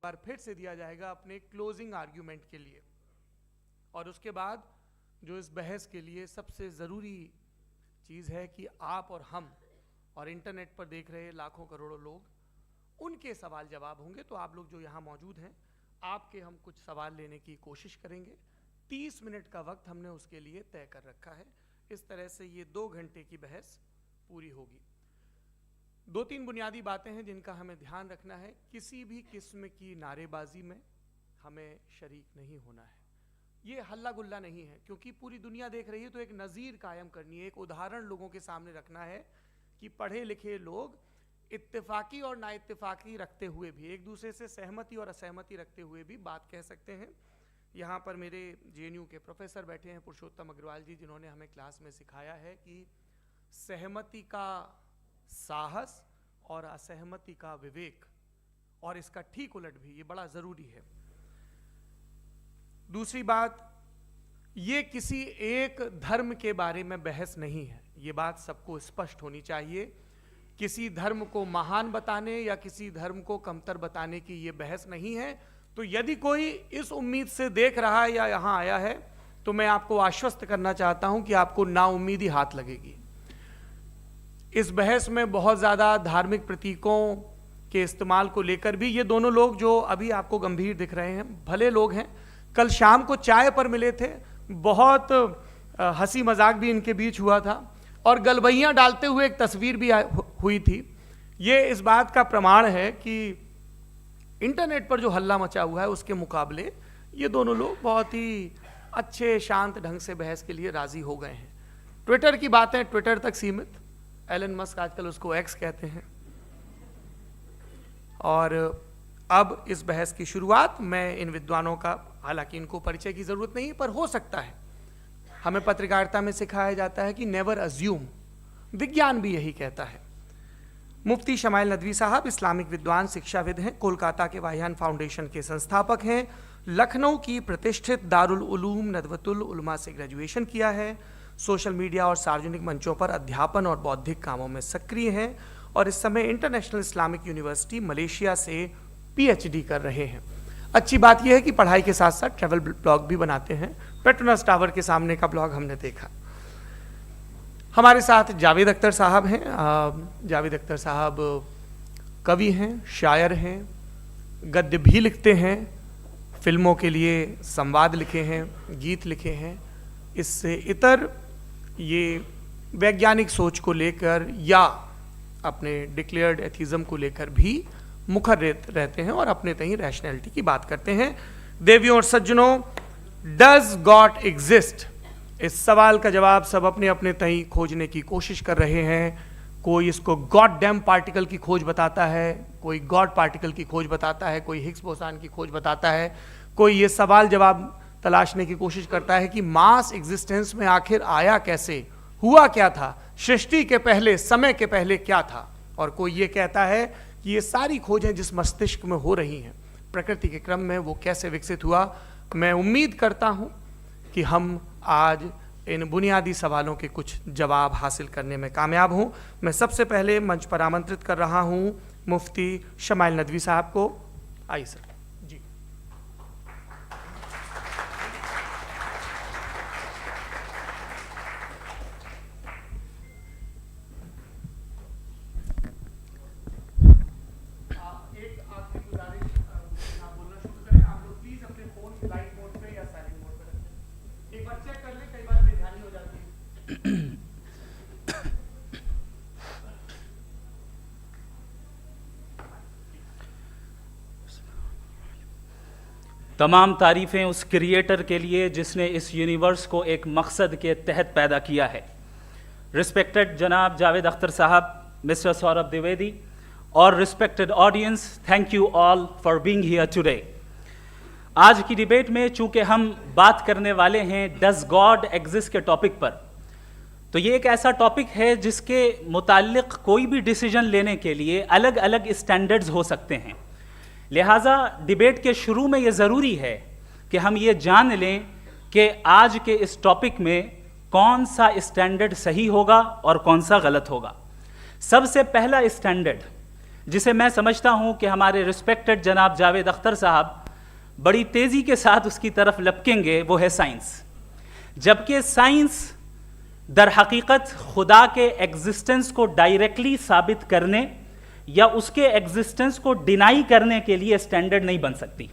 बार फिर से दिया जाएगा अपने क्लोजिंग आर्ग्यूमेंट के लिए। और उसके बाद जो इस बहस के लिए सबसे ज़रूरी चीज़ है कि आप और हम और इंटरनेट पर देख रहे लाखों करोड़ों लोग, उनके सवाल जवाब होंगे। तो आप लोग जो यहाँ मौजूद हैं, आपके हम कुछ सवाल लेने की कोशिश करेंगे। 30 मिनट का वक्त हमने उसके लिए तय कर रखा है। इस तरह से ये 2 घंटे की बहस पूरी होगी। 2-3 बुनियादी बातें हैं जिनका हमें ध्यान रखना है। किसी भी किस्म की नारेबाजी में हमें शरीक नहीं होना है। ये हल्ला गुल्ला नहीं है, क्योंकि पूरी दुनिया देख रही है, तो एक नज़ीर कायम करनी है, एक उदाहरण लोगों के सामने रखना है कि पढ़े लिखे लोग इत्तेफाकी और नाइत्तेफाकी रखते हुए भी, एक दूसरे से सहमति और असहमति रखते हुए भी बात कह सकते हैं। यहाँ पर मेरे JNU के प्रोफेसर बैठे हैं, पुरुषोत्तम अग्रवाल जी, जिन्होंने हमें क्लास में सिखाया है कि सहमति का साहस और असहमति का विवेक, और इसका ठीक उलट भी, ये बड़ा जरूरी है। दूसरी बात, ये किसी एक धर्म के बारे में बहस नहीं है, ये बात सबको स्पष्ट होनी चाहिए। किसी धर्म को महान बताने या किसी धर्म को कमतर बताने की ये बहस नहीं है। तो यदि कोई इस उम्मीद से देख रहा है या यहाँ आया है, तो मैं आपको आश्वस्त करना चाहता हूं कि आपको नाउम्मीदी हाथ लगेगी। इस बहस में बहुत ज़्यादा धार्मिक प्रतीकों के इस्तेमाल को लेकर भी ये दोनों लोग जो अभी आपको गंभीर दिख रहे हैं, भले लोग हैं, कल शाम को चाय पर मिले थे, बहुत हंसी मजाक भी इनके बीच हुआ था, और गलबैयाँ डालते हुए एक तस्वीर भी हुई थी। ये इस बात का प्रमाण है कि इंटरनेट पर जो हल्ला मचा हुआ है उसके मुकाबले ये दोनों लोग बहुत ही अच्छे शांत ढंग से बहस के लिए राजी हो गए हैं। ट्विटर की बातें ट्विटर तक सीमित, एलन मस्क आजकल उसको एक्स कहते हैं। और अब इस बहस की शुरुआत, मैं इन विद्वानों का, हालांकि इनको परिचय की जरूरत नहीं, पर हो सकता है, हमें पत्रकारिता में सिखाया जाता है कि नेवर अज्यूम, विज्ञान भी यही कहता है। मुफ्ती शमाइल नदवी साहब इस्लामिक विद्वान, शिक्षाविद हैं, कोलकाता के वाहियान फाउंडेशन के संस्थापक हैं, लखनऊ की प्रतिष्ठित दारुल उलूम नदवतुल उलमा से ग्रेजुएशन किया है, सोशल मीडिया और सार्वजनिक मंचों पर अध्यापन और बौद्धिक कामों में सक्रिय हैं, और इस समय इंटरनेशनल इस्लामिक यूनिवर्सिटी मलेशिया से PhD कर रहे हैं। अच्छी बात यह है कि पढ़ाई के साथ साथ ट्रैवल ब्लॉग भी बनाते हैं। पेट्रोनस टावर के सामने का ब्लॉग हमने देखा। हमारे साथ जावेद अख्तर साहब हैं। जावेद अख्तर साहब कवि हैं, शायर हैं, गद्य भी लिखते हैं, फिल्मों के लिए संवाद लिखे हैं, गीत लिखे हैं। इससे इतर ये वैज्ञानिक सोच को लेकर या अपने डिक्लेयर्ड एथिज्म को लेकर भी मुखर रहते हैं और अपने तहीं रैशनैलिटी की बात करते हैं। देवियों और सज्जनों, डज गॉड एग्जिस्ट? इस सवाल का जवाब सब अपने अपने तहीं खोजने की कोशिश कर रहे हैं। कोई इसको गॉड डैम पार्टिकल की खोज बताता है, कोई गॉड पार्टिकल की खोज बताता है, कोई हिग्स बोसान की खोज बताता है, कोई ये सवाल जवाब तलाशने की कोशिश करता है कि मास एग्जिस्टेंस में आखिर आया कैसे, हुआ क्या था, सृष्टि के पहले, समय के पहले क्या था। और कोई ये कहता है कि ये सारी खोजें जिस मस्तिष्क में हो रही हैं प्रकृति के क्रम में, वो कैसे विकसित हुआ। मैं उम्मीद करता हूं कि हम आज इन बुनियादी सवालों के कुछ जवाब हासिल करने में कामयाब हों। मैं सबसे पहले मंच पर आमंत्रित कर रहा हूं मुफ्ती शमाइल नदवी साहब को। आइए सर। जी, तमाम तारीफ़ें उस क्रिएटर के लिए जिसने इस यूनिवर्स को एक मकसद के तहत पैदा किया है। रिस्पेक्टेड जनाब जावेद अख्तर साहब, मिस्टर सौरभ द्विवेदी, और respected audience, thank you all for being here today. आज की डिबेट में चूंकि हम बात करने वाले हैं डज गॉड एग्जिस्ट के टॉपिक पर, तो ये एक ऐसा टॉपिक है जिसके मुताल्लिक कोई भी डिसीजन लेने के लिए अलग अलग स्टैंडर्ड्स हो सकते हैं। लिहाजा डिबेट के शुरू में ये ज़रूरी है कि हम ये जान लें कि आज के इस टॉपिक में कौन सा स्टैंडर्ड सही होगा और कौन सा गलत होगा। सबसे पहला स्टैंडर्ड जिसे मैं समझता हूं कि हमारे रिस्पेक्टेड जनाब जावेद अख्तर साहब बड़ी तेजी के साथ उसकी तरफ लपकेंगे, वो है साइंस। जबकि साइंस दर हकीकत खुदा के एग्जिस्टेंस को डायरेक्टली साबित करने या उसके एग्जिस्टेंस को डिनाई करने के लिए स्टैंडर्ड नहीं बन सकती।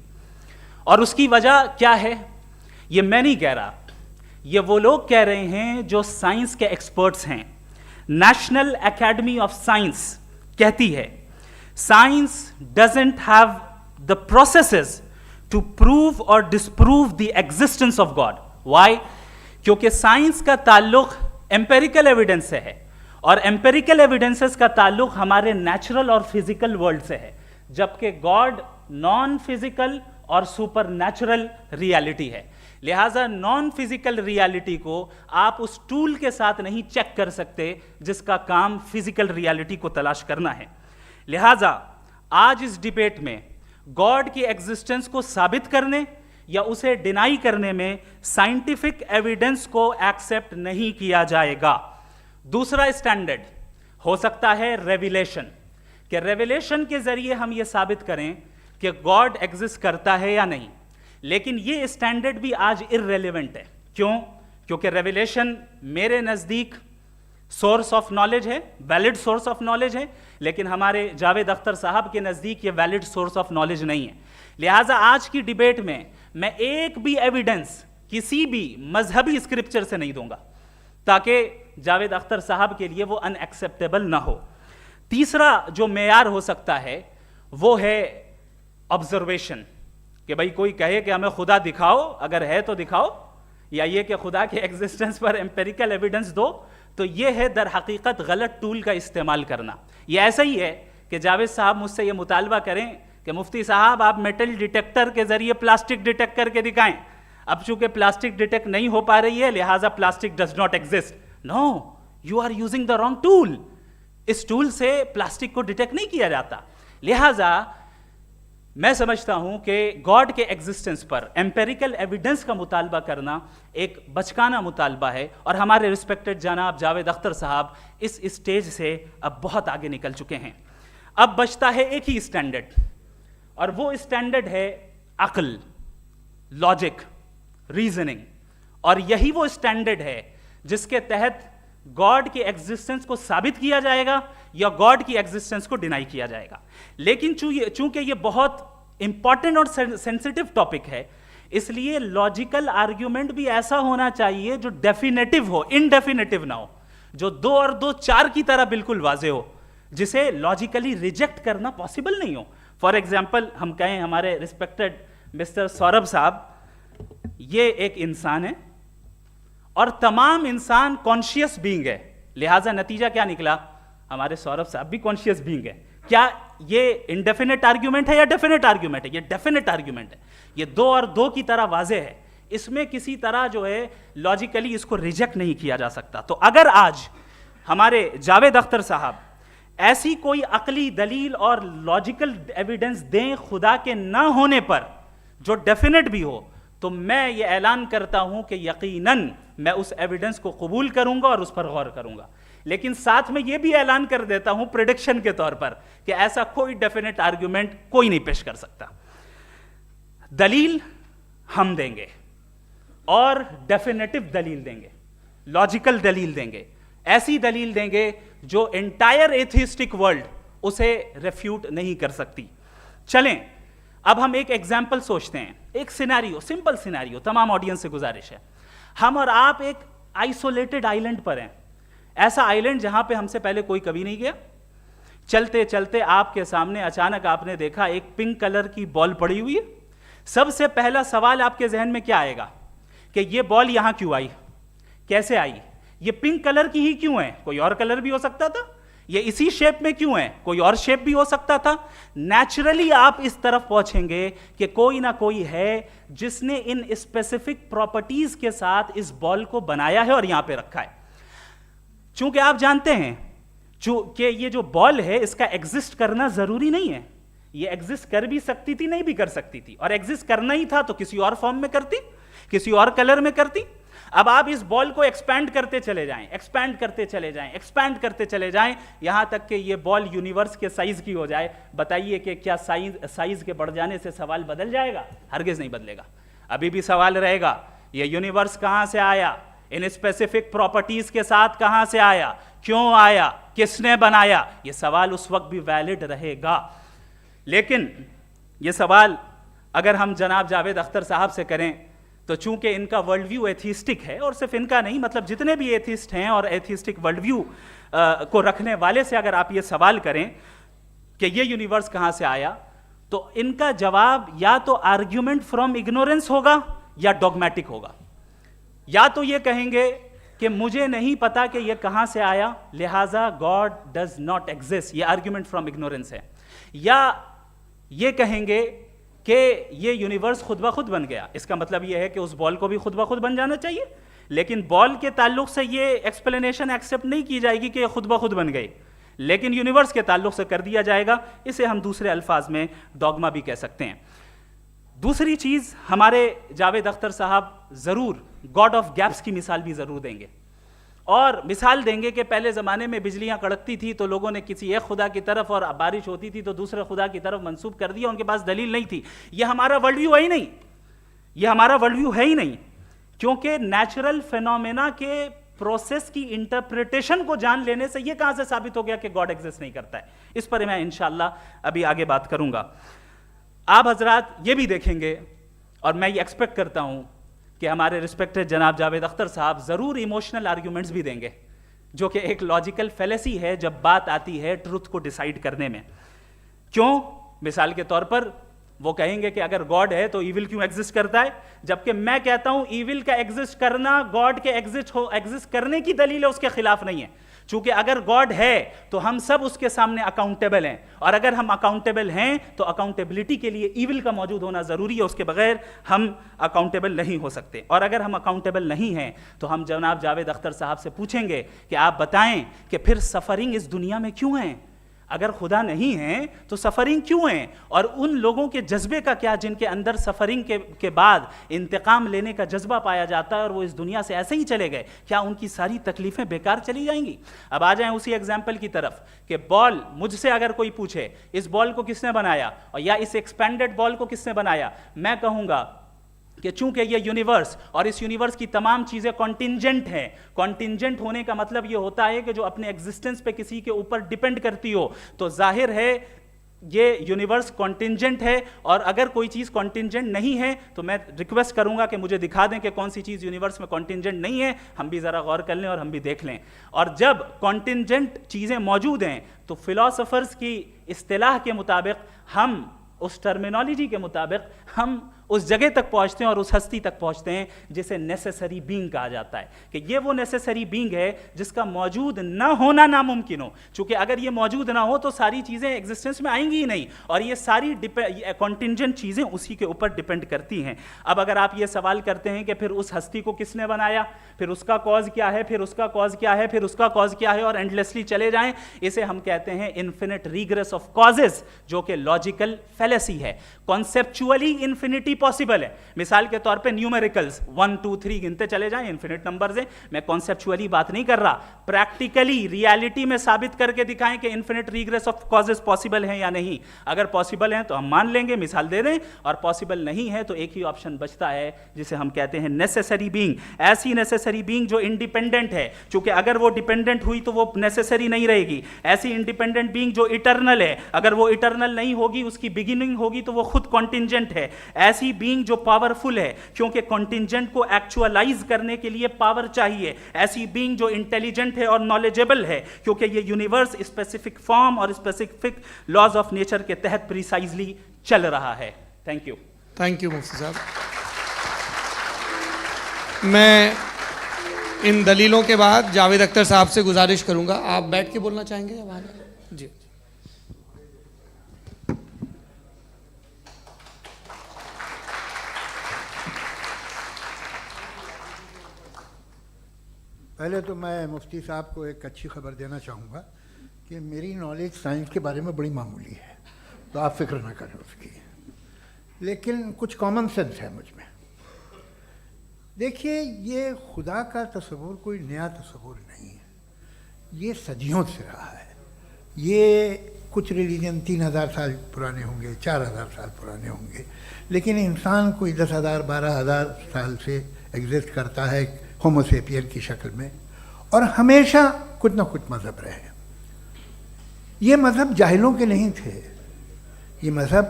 और उसकी वजह क्या है, ये मैं नहीं कह रहा, ये वो लोग कह रहे हैं जो साइंस के एक्सपर्ट्स हैं। नेशनल एकेडमी ऑफ साइंस कहती है science doesn't have the processes to prove और disprove the existence of God. Why? क्योंकि साइंस का ताल्लुक एम्पेरिकल एविडेंस से है और एम्पेरिकल एविडेंसेस का ताल्लुक हमारे नेचुरल और फिजिकल वर्ल्ड से है, जबकि गॉड नॉन फिजिकल और सुपर नेचुरल रियलिटी है। लिहाजा नॉन फिजिकल रियलिटी को आप उस टूल के साथ नहीं चेक कर सकते जिसका काम फिजिकल रियलिटी को तलाश करना है। लिहाजा आज इस डिबेट में गॉड की एग्जिस्टेंस को साबित करने या उसे डिनाई करने में साइंटिफिक एविडेंस को एक्सेप्ट नहीं किया जाएगा। दूसरा स्टैंडर्ड हो सकता है रेविलेशन, कि रेविलेशन के जरिए हम यह साबित करें कि गॉड एग्जिस्ट करता है या नहीं। लेकिन यह स्टैंडर्ड भी आज इररेलेवेंट है। क्यों? क्योंकि रेविलेशन मेरे नजदीक सोर्स ऑफ नॉलेज है, वैलिड सोर्स ऑफ नॉलेज है, लेकिन हमारे जावेद अख्तर साहब के नजदीक ये वैलिड सोर्स ऑफ नॉलेज नहीं है। लिहाजा आज की डिबेट में मैं एक भी एविडेंस किसी भी मजहबी स्क्रिप्चर से नहीं दूंगा ताकि जावेद अख्तर साहब के लिए वो अनएक्सेप्टेबल ना हो। तीसरा जो मेयार हो सकता है वो है ऑब्जर्वेशन, कि भाई कोई कहे कि हमें खुदा दिखाओ, अगर है तो दिखाओ, या ये कि खुदा के एग्जिस्टेंस पर एम्पेरिकल एविडेंस दो, तो ये है दर हकीकत गलत टूल का इस्तेमाल करना। ये ऐसा ही है कि जावेद साहब मुझसे ये मुतालबा करें कि मुफ्ती साहब आप मेटल डिटेक्टर के जरिए प्लास्टिक डिटेक्ट करके दिखाएं। अब चूंकि प्लास्टिक डिटेक्ट नहीं हो पा रही है लिहाजा plastic does not exist. No, you are using the wrong tool. इस टूल से प्लास्टिक को डिटेक्ट नहीं किया जाता। लिहाजा मैं समझता हूं कि गॉड के एग्जिस्टेंस पर एम्पेरिकल एविडेंस का मुतालबा करना एक बचकाना मुतालबा है और हमारे रिस्पेक्टेड जनाब जावेद अख्तर साहब इस स्टेज से अब बहुत आगे निकल चुके हैं। अब बचता है एक ही स्टैंडर्ड, और वो स्टैंडर्ड है अक्ल, लॉजिक, रीजनिंग। और यही वो स्टैंडर्ड है जिसके तहत गॉड की एग्जिस्टेंस को साबित किया जाएगा या गॉड की एग्जिस्टेंस को डिनाई किया जाएगा। लेकिन चूंकि ये बहुत इंपॉर्टेंट और सेंसिटिव टॉपिक है, इसलिए लॉजिकल आर्ग्यूमेंट भी ऐसा होना चाहिए जो डेफिनेटिव हो, इनडेफिनेटिव ना हो, जो 2 और 2 4 की तरह बिल्कुल वाजे हो, जिसे लॉजिकली रिजेक्ट करना पॉसिबल नहीं हो। फॉर एग्जाम्पल हम कहें हमारे रिस्पेक्टेड मिस्टर सौरभ साहब, ये एक इंसान है और तमाम इंसान कॉन्शियस बीइंग है, लिहाजा नतीजा क्या निकला, हमारे सौरभ साहब भी कॉन्शियस बीइंग है। क्या ये इनडेफिनेट आर्ग्यूमेंट है या डेफिनेट आर्ग्यूमेंट है? ये डेफिनेट आर्ग्यूमेंट है। ये 2 और 2 की तरह वाजे है, इसमें किसी तरह जो है लॉजिकली इसको रिजेक्ट नहीं किया जा सकता। तो अगर आज हमारे जावेद अख्तर साहब ऐसी कोई अकली दलील और लॉजिकल एविडेंस दें खुदा के ना होने पर जो डेफिनेट भी हो, तो मैं ये ऐलान करता हूं कि यकीनन मैं उस एविडेंस को कबूल करूंगा और उस पर गौर करूंगा। लेकिन साथ में यह भी ऐलान कर देता हूं प्रेडिक्शन के तौर पर कि ऐसा कोई डेफिनेट आर्ग्यूमेंट कोई नहीं पेश कर सकता। दलील हम देंगे और डेफिनेटिव दलील देंगे, लॉजिकल दलील देंगे, ऐसी दलील देंगे जो एंटायर एथिस्टिक वर्ल्ड उसे रेफ्यूट नहीं कर सकती। चलें अब हम एक एग्जाम्पल सोचते हैं, एक सिनेरियो, सिंपल सिनेरियो, तमाम ऑडियंस से गुजारिश है, हम और आप एक आइसोलेटेड आइलैंड पर हैं, ऐसा आइलैंड जहां पे हमसे पहले कोई कभी नहीं गया। चलते चलते आपके सामने अचानक आपने देखा एक पिंक कलर की बॉल पड़ी हुई है। सबसे पहला सवाल आपके जहन में क्या आएगा कि ये बॉल यहां क्यों आई, कैसे आई, ये पिंक कलर की ही क्यों है, कोई और कलर भी हो सकता था, ये इसी शेप में क्यों है, कोई और शेप भी हो सकता था। नेचुरली आप इस तरफ पहुंचेंगे कि कोई ना कोई है जिसने इन स्पेसिफिक प्रॉपर्टीज के साथ इस बॉल को बनाया है और यहां पे रखा है। चूंकि आप जानते हैं कि ये जो बॉल है इसका एग्जिस्ट करना जरूरी नहीं है, ये एग्जिस्ट कर भी सकती थी, नहीं भी कर सकती थी, और एग्जिस्ट करना ही था तो किसी और फॉर्म में करती, किसी और कलर में करती। अब आप इस बॉल को एक्सपैंड करते चले जाएं, एक्सपैंड करते चले जाएं, एक्सपैंड करते चले जाएं, यहां तक कि ये बॉल यूनिवर्स के साइज की हो जाए। बताइए कि क्या साइज के बढ़ जाने से सवाल बदल जाएगा? हरगिज नहीं बदलेगा। अभी भी सवाल रहेगा, ये यूनिवर्स कहां से आया, इन स्पेसिफिक प्रॉपर्टीज के साथ कहां से आया, क्यों आया, किसने बनाया, ये सवाल उस वक्त भी वैलिड रहेगा। लेकिन ये सवाल अगर हम जनाब जावेद अख्तर साहब से करें तो चूंकि इनका वर्ल्ड व्यू एथिस्टिक है, और सिर्फ इनका नहीं, मतलब जितने भी एथिस्ट हैं और एथिस्टिक वर्ल्ड व्यू को रखने वाले से अगर आप ये सवाल करें कि ये यूनिवर्स कहां से आया, तो इनका जवाब या तो आर्ग्यूमेंट फ्रॉम इग्नोरेंस होगा या डॉगमेटिक होगा। या तो ये कहेंगे कि मुझे नहीं पता कि ये कहां से आया, लिहाजा गॉड डज नॉट एग्जिस्ट, ये आर्ग्यूमेंट फ्रॉम इग्नोरेंस है। या ये कहेंगे कि ये यूनिवर्स खुद ब खुद बन गया, इसका मतलब ये है कि उस बॉल को भी खुद ब खुद बन जाना चाहिए, लेकिन बॉल के ताल्लुक से ये एक्सप्लेनेशन एक्सेप्ट नहीं की जाएगी कि ये खुद ब खुद बन गई, लेकिन यूनिवर्स के ताल्लुक से कर दिया जाएगा। इसे हम दूसरे अल्फाज में डॉगमा भी कह सकते हैं। दूसरी चीज, हमारे जावेद अख्तर साहब जरूर गॉड ऑफ गैप्स की मिसाल भी जरूर देंगे, और मिसाल देंगे कि पहले ज़माने में बिजलियां कड़कती थी तो लोगों ने किसी एक खुदा की तरफ, और बारिश होती थी तो दूसरे खुदा की तरफ मंसूब कर दिया, उनके पास दलील नहीं थी। ये हमारा वर्ल्ड व्यू है ही नहीं, ये हमारा वर्ल्ड व्यू है ही नहीं, क्योंकि नेचुरल फिनोमेना के प्रोसेस की इंटरप्रिटेशन को जान लेने से ये कहां से साबित हो गया कि गॉड एग्जिस्ट नहीं करता है। इस पर मैं इंशाल्लाह अभी आगे बात करूंगा। आप हजरात ये भी देखेंगे, और मैं ये एक्सपेक्ट करता हूं कि हमारे रिस्पेक्टेड जनाब जावेद अख्तर साहब जरूर इमोशनल आर्ग्यूमेंट्स भी देंगे, जो कि एक लॉजिकल फेलेसी है जब बात आती है ट्रुथ को डिसाइड करने में। क्यों? मिसाल के तौर पर वो कहेंगे कि अगर गॉड है तो ईविल क्यों एग्जिस्ट करता है, जबकि मैं कहता हूं ईविल का एग्जिस्ट करना गॉड के एग्जिस्ट करने की दलील है, उसके खिलाफ नहीं है। चूंकि अगर गॉड है तो हम सब उसके सामने अकाउंटेबल हैं, और अगर हम अकाउंटेबल हैं तो अकाउंटेबिलिटी के लिए ईविल का मौजूद होना जरूरी है, उसके बगैर हम अकाउंटेबल नहीं हो सकते। और अगर हम अकाउंटेबल नहीं हैं तो हम जनाब जावेद अख्तर साहब से पूछेंगे कि आप बताएं कि फिर सफरिंग इस दुनिया में क्यों है? अगर खुदा नहीं है तो सफरिंग क्यों है? और उन लोगों के जज्बे का क्या जिनके अंदर सफरिंग के बाद इंतकाम लेने का जज्बा पाया जाता है और वो इस दुनिया से ऐसे ही चले गए, क्या उनकी सारी तकलीफें बेकार चली जाएंगी? अब आ जाएं उसी एग्जाम्पल की तरफ कि बॉल, मुझसे अगर कोई पूछे इस बॉल को किसने बनाया और या इस एक्सपेंडेड बॉल को किसने बनाया, मैं कहूंगा कि चूंकि ये यूनिवर्स और इस यूनिवर्स की तमाम चीजें कॉन्टिंजेंट हैं। कॉन्टिंजेंट होने का मतलब ये होता है कि जो अपने एग्जिस्टेंस पे किसी के ऊपर डिपेंड करती हो, तो जाहिर है ये यूनिवर्स कॉन्टिंजेंट है। और अगर कोई चीज कॉन्टिंजेंट नहीं है तो मैं रिक्वेस्ट करूंगा कि मुझे दिखा दें कि कौन सी चीज यूनिवर्स में कॉन्टिंजेंट नहीं है, हम भी जरा गौर कर लें और हम भी देख लें। और जब कॉन्टिंजेंट चीजें मौजूद हैं तो फिलोसोफर्स की इस्तिलाह के मुताबिक, हम उस टर्मिनोलॉजी के मुताबिक हम उस जगह तक पहुंचते हैं और उस हस्ती तक पहुंचते हैं जिसे नेसेसरी बीइंग कहा जाता है, कि ये वो नेसेसरी बीइंग है जिसका मौजूद ना होना नामुमकिन हो। क्योंकि अगर ये मौजूद ना हो तो सारी चीजें एग्जिस्टेंस में आएंगी ही नहीं, और ये सारी कॉन्टिंजेंट चीजें उसी के ऊपर डिपेंड करती हैं। अब अगर आप ये सवाल करते हैं कि फिर उस हस्ती को किसने बनाया, फिर उसका कॉज क्या है, फिर उसका कॉज क्या है, फिर उसका कॉज क्या है, और एंडलेसली चले जाएं, इसे हम कहते हैं इन्फिनिट रिग्रेस ऑफ कॉजेज, जो कि लॉजिकल फेलेसी है। कॉन्सेप्चुअली इन्फिनिटी पॉसिबल है। मिसाल के तौर पे न्यूमेरिकल्स 1 2 3 गिनते चले जाएं, इन्फिनिट नंबर्स हैं। मैं कॉन्सेप्चुअली बात नहीं कर रहा, प्रैक्टिकली रियलिटी में साबित करके दिखाएं कि infinite regress of causes possible हैं या नहीं। अगर पॉसिबल हैं तो हम मान लेंगे, मिसाल दे दें, और पॉसिबल नहीं है तो एक ही ऑप्शन बचता है जिसे हम कहते हैं नेसेसरी बीइंग। ऐसी नेसेसरी बीइंग जो इंडिपेंडेंट है, क्योंकि अगर वो डिपेंडेंट हुई तो वो नेसेसरी नहीं रहेगी। ऐसी इंडिपेंडेंट बीइंग जो इटर्नल है, अगर वो इटर्नल नहीं होगी, उसकी बिगिनिंग होगी तो वो खुद कॉन्टिंजेंट है। ऐसी बीइंग जो पावरफुल है, क्योंकि कॉन्टिंजेंट को एक्चुअलाइज करने के लिए पावर चाहिए। ऐसी बीइंग जो इंटेलिजेंट है और नॉलेजेबल है, क्योंकि ये यूनिवर्स स्पेसिफिक फॉर्म और स्पेसिफिक लॉज ऑफ नेचर के तहत प्रिसाइजली चल रहा है। Thank you. थैंक यू मुफ्ती साहब। मैं इन दलीलों के बाद जावेद अख्तर साहब से गुजारिश करूंगा, आप बैठ के बोलना चाहेंगे या बाहर? जी। पहले तो मैं मुफ्ती साहब को एक अच्छी खबर देना चाहूँगा कि मेरी नॉलेज साइंस के बारे में बड़ी मामूली है, तो आप फिक्र ना करें उसकी, लेकिन कुछ कॉमन सेंस है मुझ में। देखिए, ये खुदा का तस्वुर कोई नया तस्वुर नहीं है, ये सदियों से रहा है। ये कुछ रिलीजन 3000 साल पुराने होंगे, 4000 साल पुराने होंगे, लेकिन इंसान कोई 10,000 12,000 साल से एग्जिस्ट करता है होमोसेपियन की शक्ल में, और हमेशा कुछ ना कुछ मज़हब रहे। ये मज़हब जाहिलों के नहीं थे, ये मज़हब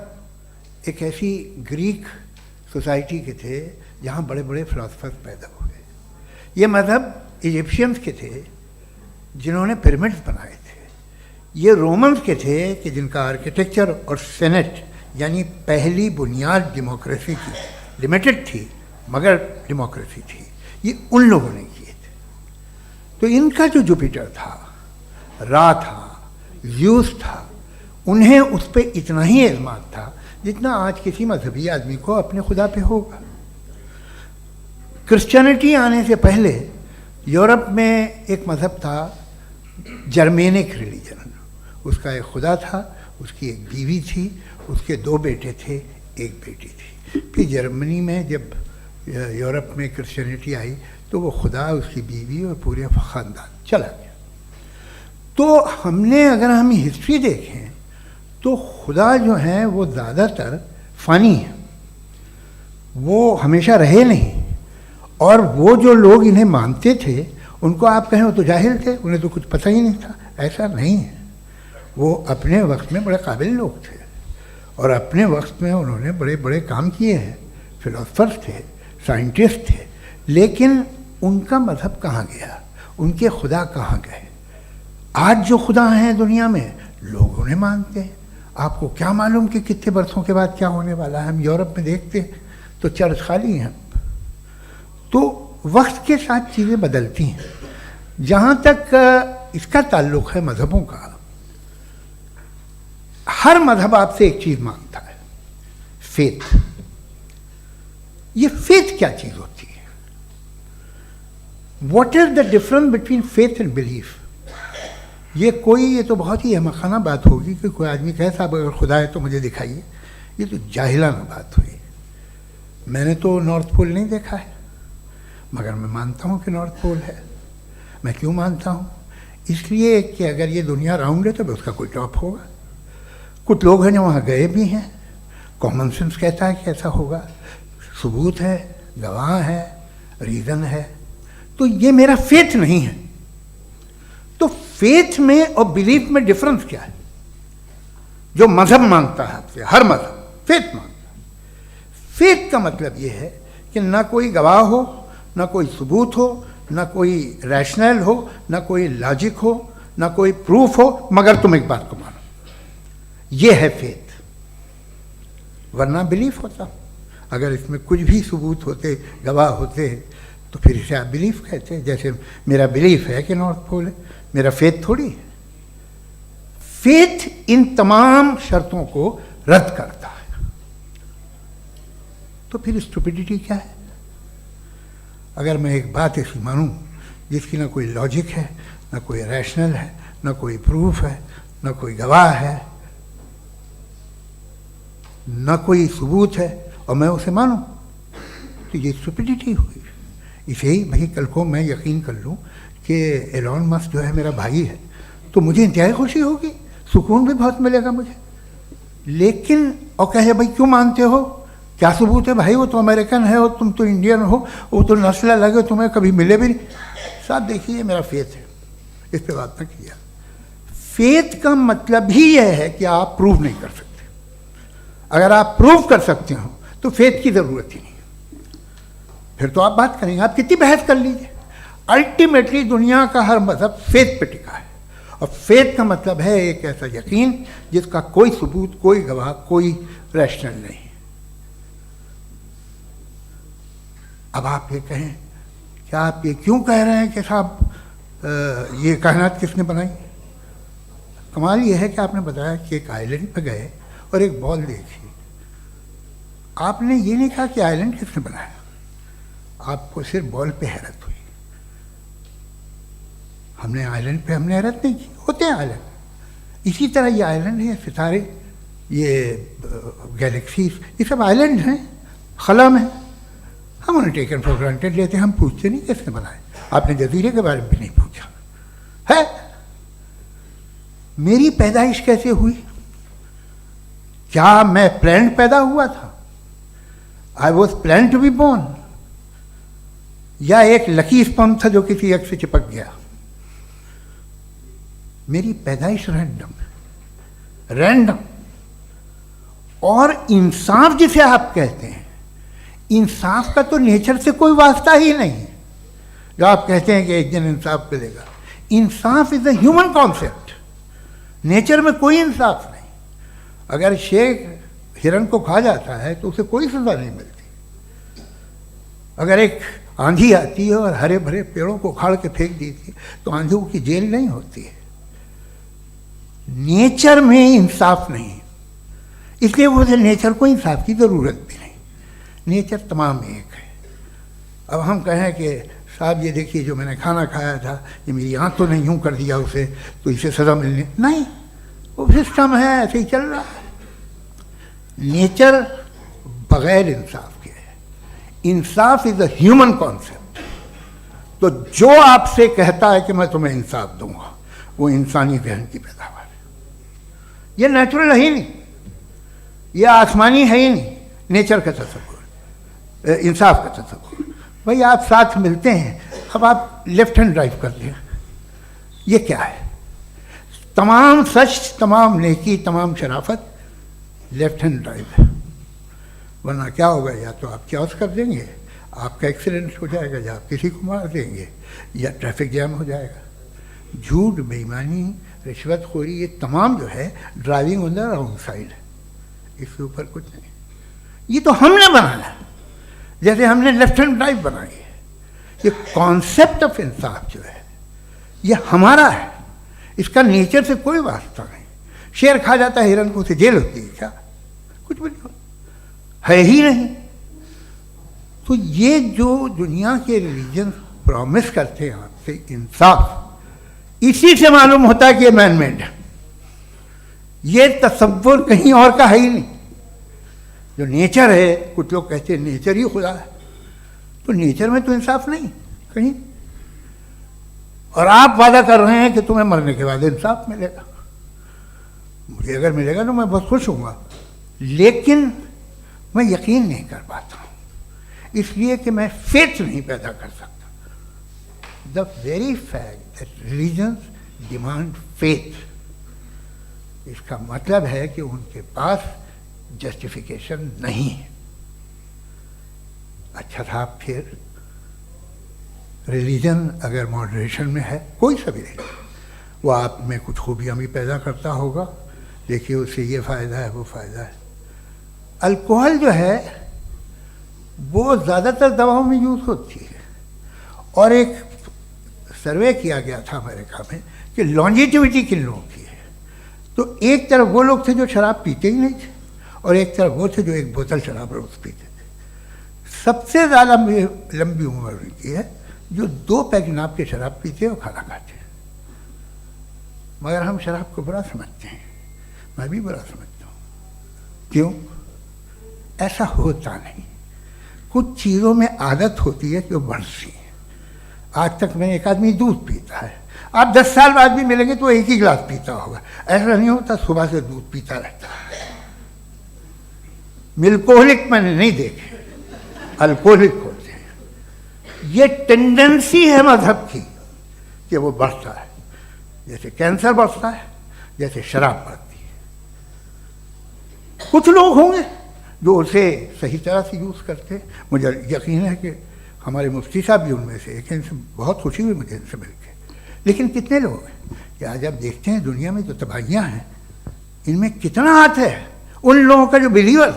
एक ऐसी ग्रीक सोसाइटी के थे जहाँ बड़े बड़े फिलोसफर्स पैदा हुए। ये मज़हब इजिप्शियंस के थे जिन्होंने पिरामिड्स बनाए थे। ये रोमन्स के थे कि जिनका आर्किटेक्चर और सेनेट यानी पहली बुनियाद डेमोक्रेसी की लिमिटेड थी, मगर डेमोक्रेसी थी, ये उन लोगों ने किए थे। तो इनका जो जुपिटर था, रा था, ज़्यूस था, उन्हें उस पर इतना ही एतमाद था जितना आज किसी मजहबी आदमी को अपने खुदा पे होगा। क्रिश्चियनिटी आने से पहले यूरोप में एक मज़हब था जर्मेनिक रिलीजन। उसका एक खुदा था, उसकी एक बीवी थी, उसके 2 बेटे थे, एक बेटी थी। फिर जर्मनी में जब यूरोप में क्रिश्चियनिटी आई तो वो खुदा, उसकी बीवी और पूरे ख़ानदान चला गया। तो हमने, अगर हम हिस्ट्री देखें तो खुदा जो हैं वो ज़्यादातर फ़नी हैं, वो हमेशा रहे नहीं। और वो जो लोग इन्हें मानते थे उनको आप कहें वो तो जाहिल थे, उन्हें तो कुछ पता ही नहीं था, ऐसा नहीं है। वो अपने वक्त में बड़े काबिल लोग थे और अपने वक्त में उन्होंने बड़े बड़े काम किए हैं, फिलोसफर्स थे, साइंटिस्ट थे, लेकिन उनका मज़हब कहाँ गया, उनके खुदा कहाँ गए? आज जो खुदा हैं दुनिया में लोग उन्हें मानते हैं। आपको क्या मालूम कि कितने बरसों के बाद क्या होने वाला है? हम यूरोप में देखते हैं तो चर्च खाली हैं। तो वक्त के साथ चीज़ें बदलती हैं। जहाँ तक इसका ताल्लुक़ है मज़हबों का, हर मज़हब आपसे एक चीज़ मांगता है, फेथ। ये फेथ क्या चीज़ होती है? What is the difference between faith and belief? ये तो बहुत ही अहमक़ाना बात होगी कि कोई आदमी कहे साहब अगर खुदा है तो मुझे दिखाइए। ये तो जाहिलाना बात हुई। मैंने तो नॉर्थ पोल नहीं देखा है, मगर मैं मानता हूँ कि नॉर्थ पोल है। मैं क्यों मानता हूँ? इसलिए कि अगर ये दुनिया राउंड है तो उसका कोई टॉप होगा। कुछ लोग हैं जो वहाँ गए भी हैं, कॉमन सेंस कहता है कि ऐसा होगा, सबूत है, गवाह है, रीज़न है। तो ये मेरा फेथ नहीं है। तो फेथ में और बिलीफ में डिफरेंस क्या है? जो मज़हब मांगता है आपसे, हर मज़हब फेथ मांगता है। फेथ का मतलब ये है कि ना कोई गवाह हो, ना कोई सबूत हो, ना कोई रैशनल हो, ना कोई लॉजिक हो, ना कोई प्रूफ हो, मगर तुम एक बात को मानो। ये है फेथ। वरना बिलीफ होता। अगर इसमें कुछ भी सबूत होते, गवाह होते, तो फिर इसे आप बिलीफ कहते। जैसे मेरा बिलीफ है कि नॉर्थ पोल है, मेरा फेथ थोड़ी है। फेथ इन तमाम शर्तों को रद्द करता है। तो फिर स्टुपिडिटी क्या है? अगर मैं एक बात ऐसी मानूं जिसकी ना कोई लॉजिक है, ना कोई रैशनल है, ना कोई प्रूफ है, ना कोई गवाह है, ना कोई सबूत है, और मैं उसे मानूं, तो ये स्टुपिडिटी हुई। इसे ही भाई कल को मैं यकीन कर लूं कि एलॉन मस्क जो है मेरा भाई है, तो मुझे इंतहाई खुशी होगी, सुकून भी बहुत मिलेगा मुझे। लेकिन और कहे भाई क्यों मानते हो, क्या सबूत है? भाई वो तो अमेरिकन है और तुम तो इंडियन हो, वो तो नस्ल अलग है, तुम्हें कभी मिले भी नहीं। साहब देखिए, मेरा फेथ है, इस पर बात ना किया। फेथ का मतलब ही यह है कि आप प्रूव नहीं कर सकते। अगर आप प्रूव कर सकते हो तो फेथ की ज़रूरत ही नहीं, फिर तो आप बात करेंगे, आप कितनी बहस कर लीजिए। अल्टीमेटली दुनिया का हर मज़हब फेथ पे टिका है, और फेथ का मतलब है एक ऐसा यकीन जिसका कोई सबूत, कोई गवाह, कोई रैशनल नहीं। अब आप ये कहें, क्या आप ये क्यों कह रहे हैं कि साहब ये कायनात किसने बनाई? कमाल ये है कि आपने बताया कि एक आइलैंड पर गए और एक बॉल देखी। आपने ये नहीं कहा कि आइलैंड किसने बनाया, आपको सिर्फ बॉल पे हैरत हुई। हमने आइलैंड पे हमने हैरत नहीं की, होते हैं आइलैंड। इसी तरह ये आइलैंड है, सितारे, ये गैलेक्सीज, ये सब आइलैंड हैं, खला में। हम उन्हें टेकन फॉर ग्रांटेड लेते हैं, हम पूछते नहीं किसने बनाए। आपने जजीरे के बारे में भी नहीं पूछा है। मेरी पैदाइश कैसे हुई? क्या मैं प्लान्ड पैदा हुआ था? I was plan to be born, या एक लकी स्पर्म था जो किसी एग से चिपक गया? मेरी पैदाइश रैंडम। और इंसाफ जिसे आप कहते हैं, इंसाफ का तो नेचर से कोई वास्ता ही नहीं है। जो आप कहते हैं कि एक दिन इंसाफ मिलेगा, इंसाफ is a human concept, nature में कोई इंसाफ नहीं। अगर शेर हिरन को खा जाता है तो उसे कोई सजा नहीं मिलती। अगर एक आंधी आती है और हरे भरे पेड़ों को उखाड़ के फेंक देती है तो आंधियों की जेल नहीं होती है। नेचर में इंसाफ नहीं, इसलिए मुझे नेचर को इंसाफ की ज़रूरत भी नहीं। नेचर तमाम एक है। अब हम कहें कि साहब ये देखिए जो मैंने खाना खाया था, ये मेरी आँख तो नहीं यूँ कर दिया उसे, तो इसे सज़ा मिलनी नहीं, वो सिस्टम है, ऐसे ही चल रहा है। नेचर बगैर इंसाफ के है। इंसाफ इज अ ह्यूमन कॉन्सेप्ट। तो जो आपसे कहता है कि मैं तुम्हें इंसाफ दूंगा, वो इंसानी जहन की पैदावार है। ये नेचुरल है ही नहीं, ये आसमानी है ही नहीं। नेचर का तसव्वुर, इंसाफ का तसव्वुर। भाई आप साथ मिलते हैं, अब आप लेफ्ट हैंड ड्राइव कर लें, ये क्या है? तमाम सच, तमाम नेकी, तमाम शराफत लेफ्ट हैंड ड्राइव है। वरना क्या होगा, या तो आप क्रॉस कर देंगे, आपका एक्सीडेंट हो जाएगा, या आप किसी को मार देंगे, या ट्रैफिक जैम हो जाएगा। झूठ, बेईमानी, रिश्वतखोरी, ये तमाम जो है driving on the wrong side है। इसके ऊपर कुछ नहीं। ये तो हमने बनाया, जैसे हमने लेफ्ट हैंड ड्राइव बनाई है। ये कॉन्सेप्ट ऑफ इंसाफ जो है ये हमारा है, इसका नेचर से कोई वास्ता नहीं। शेर खा जाता है हिरन को, उसे जेल होती है क्या? कुछ भी नहीं, है ही नहीं। तो ये जो दुनिया के रिलीजन प्रॉमिस करते हैं आपसे इंसाफ, इसी से मालूम होता है कि ये मैन मेड है। ये तसव्वुर कहीं और का है ही नहीं। जो नेचर है, कुछ लोग कहते हैं नेचर ही खुदा है, तो नेचर में तो इंसाफ नहीं कहीं। और आप वादा कर रहे हैं कि तुम्हें मरने के बाद इंसाफ मिलेगा। मुझे अगर मिलेगा तो मैं बहुत खुश होऊंगा, लेकिन मैं यकीन नहीं कर पाता हूँ, इसलिए कि मैं फेथ नहीं पैदा कर सकता। The very fact that religions demand faith, इसका मतलब है कि उनके पास जस्टिफिकेशन नहीं है। अच्छा था, फिर रिलीजन अगर मॉडरेशन में है, कोई सा भी नहीं, वो आप में कुछ खूबियाँ भी पैदा करता होगा, देखिए उससे ये फ़ायदा है, वो फ़ायदा है। अल्कोहल जो है वो ज़्यादातर दवाओं में यूज़ होती है, और एक सर्वे किया गया था अमेरिका में कि लॉन्जिटिविटी किन लोगों की है। तो एक तरफ वो लोग थे जो शराब पीते ही नहीं थे, और एक तरफ वो थे जो एक बोतल शराब रोज़ पीते थे। सबसे ज़्यादा लंबी उम्र उनकी है जो 2 पैक नाप के शराब पीते और खाना खाते हैं। मगर हम शराब को बुरा समझते हैं, मैं भी बुरा समझता हूँ। क्यों? ऐसा होता नहीं। कुछ चीज़ों में आदत होती है कि वो बढ़ती है। आज तक में एक आदमी दूध पीता है, आप 10 साल बाद भी मिलेंगे तो एक ही गिलास पीता होगा। ऐसा नहीं होता, सुबह से दूध पीता रहता है। मिल्कोहलिक मैंने नहीं देखे, अल्कोहलिक होते हैं। ये टेंडेंसी है मजहब की कि वो बढ़ता है, जैसे कैंसर बढ़ता है, जैसे शराब बढ़ती है। कुछ लोग होंगे जो उसे सही तरह से यूज़ करते हैं। मुझे यकीन है कि हमारे मुफ्ती साहब भी उनमें से एक हैं, इनसे बहुत खुशी हुई मुझे इनसे मिलकर। लेकिन कितने लोग हैं कि आज आप देखते हैं दुनिया में जो तबाहियाँ हैं, इनमें कितना हाथ है उन लोगों का जो बिलीवर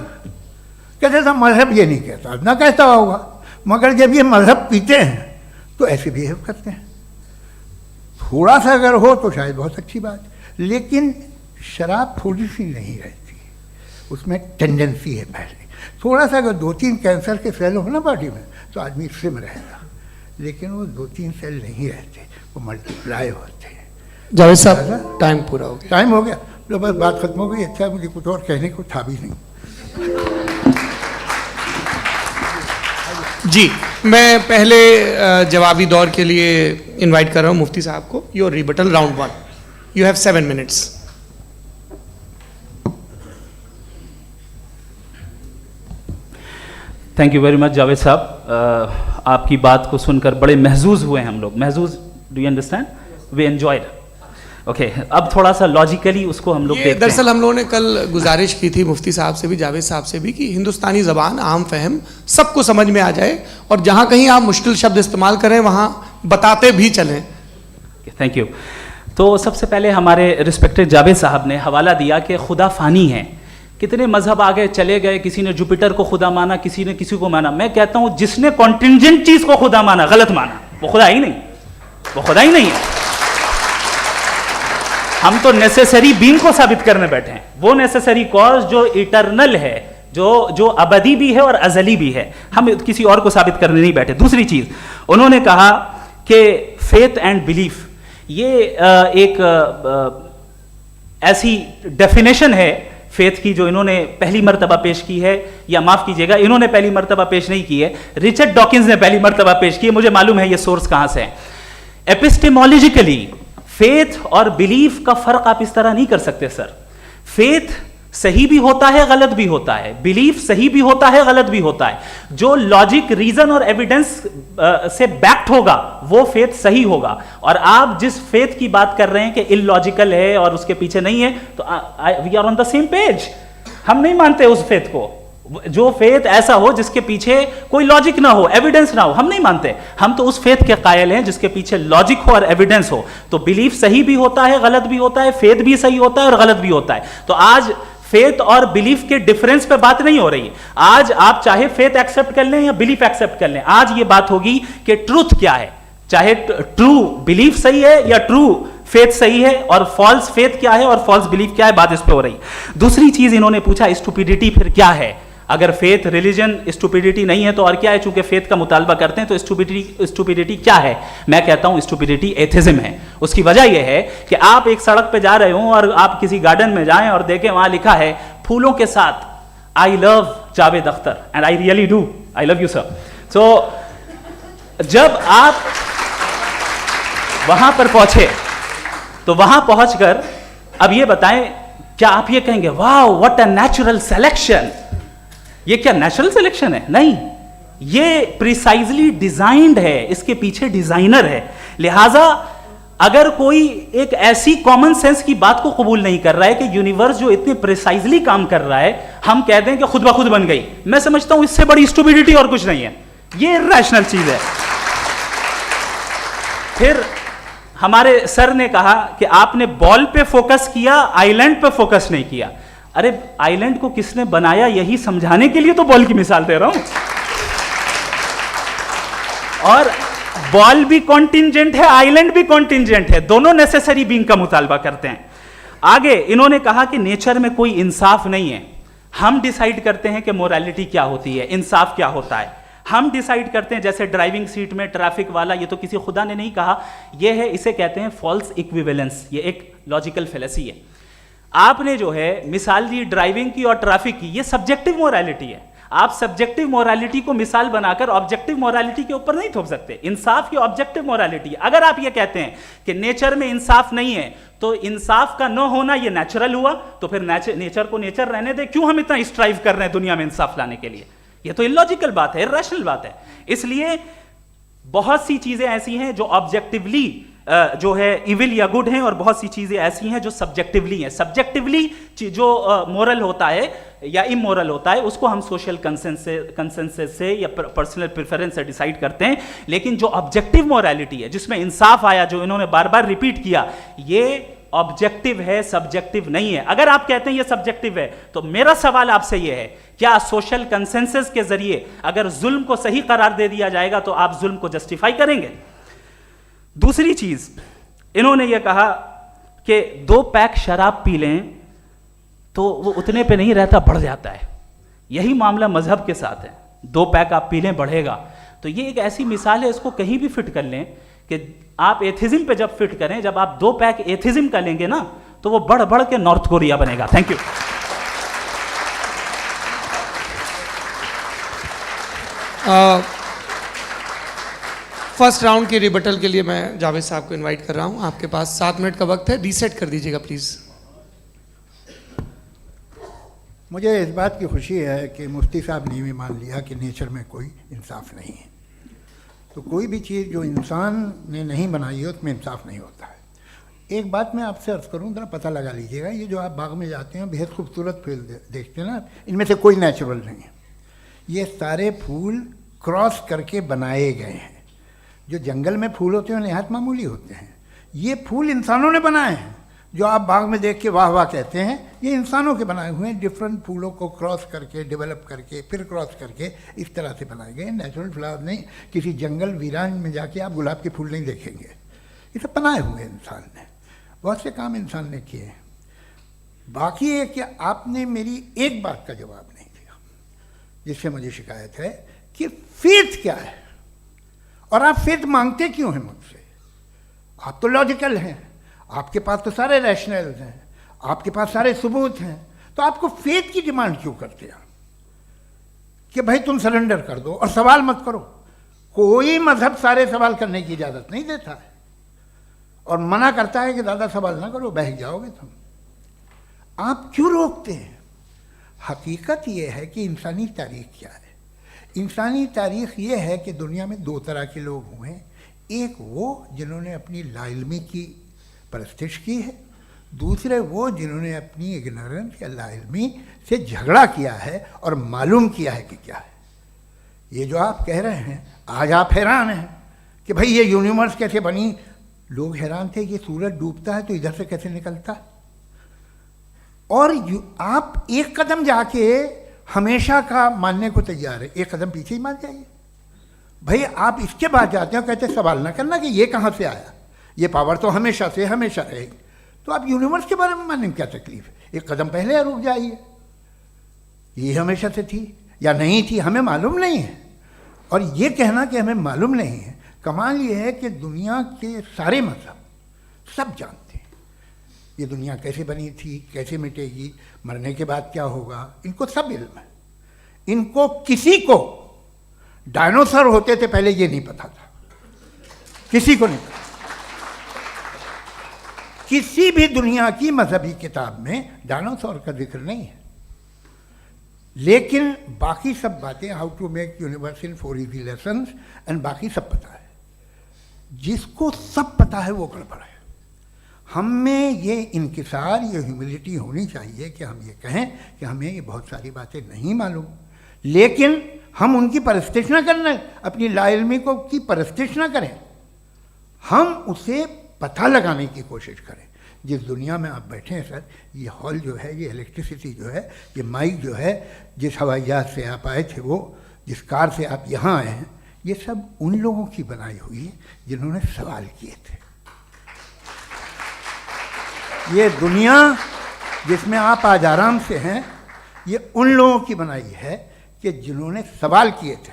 कहते था मजहब ये नहीं कहता, ना कहता होगा, मगर जब ये मजहब पीते हैं तो ऐसे बिहेव करते हैं। थोड़ा सा अगर हो तो शायद बहुत अच्छी बात, लेकिन शराब थोड़ी सी नहीं रहती, उसमें टेंडेंसी है पहले। थोड़ा सा अगर 2-3 कैंसर के सेल हो ना बॉडी में तो आदमी स्लिम रहेगा, लेकिन वो 2-3 सेल नहीं रहते, वो मल्टीप्लाई होते हैं। जावेद साहब टाइम पूरा हो गया। टाइम हो गया तो बस बात खत्म हो गई। अच्छा, मुझे कुछ और कहने को था भी नहीं। जी, मैं पहले जवाबी दौर के लिए इनवाइट कर रहा हूँ मुफ्ती साहब को। Your rebuttal round 1, you have 7 minutes। Thank you very much Javed साहब, आपकी बात को सुनकर बड़े महजूज हुए हम लोग। महजूज, do you understand? We enjoyed. Okay, अब थोड़ा सा लॉजिकली उसको हम लोग देखते हैं। दरअसल हम लोगों ने कल गुजारिश की थी मुफ्ती साहब से भी, जावेद साहब से भी, कि हिंदुस्तानी ज़बान आम फहम सबको समझ में आ जाए और जहाँ कहीं आप मुश्किल शब्द इस्तेमाल करें वहाँ बताते भी चलें। Thank you. तो सबसे पहले हमारे रिस्पेक्टेड जावेद साहब ने हवाला दिया कि खुदा फ़ानी है। कितने मजहब आगे चले गए, किसी ने जुपिटर को खुदा माना, किसी ने किसी को माना। मैं कहता हूँ जिसने कॉन्टिंजेंट चीज़ को खुदा माना, गलत माना, वो खुदा ही नहीं, वो खुदा ही नहीं है। हम तो नेसेसरी बीइंग को साबित करने बैठे हैं, वो नेसेसरी कॉज जो इटरनल है, जो अबदी भी है और अजली भी है। हम किसी और को साबित करने नहीं बैठे। दूसरी चीज उन्होंने कहा कि फेथ एंड बिलीफ, ये एक ऐसी डेफिनेशन है फेथ की जो इन्होंने पहली मर्तबा पेश की है, या माफ कीजिएगा इन्होंने पहली मर्तबा पेश नहीं की है, रिचर्ड डॉकिंस ने पहली मर्तबा पेश की है। मुझे मालूम है ये सोर्स कहां से है। एपिस्टेमोलॉजिकली फेथ और बिलीफ का फर्क आप इस तरह नहीं कर सकते सर। फेथ सही भी होता है, गलत भी होता है, बिलीफ सही भी होता है, गलत भी होता है। जो लॉजिक, रीजन और एविडेंस से बैक्ड होगा वो फेथ सही होगा। और आप जिस फेथ की बात कर रहे हैं कि इलॉजिकल है और उसके पीछे नहीं है, तो we are on the same page. हम नहीं मानते उस फेथ को, जो फेथ ऐसा हो जिसके पीछे कोई लॉजिक ना हो, एविडेंस ना हो, हम नहीं मानते। हम तो उस फेथ के कायल हैं जिसके पीछे लॉजिक हो और एविडेंस हो। तो बिलीफ सही भी होता है, गलत भी होता है, फेथ भी सही होता है और गलत भी होता है। तो आज फेथ और बिलीफ के डिफरेंस पे बात नहीं हो रही है। आज आप चाहे फेथ एक्सेप्ट कर लें या बिलीफ एक्सेप्ट कर लें, आज ये बात होगी कि ट्रूथ क्या है, चाहे ट्रू बिलीफ सही है या ट्रू फेथ सही है, और फॉल्स फेथ क्या है और फॉल्स बिलीफ क्या है, बात इस पे हो रही। दूसरी चीज इन्होंने पूछा, स्टुपिडिटी फिर क्या है? अगर फेथ रिलीजन स्टुपिडिटी नहीं है तो और क्या है? चूंकि फेथ का मुतालबा करते हैं तो स्टुपिडिटी क्या है? मैं कहता हूं स्टुपिडिटी एथिज्म है। उसकी वजह यह है कि आप एक सड़क पे जा रहे हो और आप किसी गार्डन में जाएं और देखें वहां लिखा है फूलों के साथ I love Javed Akhtar, and I really do, I love you sir. So जब आप वहां पर पहुंचे तो वहां पहुंचकर अब ये बताएं, क्या आप ये कहेंगे वाह व्हाट अ नेचुरल सिलेक्शन? ये क्या नेचुरल सिलेक्शन है? नहीं, ये प्रिसाइजली डिजाइंड है, इसके पीछे डिजाइनर है। लिहाजा अगर कोई एक ऐसी कॉमन सेंस की बात को कबूल नहीं कर रहा है कि यूनिवर्स जो इतने प्रिसाइजली काम कर रहा है, हम कह दें कि खुद ब खुद बन गई, मैं समझता हूं इससे बड़ी स्टुपिडिटी और कुछ नहीं है। ये इरैशनल चीज है। फिर हमारे सर ने कहा कि आपने बॉल पे फोकस किया, आइलैंड पे फोकस नहीं किया। अरे आइलैंड को किसने बनाया यही समझाने के लिए तो बॉल की मिसाल दे रहा हूं। और बॉल भी कॉन्टिंजेंट है, आइलैंड भी कॉन्टिंजेंट है, दोनों नेसेसरी बीइंग का मुतालबा करते हैं। आगे इन्होंने कहा कि नेचर में कोई इंसाफ नहीं है। हम डिसाइड करते हैं कि मोरालिटी क्या होती है, इंसाफ क्या होता है। हम डिसाइड करते हैं, जैसे ड्राइविंग सीट में ट्रैफिक वाला, ये तो किसी खुदा ने नहीं कहा, ये है, इसे कहते हैं फॉल्स इक्विवेलेंस। ये एक लॉजिकल फेलेसी है। आपने जो है मिसाल दी ड्राइविंग की और ट्रैफिक की, ये सब्जेक्टिव मोरालिटी है। आप सब्जेक्टिव मोरालिटी को मिसाल बनाकर ऑब्जेक्टिव मोरालिटी के ऊपर नहीं थोप सकते। इंसाफ की ऑब्जेक्टिव मोरालिटी है। अगर आप ये कहते हैं कि नेचर में इंसाफ नहीं है, तो इंसाफ का न होना ये नेचुरल हुआ, तो फिर नेचर को नेचर रहने दे। क्यों हम इतना स्ट्राइव कर रहे हैं दुनिया में इंसाफ लाने के लिए? ये तो इलॉजिकल बात है, इरैशनल बात है। इसलिए बहुत सी चीजें ऐसी हैं जो ऑब्जेक्टिवली जो है इविल या गुड हैं, और बहुत सी चीजें ऐसी हैं जो सब्जेक्टिवली हैं। सब्जेक्टिवली जो मोरल होता है या इमोरल होता है, उसको हम सोशल कंसेंसस से या पर्सनल प्रेफरेंस से डिसाइड करते हैं। लेकिन जो ऑब्जेक्टिव मोरालिटी है, जिसमें इंसाफ आया, जो इन्होंने बार बार रिपीट किया, ये ऑब्जेक्टिव है, सब्जेक्टिव नहीं है। अगर आप कहते हैं ये सब्जेक्टिव है, तो मेरा सवाल आपसे ये है, क्या सोशल कंसेंसस के जरिए अगर जुल्म को सही करार दे दिया जाएगा तो आप जुल्म को जस्टिफाई करेंगे? दूसरी चीज इन्होंने ये कहा कि 2 पैक शराब पी लें तो वो उतने पे नहीं रहता, बढ़ जाता है। यही मामला मजहब के साथ है। 2 पैक आप पी लें, बढ़ेगा। तो ये एक ऐसी मिसाल है, इसको कहीं भी फिट कर लें कि आप एथिज्म पे जब फिट करें, जब आप 2 पैक एथिज्म का लेंगे ना, तो वो बढ़ बढ़ के नॉर्थ कोरिया बनेगा। Thank you. फर्स्ट राउंड के रिबटल के लिए मैं जावेद साहब को इनवाइट कर रहा हूं। आपके पास 7 मिनट का वक्त है, रीसेट कर दीजिएगा प्लीज़। मुझे इस बात की खुशी है कि मुफ्ती साहब ने भी मान लिया कि नेचर में कोई इंसाफ नहीं है। तो कोई भी चीज़ जो इंसान ने नहीं बनाई है उसमें इंसाफ नहीं होता है। एक बात मैं आपसे अर्ज़ करूँ, ज़रा पता लगा लीजिएगा, ये जो आप बाग में जाते हैं बेहद खूबसूरत फूल देखते हैं ना, इनमें से कोई नेचुरल नहीं है। ये सारे फूल क्रॉस करके बनाए गए हैं। जो जंगल में फूल होते हैं नहायत मामूली होते हैं, ये फूल इंसानों ने बनाए हैं। जो आप बाग में देख के वाह वाह कहते हैं, ये इंसानों के बनाए हुए हैं। डिफरेंट फूलों को क्रॉस करके, डेवलप करके, फिर क्रॉस करके इस तरह से बनाए गए। नेचुरल फ्लावर नहीं। किसी जंगल वीरान में जाके आप गुलाब के फूल नहीं देखेंगे। ये सब बनाए हुए इंसान ने, बहुत से काम इंसान ने किए हैं। बाकी है कि आपने मेरी एक बात का जवाब नहीं दिया, जिससे मुझे शिकायत है कि फेथ क्या है और आप फेथ मांगते क्यों हैं मुझसे। आप तो लॉजिकल हैं, आपके पास तो सारे रैशनल्स हैं, आपके पास सारे सबूत हैं, तो आपको फेथ की डिमांड क्यों करते हैं कि भाई तुम सरेंडर कर दो और सवाल मत करो। कोई मजहब सारे सवाल करने की इजाज़त नहीं देता है और मना करता है कि ज़्यादा सवाल ना करो, बह जाओगे तुम। आप क्यों रोकते हैं? हकीकत यह है कि इंसानी तारीख क्या है। इंसानी तारीख ये है कि दुनिया में 2 तरह के लोग हुए हैं। एक वो जिन्होंने अपनी लाइल्मी की परस्तिश की है, दूसरे वो जिन्होंने अपनी इग्नोरेंस या लाइल्मी से झगड़ा किया है और मालूम किया है कि क्या है। ये जो आप कह रहे हैं, आज आप हैरान हैं कि भाई ये यूनिवर्स कैसे बनी। लोग हैरान थे कि सूरज डूबता है तो इधर से कैसे निकलता। और आप एक कदम जाके हमेशा का मानने को तैयार है, एक कदम पीछे ही मान जाइए। भाई आप इसके बाद जाते हो, कहते सवाल ना करना कि ये कहाँ से आया, ये पावर तो हमेशा से हमेशा रहेगी। तो आप यूनिवर्स के बारे में मानने में क्या तकलीफ है? एक कदम पहले रुक जाइए। ये हमेशा से थी या नहीं थी, हमें मालूम नहीं है। और ये कहना कि हमें मालूम नहीं है, कमाल ये है कि दुनिया के सारे मजहब सब जानते हैं ये दुनिया कैसे बनी थी, कैसे मिटेगी, मरने के बाद क्या होगा, इनको सब इल्म है। इनको किसी को डायनासोर होते थे पहले ये नहीं पता था, किसी को नहीं पता। किसी भी दुनिया की मजहबी किताब में डायनासोर का जिक्र नहीं है। लेकिन बाकी सब बातें, how to make universe in 4 easy lessons and बाकी सब पता है। जिसको सब पता है वो गड़बड़ है। हम में ये इंकिसार, ये ह्यूमिलिटी होनी चाहिए कि हम ये कहें कि हमें ये बहुत सारी बातें नहीं मालूम, लेकिन हम उनकी परस्तिश ना करें, अपनी लाइल्मी को की परस्तिश ना करें, हम उसे पता लगाने की कोशिश करें। जिस दुनिया में आप बैठे हैं सर, ये हॉल जो है, ये इलेक्ट्रिसिटी जो है, ये माइक जो है, जिस हवाई जहाज से आप आए थे, वो जिस कार से आप यहाँ आए हैं, ये सब उन लोगों की बनाई हुई है जिन्होंने सवाल किए थे। ये दुनिया जिसमें आप आज आराम से हैं, ये उन लोगों की बनाई है कि जिन्होंने सवाल किए थे।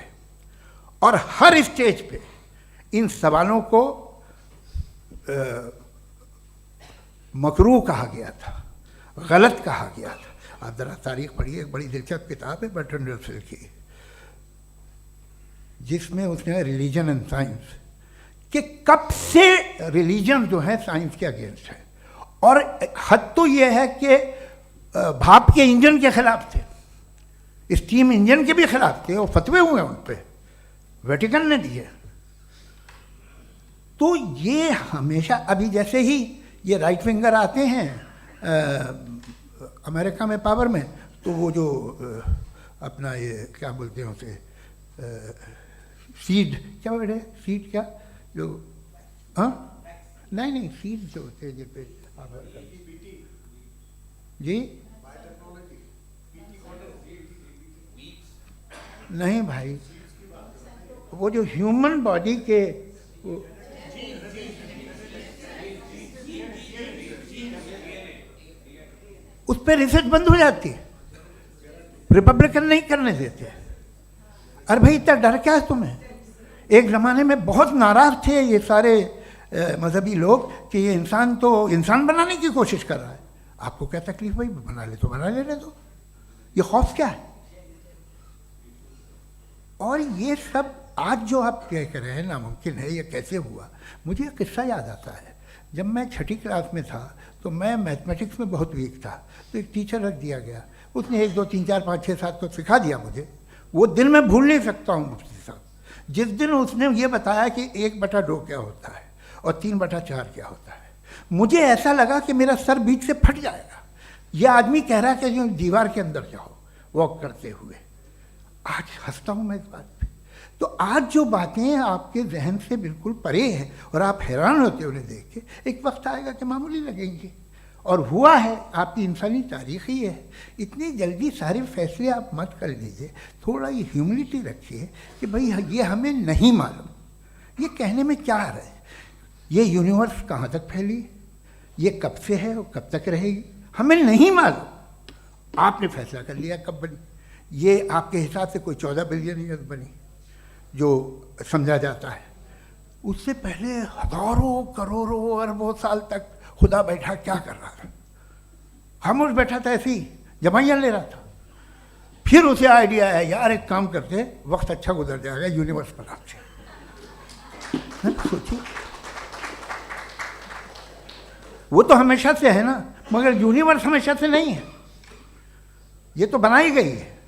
और हर स्टेज पे इन सवालों को मकरूह कहा गया था, गलत कहा गया था। आप ज़रा तारीख पढ़िए, एक बड़ी दिलचस्प किताब है बर्ट्रैंड रसेल की, जिसमें उसने रिलीजन एंड साइंस कि कब से रिलीजन जो है साइंस के अगेंस्ट है। और हद तो ये है कि भाप के इंजन के खिलाफ थे, स्टीम इंजन के भी खिलाफ थे, और फतवे हुए उन पर, वेटिकन ने दिए। तो ये हमेशा, अभी जैसे ही ये राइट विंगर आते हैं अमेरिका में पावर में, तो वो जो अपना ये क्या बोलते हैं उसे, सीड क्या बोलते हैं, सीड क्या जो, हाँ नहीं सीड जो होते हैं जिस पे जी नहीं भाई, वो जो ह्यूमन बॉडी के उस पर रिसर्च बंद हो जाती है, रिपब्लिकन नहीं करने देते। अरे भाई इतना डर क्या है तुम्हें? एक ज़माने में बहुत नाराज़ थे ये सारे मजहबी लोग कि ये इंसान तो इंसान बनाने की कोशिश कर रहा है। आपको क्या तकलीफ भाई, बना ले तो बना लेने दो, ये खौफ क्या है? और ये सब आज जो आप कह रहे हैं नामुमकिन है, ये कैसे हुआ, मुझे एक किस्सा याद आता है। जब मैं 6ठी क्लास में था तो मैं मैथमेटिक्स में बहुत वीक था, तो एक टीचर रख दिया गया, उसने 1 2 3 4 5 6 7 को सिखा दिया मुझे। वो दिन मैं भूल नहीं सकता हूँ मुफ्ती साहब, जिस दिन उसने ये बताया कि 1/2 क्या होता है और 3/4 क्या होता है, मुझे ऐसा लगा कि मेरा सर बीच से फट जाएगा। ये आदमी कह रहा है कि जो दीवार के अंदर जाओ वॉक करते हुए। आज हंसता हूँ मैं इस बात पे। तो आज जो बातें आपके जहन से बिल्कुल परे हैं और आप हैरान होते हो उन्हें देख के, एक वक्त आएगा कि मामूली लगेंगे। और हुआ है, आपकी इंसानी तारीख ही है। इतनी जल्दी सारे फैसले आप मत कर लीजिए, थोड़ा ये ह्यूमिलिटी रखिए कि भाई ये हमें नहीं मालूम। ये कहने में क्या है, ये यूनिवर्स कहाँ तक फैली, ये कब से है और कब तक रहेगी, हमें नहीं मालूम। आपने फैसला कर लिया कब बनी, ये आपके हिसाब से कोई 14 बिलियन ईयर्स बनी जो समझा जाता है। उससे पहले हजारों करोड़ों अरबों साल तक खुदा बैठा क्या कर रहा था, खामोश बैठा था, ऐसे ही जमाइयाँ ले रहा था। फिर उसे आइडिया आया, यार एक काम करते, वक्त अच्छा गुजर जाएगा, यूनिवर्स पर आपसे सोचिए। वो तो हमेशा से है ना, मगर यूनिवर्स हमेशा से नहीं है, ये तो बनाई गई है।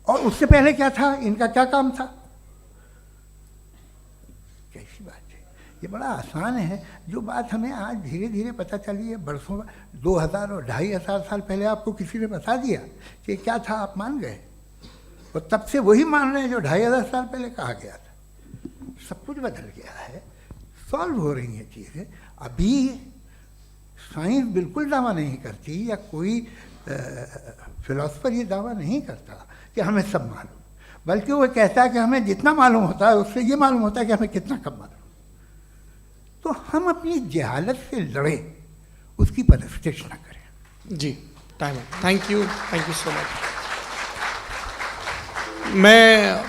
और उससे पहले क्या था, इनका क्या काम था, कैसी बात है। ये बड़ा आसान है, जो बात हमें आज धीरे धीरे पता चली है। बरसों 2000 और 2500 साल पहले आपको किसी ने बता दिया कि क्या था, आप मान गए, और तब से वही मान रहे हैं जो 2500 साल पहले कहा गया था। सब कुछ बदल गया है, सॉल्व हो रही हैं चीज़ें। अभी साइंस बिल्कुल दावा नहीं करती, या कोई फिलोसफर ये दावा नहीं करता कि हमें सब मालूम, बल्कि वो कहता है कि हमें जितना मालूम होता है उससे ये मालूम होता है कि हमें कितना कम मालूम। तो हम अपनी जहालत से लड़ें, उसकी परस्तिश न करें। जी, टाइम है। Thank you so much. मैं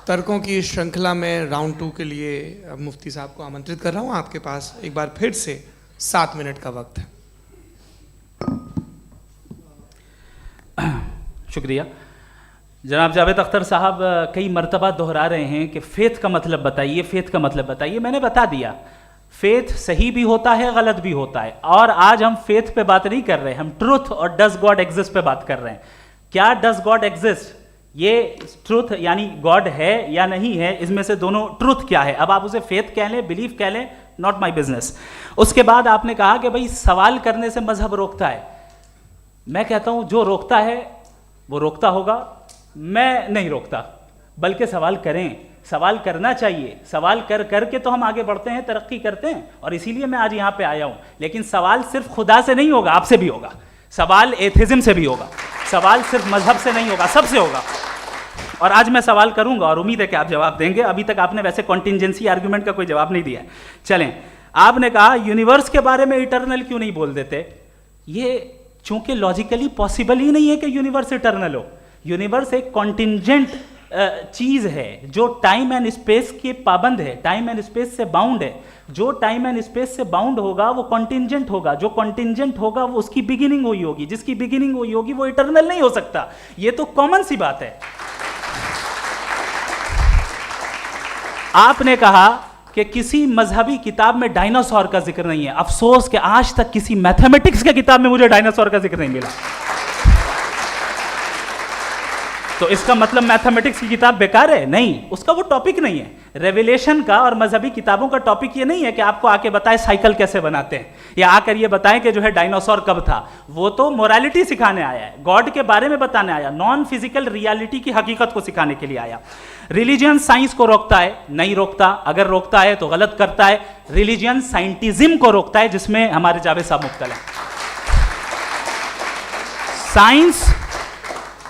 तर्कों की श्रृंखला में राउंड 2 के लिए मुफ्ती साहब को आमंत्रित कर रहा हूँ। आपके पास एक बार फिर से 7 मिनट का वक्त है। शुक्रिया। जनाब जावेद अख्तर साहब कई मर्तबा दोहरा रहे हैं कि फ़ेथ का मतलब बताइए, फ़ेथ का मतलब बताइए। मैंने बता दिया, फ़ेथ सही भी होता है, गलत भी होता है। और आज हम फ़ेथ पे बात नहीं कर रहे, हम ट्रुथ और डज गॉड एग्जिस्ट पे बात कर रहे हैं। क्या डज गॉड एग्जिस्ट, ये ट्रुथ यानी गॉड है या नहीं है, इसमें से दोनों ट्रुथ क्या है। अब आप उसे फेथ कह लें, बिलीफ कह लें, नॉट माई बिजनेस। उसके बाद आपने कहा कि भाई सवाल करने से मजहब रोकता है। मैं कहता हूं जो रोकता है वो रोकता होगा, मैं नहीं रोकता, बल्कि सवाल करें, सवाल करना चाहिए। सवाल कर करके तो हम आगे बढ़ते हैं, तरक्की करते हैं, और इसीलिए मैं आज यहां पे आया हूं। लेकिन सवाल सिर्फ खुदा से नहीं होगा, आपसे भी होगा। सवाल एथिज्म से भी होगा, सवाल सिर्फ मजहब से नहीं होगा, सबसे होगा। और आज मैं सवाल करूंगा और उम्मीद है कि आप जवाब देंगे। अभी तक आपने वैसे कॉन्टिंजेंसी आर्गुमेंट का कोई जवाब नहीं दिया है। चलें, आपने कहा यूनिवर्स के बारे में इटर्नल क्यों नहीं बोल देते। ये चूंकि लॉजिकली पॉसिबल ही नहीं है कि यूनिवर्स इटर्नल हो। यूनिवर्स एक कॉन्टिंजेंट चीज है जो टाइम एंड स्पेस के पाबंद है, टाइम एंड स्पेस से बाउंड है। जो टाइम एंड स्पेस से बाउंड होगा वो कॉन्टिंजेंट होगा, जो कॉन्टिंजेंट होगा वो उसकी बिगिनिंग हुई होगी, जिसकी बिगिनिंग हुई होगी वो इटर्नल नहीं हो सकता। ये तो कॉमन सी बात है। आपने कहा कि किसी मजहबी किताब में डायनासोर का जिक्र नहीं है। अफसोस कि आज तक किसी मैथमेटिक्स के किताब में मुझे डायनासोर का जिक्र नहीं मिला। तो इसका मतलब मैथमेटिक्स की किताब बेकार है? नहीं, उसका वो टॉपिक नहीं है। रेवलेशन का और मजहबी किताबों का टॉपिक ये नहीं है कि आपको आके बताए साइकिल कैसे बनाते हैं, या आकर ये बताएं कि जो है डायनासोर कब था। वो तो मोरालिटी सिखाने आया है, गॉड के बारे में बताने आया, नॉन फिजिकल रियलिटी की हकीकत को सिखाने के लिए आया। रिलीजियन साइंस को रोकता है? नहीं रोकता। अगर रोकता है तो गलत करता है। रिलीजियन साइंटिज्म को रोकता है, जिसमें हमारे जावेद साहब मुब्तला हैं।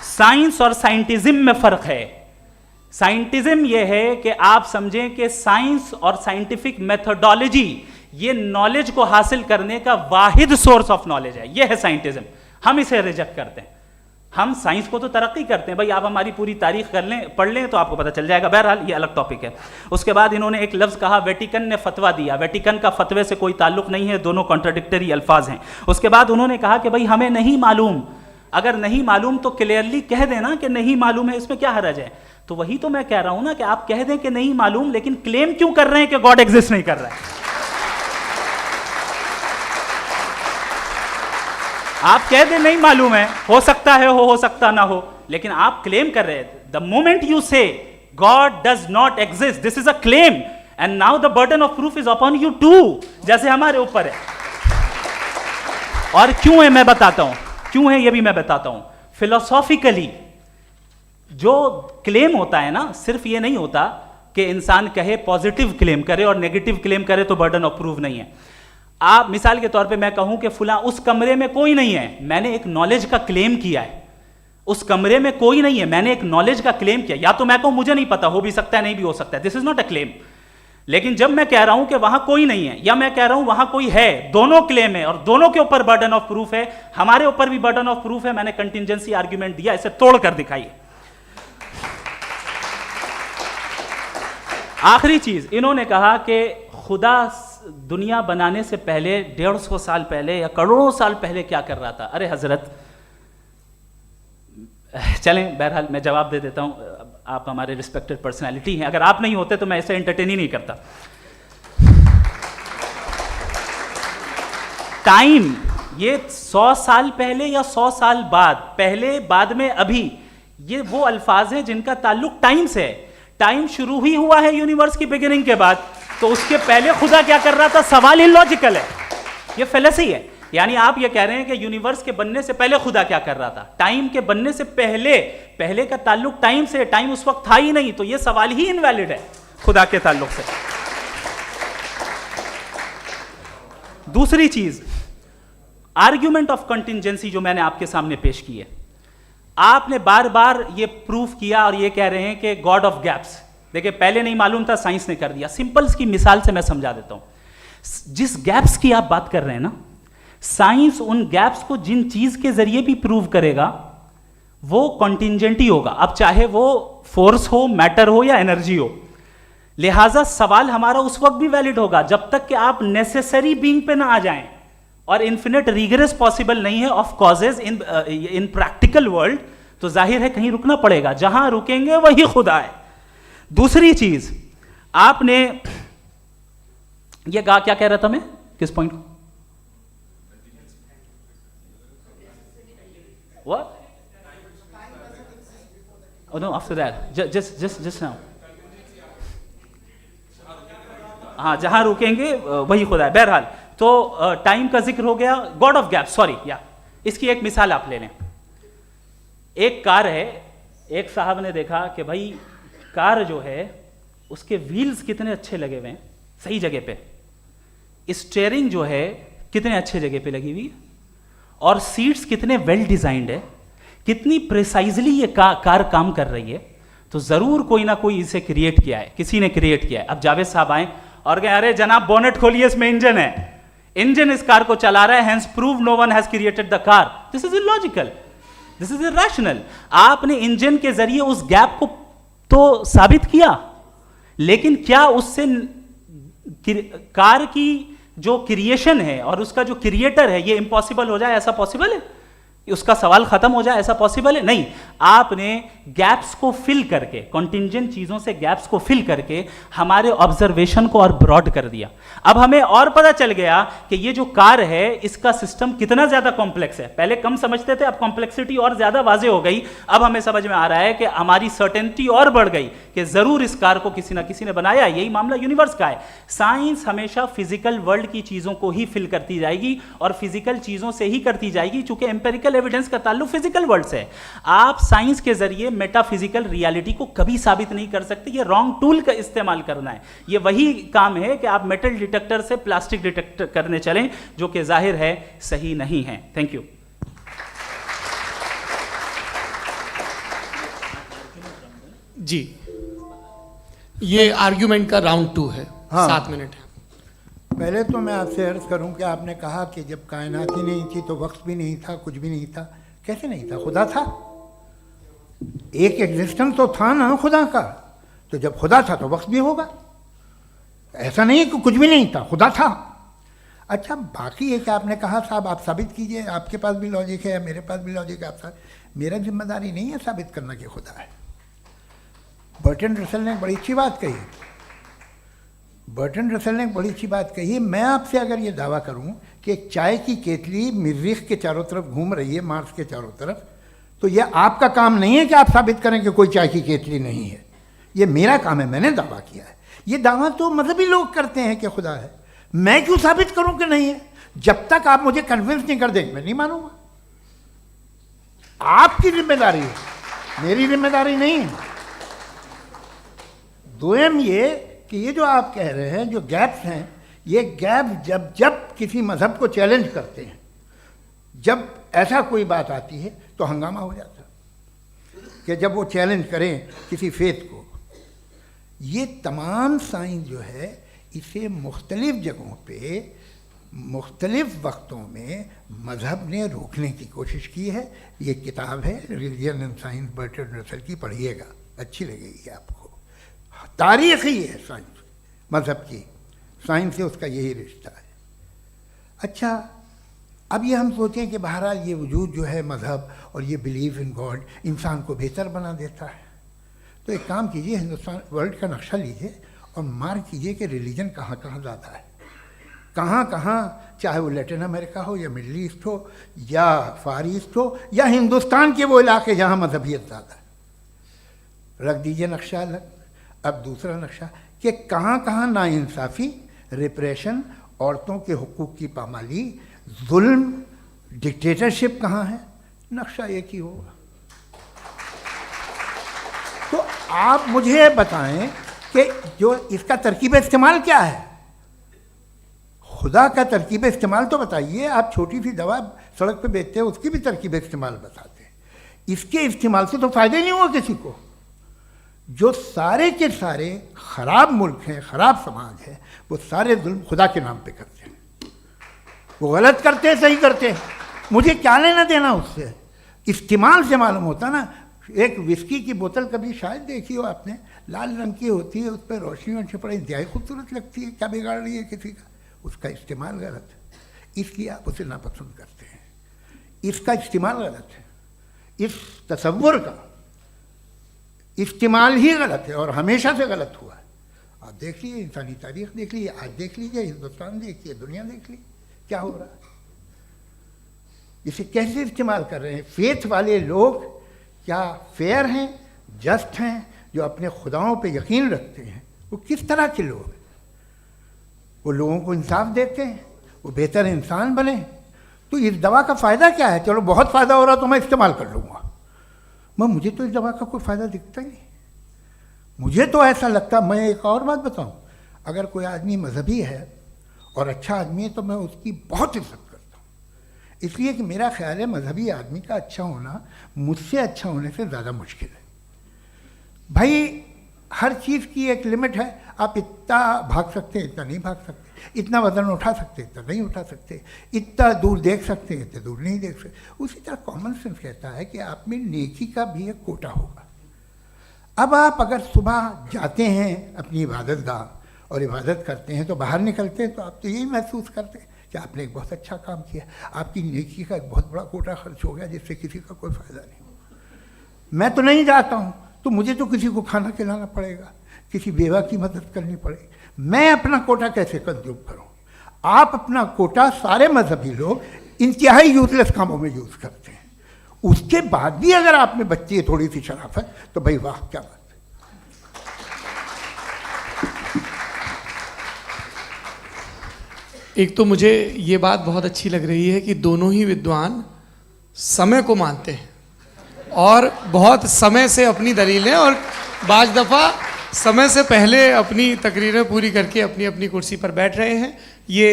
साइंस और साइंटिज्म में फर्क है। साइंटिज्म यह है कि आप समझें कि साइंस और साइंटिफिक मेथोडोलॉजी ये नॉलेज को हासिल करने का वाहिद सोर्स ऑफ नॉलेज है। यह है साइंटिज्म। हम इसे रिजेक्ट करते हैं। हम साइंस को तो तरक्की करते हैं, भाई आप हमारी पूरी तारीख कर लें, पढ़ लें तो आपको पता चल जाएगा। बहरहाल ये अलग टॉपिक है। उसके बाद इन्होंने एक लफ्ज़ कहा, वेटिकन ने फतवा दिया। वेटिकन का फतवे से कोई ताल्लुक नहीं है, दोनों कॉन्ट्राडिक्टरी अल्फाज हैं। उसके बाद उन्होंने कहा कि भाई हमें नहीं मालूम। अगर नहीं मालूम तो क्लियरली कह देना कि नहीं मालूम है, इसमें क्या हरज है। तो वही तो मैं कह रहा हूं ना कि आप कह दें कि नहीं मालूम, लेकिन क्लेम क्यों कर रहे हैं कि गॉड एग्जिस्ट नहीं कर रहा है? आप कह दें नहीं मालूम है, हो सकता है हो सकता ना हो, लेकिन आप क्लेम कर रहे हैं। The moment you say God does not exist, this is a claim, and now the burden of proof is upon you too, जैसे हमारे ऊपर है। और क्यों है मैं बताता हूं, क्यों है ये भी मैं बताता हूं। फिलोसॉफिकली जो क्लेम होता है ना, सिर्फ ये नहीं होता कि इंसान कहे पॉजिटिव क्लेम करे और नेगेटिव क्लेम करे तो बर्डन ऑफ प्रूफ नहीं है। आप मिसाल के तौर पे मैं कहूं कि फुला उस कमरे में कोई नहीं है, मैंने एक नॉलेज का क्लेम किया है। उस कमरे में कोई नहीं है, मैंने एक नॉलेज का क्लेम किया। या तो मैं कहूं मुझे नहीं पता, हो भी सकता है नहीं भी हो सकता है, this is not a claim. लेकिन जब मैं कह रहा हूं कि वहां कोई नहीं है या मैं कह रहा हूं वहां कोई है, दोनों क्लेम है और दोनों के ऊपर बर्डन ऑफ प्रूफ है। हमारे ऊपर भी बर्डन ऑफ प्रूफ है, मैंने कंटिजेंसी आर्ग्यूमेंट दिया, इसे तोड़कर दिखाइए। आखिरी चीज, इन्होंने कहा कि खुदा दुनिया बनाने से पहले 150 साल पहले या करोड़ों साल पहले क्या कर रहा था। अरे हजरत, चलें बहरहाल मैं जवाब दे देता हूं, आप हमारे रिस्पेक्टेड पर्सनालिटी हैं, अगर आप नहीं होते तो मैं ऐसे एंटरटेन ही नहीं करता। टाइम, ये 100 साल पहले या 100 साल बाद, पहले बाद में अभी, ये वो अल्फाज हैं जिनका ताल्लुक टाइम से है। टाइम शुरू ही हुआ है यूनिवर्स की बिगिनिंग के बाद, तो उसके पहले खुदा क्या कर रहा था? सवाल इलॉजिकल है, ये फेलेसी है। यानी आप ये कह रहे हैं कि यूनिवर्स के बनने से पहले खुदा क्या कर रहा था? टाइम के बनने से पहले, पहले का ताल्लुक टाइम से, टाइम उस वक्त था ही नहीं, तो ये सवाल ही इनवैलिड है खुदा के ताल्लुक से। दूसरी चीज, आर्ग्यूमेंट ऑफ कंटिजेंसी जो मैंने आपके सामने पेश की है, आपने बार बार ये प्रूफ किया और ये कह रहे हैं कि गॉड ऑफ गैप्स। देखिए, पहले नहीं मालूम था, साइंस ने कर दिया। सिंपल्स की मिसाल से मैं समझा देता हूं। जिस गैप्स की आप बात कर रहे हैं ना, साइंस उन गैप्स को जिन चीज के जरिए भी प्रूव करेगा वो कॉन्टिंजेंट ही होगा, अब चाहे वो फोर्स हो, मैटर हो या एनर्जी हो। लिहाजा सवाल हमारा उस वक्त भी वैलिड होगा जब तक कि आप नेसेसरी बीइंग पे ना आ जाएं, और इन्फिनिट रिगरेस पॉसिबल नहीं है of causes in practical world, तो जाहिर है कहीं रुकना पड़ेगा, जहां रुकेंगे वही खुदा है। दूसरी चीज, आपने ये कहा, क्या कह रहा था मैं, किस पॉइंट को? What? Oh no, after that. Just now. हाँ, जहां रुकेंगे वही खुदा है। बहरहाल, तो टाइम का जिक्र हो गया, गॉड ऑफ गैप, सॉरी, या इसकी एक मिसाल आप ले लें। एक कार है, एक साहब ने देखा कि भाई कार जो है उसके व्हील्स कितने अच्छे लगे हुए हैं, सही जगह पे, स्टीयरिंग जो है कितने अच्छे जगह पे लगी हुई है, और सीट्स कितने वेल डिजाइंड है, कितनी प्रिसाइजली ये कार काम कर रही है, तो जरूर कोई ना कोई इसे क्रिएट किया है, किसी ने क्रिएट किया है। अब जावेद साहब आए और कहे, अरे जनाब बोनेट खोलिए, इसमें इंजन है, इंजन इस कार को चला रहा है, hence prove no one has created the car. This is illogical, this is irrational. आपने इंजन के जरिए उस गैप को तो साबित किया, लेकिन क्या उससे कार की जो क्रिएशन है और उसका जो क्रिएटर है ये इम्पॉसिबल हो जाए? ऐसा पॉसिबल है? उसका सवाल खत्म हो जाए, ऐसा पॉसिबल है? नहीं। आपने गैप्स को फिल करके, कॉन्टिंजेंट चीजों से गैप्स को फिल करके हमारे ऑब्जर्वेशन को और ब्रॉड कर दिया। अब हमें और पता चल गया कि ये जो कार है इसका सिस्टम कितना ज्यादा कॉम्प्लेक्स है। पहले कम समझते थे, अब कॉम्प्लेक्सिटी और ज्यादा वाजे हो गई। अब हमें समझ में आ रहा है कि हमारी सर्टेनिटी और बढ़ गई कि जरूर इस कार को किसी ना किसी ने बनाया। यही मामला यूनिवर्स का है। साइंस हमेशा फिजिकल वर्ल्ड की चीजों को ही फिल करती जाएगी और फिजिकल चीजों से ही करती जाएगी, चूंकि एम्पेरिकल एविडेंस का ताल्लुक फिजिकल वर्ल्ड से है। आप साइंस के जरिए मेटाफिजिकल रियलिटी को कभी साबित नहीं कर सकते। ये रॉन्ग टूल का इस्तेमाल करना है। ये वही काम है कि आप मेटल डिटेक्टर से प्लास्टिक डिटेक्टर करने चलें, जो कि जाहिर है सही नहीं है। Thank you. जी, ये आर्ग्यूमेंट का राउंड 2 है। हाँ। 7 मिनट है। पहले तो मैं आपसे अर्ज करूं कि आपने कहा कि जब कायनात ही नहीं थी तो वक्त भी नहीं था, कुछ भी नहीं था। कैसे नहीं था? खुदा था, एक एग्जिस्टेंस तो था ना खुदा का। तो जब खुदा था तो वक्त भी होगा। ऐसा नहीं है कि कुछ भी नहीं था, खुदा था। अच्छा, बाकी है कि आपने कहा साहब आप साबित कीजिए, आपके पास भी लॉजिक है या मेरे पास भी लॉजिक है। आप मेरा जिम्मेदारी नहीं है साबित करना कि खुदा है। बर्टन रसल ने एक बड़ी अच्छी बात कही। बर्टन रसल ने एक बड़ी अच्छी बात कही। मैं आपसे अगर ये दावा करूं कि एक चाय की केतली मरीख के चारों तरफ घूम रही है, मार्स के चारों तरफ, तो ये आपका काम नहीं है कि आप साबित करें कि कोई चाय की केतली नहीं है। ये मेरा काम है, मैंने दावा किया है। ये दावा तो मजहबी लोग करते हैं कि खुदा है, मैं क्यों साबित करूं कि नहीं है? जब तक आप मुझे कन्विंस नहीं कर देंगे मैं नहीं मानूंगा। आपकी जिम्मेदारी है, मेरी जिम्मेदारी नहीं है। दोयम ये कि ये जो आप कह रहे हैं, जो गैप्स हैं, ये गैप जब जब किसी मजहब को चैलेंज करते हैं, जब ऐसा कोई बात आती है तो हंगामा हो जाता है कि जब वो चैलेंज करें किसी फेथ को। ये तमाम साइंस जो है इसे मुख्तलिफ जगहों पे मुख्तलिफ वक्तों में मज़हब ने रोकने की कोशिश की है। ये किताब है religion and science Burton Russell की, पढ़िएगा, अच्छी लगेगी आपको। तारीख़ ही है साइंस, मज़हब की साइंस से उसका यही रिश्ता है। अच्छा, अब ये हम सोचें कि बहरहाल ये वजूद जो है मज़हब और ये बिलीव इन गॉड इंसान को बेहतर बना देता है, तो एक काम कीजिए, हिंदुस्तान वर्ल्ड का नक्शा लीजिए और मार्क कीजिए कि रिलीजन कहाँ कहाँ ज़्यादा है, कहाँ कहाँ, चाहे वो लैटिन अमेरिका हो या मिडल ईस्ट हो या फार ईस्ट हो या हिंदुस्तान के वो इलाके जहाँ मजहबियत ज़्यादा है। रख दीजिए नक्शा अलग। अब दूसरा नक्शा कि कहाँ कहाँ नाइंसाफ़ी, रिप्रेशन, औरतों के हुकूक की पामाली, जुल्म, डिक्टेटरशिप कहाँ है, नक्शा एक ही होगा। तो आप मुझे बताएं कि जो इसका तरकीब इस्तेमाल क्या है, खुदा का तरकीब इस्तेमाल तो बताइए। आप छोटी सी दवा सड़क पे बेचते हैं, उसकी भी तरकीब इस्तेमाल बताते हैं। इसके इस्तेमाल से तो फ़ायदा ही नहीं हुआ किसी को। जो सारे के सारे ख़राब मुल्क हैं, ख़राब समाज है, वो सारे जुल्म खुदा के नाम पे करते हैं। वो गलत करते हैं, सही करते हैं, मुझे क्या लेना देना उससे। इस्तेमाल से मालूम होता ना। एक विस्की की बोतल कभी शायद देखी हो आपने, लाल रंग की होती है, उस पर रोशनी वोशनी पड़े, इंतहाई खूबसूरत लगती है, क्या बिगाड़ रही है किसी का? उसका इस्तेमाल गलत है, इसलिए आप उसे नापसंद करते हैं। इसका इस्तेमाल गलत है, इस तसव्वुर का इस्तेमाल ही गलत है और हमेशा से गलत हुआ है। आप देख लीजिए, इंसानी तारीख देख लीजिए, आज देख लीजिए, हिंदुस्तान देखिए, दुनिया देख लीजिए, क्या हो रहा है। इसे कैसे इस्तेमाल कर रहे हैं? फेथ वाले लोग क्या फेयर हैं, जस्ट हैं, जो अपने खुदाओं पे यकीन रखते हैं, वो किस तरह के लोग हैं? वो लोगों को इंसाफ देते हैं, वो बेहतर इंसान बने। तो इस दवा का फ़ायदा क्या है? चलो बहुत फ़ायदा हो रहा तो मैं इस्तेमाल कर लूँगा, मैं मुझे तो इस दवा का कोई फ़ायदा दिखता ही नहीं। मुझे तो ऐसा लगता, मैं एक और बात बताऊँ, अगर कोई आदमी मजहबी है और अच्छा आदमी है तो मैं उसकी बहुत इज्जत करता हूँ, इसलिए कि मेरा ख्याल है मजहबी आदमी का अच्छा होना मुझसे अच्छा होने से ज़्यादा मुश्किल है। भाई हर चीज़ की एक लिमिट है। आप इतना भाग सकते हैं, इतना नहीं भाग सकते, इतना वज़न उठा सकते, इतना नहीं उठा सकते, इतना दूर देख सकते हैं, इतना दूर नहीं देख सकते। उसी तरह कॉमन सेंस कहता है कि आप में नेकी का भी एक कोटा होगा। अब आप अगर सुबह जाते हैं अपनी इबादत गाह और इबादत करते हैं तो बाहर निकलते हैं तो आप तो यही महसूस करते हैं कि आपने एक बहुत अच्छा काम किया, आपकी नेकी का एक बहुत बड़ा कोटा खर्च हो गया जिससे किसी का कोई फ़ायदा नहीं। मैं तो नहीं जाता हूँ तो मुझे तो किसी को खाना खिलाना पड़ेगा, किसी बेवा की मदद करनी पड़ेगी, मैं अपना कोटा कैसे कंज्यूम करूँ? आप अपना कोटा सारे मजहबी लोग इंतहाई यूजलेस कामों में यूज़ करते हैं। उसके बाद भी अगर आप में बच्ची है थोड़ी सी शराफत तो भाई वाह क्या बात है। एक तो मुझे ये बात बहुत अच्छी लग रही है कि दोनों ही विद्वान समय को मानते हैं और बहुत समय से अपनी दलीलें और बाज़ दफ़ा समय से पहले अपनी तकरीरें पूरी करके अपनी अपनी कुर्सी पर बैठ रहे हैं। ये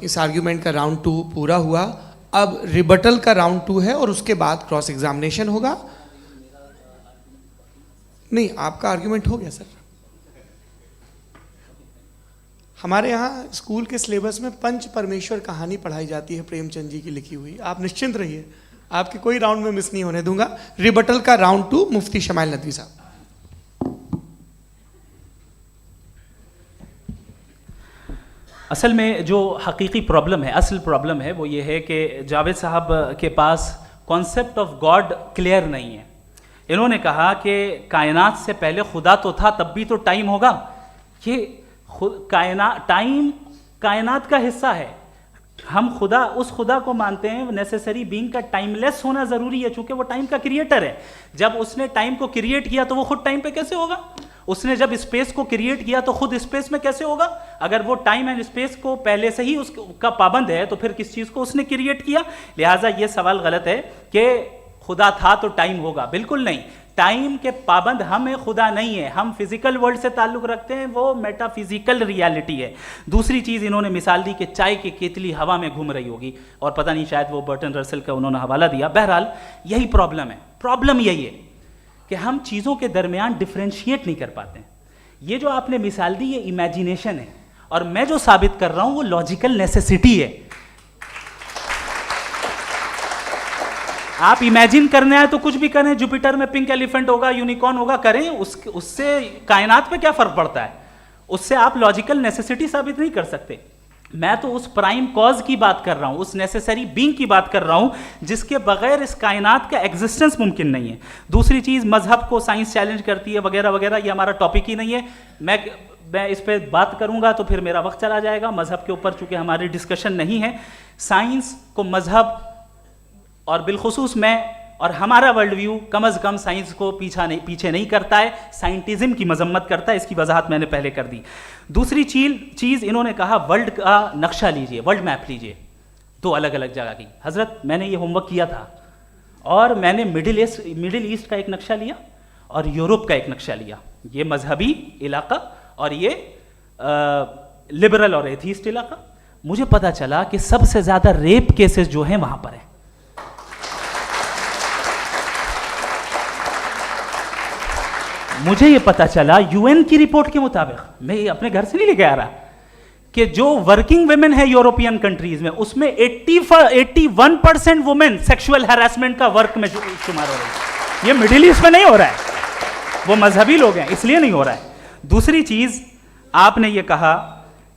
इस आर्ग्यूमेंट का राउंड 2 पूरा हुआ। अब रिबटल का राउंड 2 है और उसके बाद क्रॉस एग्जामिनेशन होगा। नहीं, आपका आर्ग्यूमेंट हो गया सर। हमारे यहाँ स्कूल के सिलेबस में पंच परमेश्वर कहानी पढ़ाई जाती है, प्रेमचंद जी की लिखी हुई। आप निश्चिंत रहिए, आपके कोई राउंड में मिस नहीं होने दूंगा। रिबटल का राउंड 2, मुफ्ती शमाइल नदवी साहब। असल में जो हकीकी प्रॉब्लम है, असल प्रॉब्लम है वो ये है कि जावेद साहब के पास कॉन्सेप्ट ऑफ गॉड क्लियर नहीं है। इन्होंने कहा कि कायनात से पहले खुदा तो था, तब भी तो टाइम होगा। ये टाइम कायनात का हिस्सा है। हम खुदा, उस खुदा को मानते हैं, नेसेसरी बीइंग का टाइमलेस होना जरूरी है, चूंकि वो टाइम का क्रिएटर है। जब उसने टाइम को क्रिएट किया तो वो खुद टाइम पे कैसे होगा? उसने जब स्पेस को क्रिएट किया तो खुद स्पेस में कैसे होगा? अगर वो टाइम एंड स्पेस को पहले से ही उसका पाबंद है तो फिर किस चीज को उसने क्रिएट किया? लिहाजा ये सवाल गलत है कि खुदा था तो टाइम होगा। बिल्कुल नहीं, टाइम के पाबंद हम हैं, खुदा नहीं है। हम फिजिकल वर्ल्ड से ताल्लुक रखते हैं, वो मेटाफिजिकल रियलिटी है। दूसरी चीज इन्होंने मिसाल दी कि चाय की केतली हवा में घूम रही होगी, और पता नहीं शायद वो बर्टन रसल का उन्होंने हवाला दिया। बहरहाल यही प्रॉब्लम है। प्रॉब्लम यही है कि हम चीजों के दरमियान डिफरेंशिएट नहीं कर पाते। ये जो आपने मिसाल दी ये इमेजिनेशन है, और मैं जो साबित कर रहा हूं वो लॉजिकल नेसेसिटी है। आप इमेजिन करने आए तो कुछ भी करें, जुपिटर में पिंक एलिफेंट होगा, यूनिकॉर्न होगा, करें, उससे कायनात पे क्या फर्क पड़ता है? उससे आप लॉजिकल नेसेसिटी साबित नहीं कर सकते। मैं तो उस प्राइम कॉज की बात कर रहा हूं, उस नेसेसरी बीइंग की बात कर रहा हूं जिसके बगैर इस कायनात का एग्जिस्टेंस मुमकिन नहीं है। दूसरी चीज, मजहब को साइंस चैलेंज करती है वगैरह वगैरह, ये हमारा टॉपिक ही नहीं है। मैं इस पे बात करूंगा तो फिर मेरा वक्त चला जाएगा। मजहब के ऊपर चूंकि हमारी डिस्कशन नहीं है, साइंस को मजहब और बिलखुसूस मैं और हमारा वर्ल्ड व्यू कम अज कम साइंस को पीछे नहीं करता है, साइंटिज्म की मजम्मत करता है। इसकी वजाहत मैंने पहले कर दी। दूसरी चीज इन्होंने कहा वर्ल्ड का नक्शा लीजिए, वर्ल्ड मैप लीजिए, दो अलग अलग जगह की। हजरत मैंने ये होमवर्क किया था, और मैंने मिडिल ईस्ट का एक नक्शा लिया और यूरोप का एक नक्शा लिया। ये मजहबी इलाका और ये लिबरल और एथीस्ट इलाका। मुझे पता चला कि सबसे ज्यादा रेप केसेस जो हैं वहां पर है। मुझे ये पता चला यूएन की रिपोर्ट के मुताबिक, मैं ये अपने घर से नहीं लेके आ रहा, कि जो वर्किंग वुमेन है यूरोपियन कंट्रीज में, उसमें 81% वुमेन सेक्सुअल हैरेसमेंट का वर्क में शुमार हो रही है। ये मिडिल ईस्ट में नहीं हो रहा है, वो मजहबी लोग हैं इसलिए नहीं हो रहा है। दूसरी चीज आपने ये कहा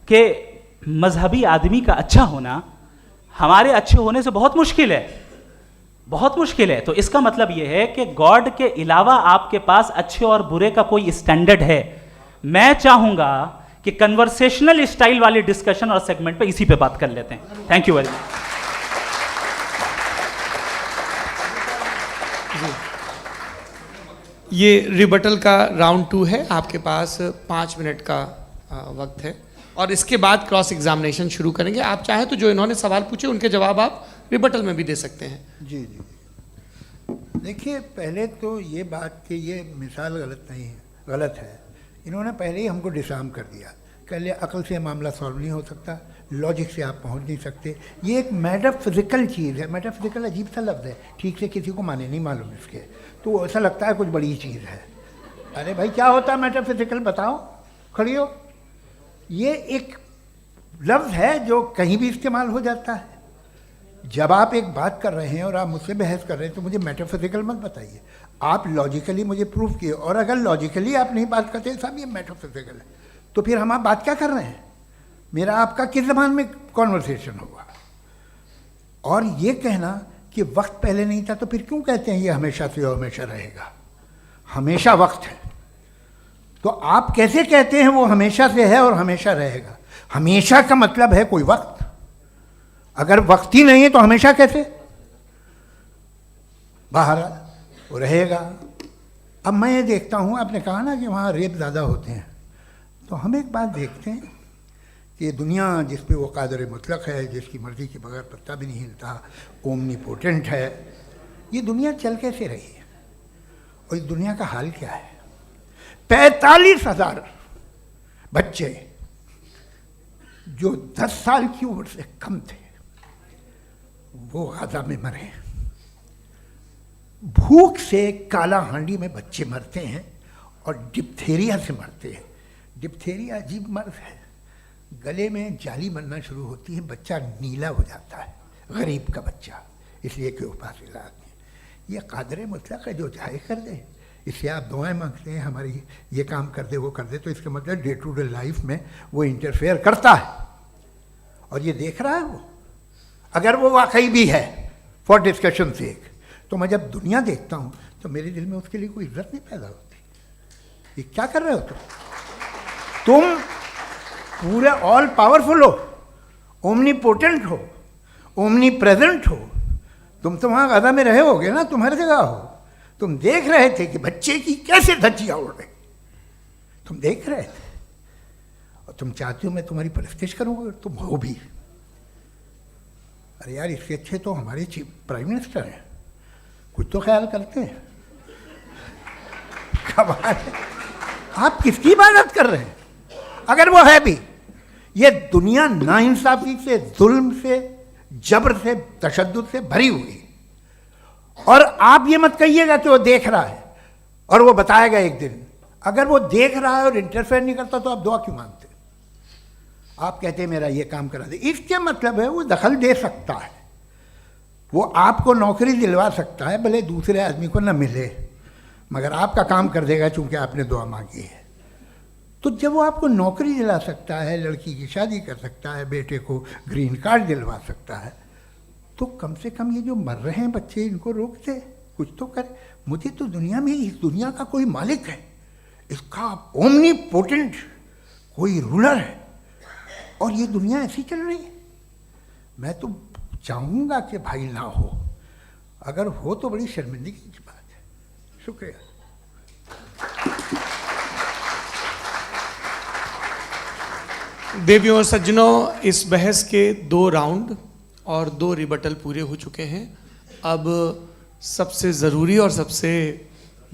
कि मजहबी आदमी का अच्छा होना हमारे अच्छे होने से बहुत मुश्किल है, बहुत मुश्किल है। तो इसका मतलब यह है कि गॉड के अलावा आपके पास अच्छे और बुरे का कोई स्टैंडर्ड है। मैं चाहूंगा कि कन्वर्सेशनल स्टाइल वाली डिस्कशन और सेगमेंट पे इसी पे बात कर लेते हैं। Thank you very much. ये रिबटल का राउंड 2 है। आपके पास 5 मिनट का वक्त है, और इसके बाद क्रॉस एग्जामिनेशन शुरू करेंगे। आप चाहें तो जो इन्होंने सवाल पूछे उनके जवाब आप रिबटल में भी दे सकते हैं। जी जी, देखिए पहले तो ये बात कि ये मिसाल गलत नहीं है, गलत है। इन्होंने पहले ही हमको डिसार्म कर दिया, कह लिया अकल से मामला सॉल्व नहीं हो सकता, लॉजिक से आप पहुंच नहीं सकते। ये एक मेटाफिजिकल चीज़ है। मेटाफिजिकल अजीब सा लफ्ज़ है, ठीक से किसी को माने नहीं मालूम इसके, तो ऐसा लगता है कुछ बड़ी चीज़ है। अरे भाई क्या होता है मेटाफिजिकल, बताओ, खड़ी हो। ये एक लफ्ज़ है जो कहीं भी इस्तेमाल हो जाता है। जब आप एक बात कर रहे हैं और आप मुझसे बहस कर रहे हैं तो मुझे मेटाफिजिकल मत बताइए, आप लॉजिकली मुझे प्रूफ किए। और अगर लॉजिकली आप नहीं बात करते साहब ये मेटाफिजिकल है, तो फिर हम आप बात क्या कर रहे हैं? मेरा आपका किस ज़बान में कॉन्वर्सेशन होगा? और ये कहना कि वक्त पहले नहीं था, तो फिर क्यों कहते हैं ये हमेशा से और हमेशा रहेगा? हमेशा वक्त है, तो आप कैसे कहते हैं वो हमेशा से है और हमेशा रहेगा? हमेशा का मतलब है कोई वक्त, अगर वक्त ही नहीं है तो हमेशा कैसे? बाहर वो रहेगा। अब मैं ये देखता हूँ, आपने कहा ना कि वहाँ रेप ज़्यादा होते हैं, तो हम एक बात देखते हैं कि दुनिया जिस पे वो कादर मुतलक है, जिसकी मर्ज़ी के बगैर पत्ता भी नहीं हिलता, ओमनीपोटेंट है, ये दुनिया चल कैसे रही है? और इस दुनिया का हाल क्या है? 45,000 बच्चे जो 10 साल की उम्र से कम थे वो गाजा में मरे। भूख से काला हांडी में बच्चे मरते हैं और डिप्थेरिया से मरते हैं। डिप्थेरिया अजीब मर्ज है, गले में जाली बनना शुरू होती है, बच्चा नीला हो जाता है, गरीब का बच्चा, इसलिए कि वो पास इलाज नहीं। ये कादर मुतलक है जो चाहे कर दे, इससे आप दुआएं मांगते हैं हमारी ये काम कर दे वो कर दे, तो इसका मतलब डे टू डे लाइफ में वो इंटरफेयर करता है और ये देख रहा है वो। अगर वो वाकई भी है फॉर डिस्कशन सेक, तो मैं जब दुनिया देखता हूँ तो मेरे दिल में उसके लिए कोई इज्जत नहीं पैदा होती। ये क्या कर रहे हो तुम पूरे ऑल पावरफुल हो, ओमनीपोटेंट हो, ओमनी प्रेजेंट हो। तुम तो वहाँ गादा में रहे होगे ना, तुम हर जगह हो। तुम देख रहे थे कि बच्चे की कैसे धज्जियाँ उड़ रही, तुम देख रहे थे, और तुम चाहते हो मैं तुम्हारी परस्तिश करूँगा, तुम हो भी। अरे यार, इसके अच्छे तो हमारे चीफ प्राइम मिनिस्टर हैं, कुछ तो ख्याल करते हैं। कमाल है, आप किसकी इबादत कर रहे हैं? अगर वो है भी, ये दुनिया नाइंसाफी से, जुल्म से, जबर से, तशद्दुद से भरी हुई। और आप ये मत कहिएगा कि वो देख रहा है और वो बताएगा एक दिन। अगर वो देख रहा है और इंटरफेयर नहीं करता तो आप दुआ क्यों मांगते? आप कहते हैं मेरा ये काम करा दे, इसके मतलब है वो दखल दे सकता है, वो आपको नौकरी दिलवा सकता है, भले दूसरे आदमी को न मिले, मगर आपका काम कर देगा चूंकि आपने दुआ मांगी है। तो जब वो आपको नौकरी दिला सकता है, लड़की की शादी कर सकता है, बेटे को ग्रीन कार्ड दिलवा सकता है, तो कम से कम ये जो मर रहे हैं बच्चे, इनको रोक दे, कुछ तो करे। मुझे तो दुनिया में, इस दुनिया का कोई मालिक है, इसका ओमनीपोटेंट कोई रूलर है, और ये दुनिया ऐसी चल रही है। मैं तो चाहूँगा कि भाई ना हो, अगर हो तो बड़ी शर्मिंदगी की बात है। शुक्रिया। देवियों और सज्जनों, इस बहस के 2 राउंड और 2 रिबटल पूरे हो चुके हैं। अब सबसे ज़रूरी और सबसे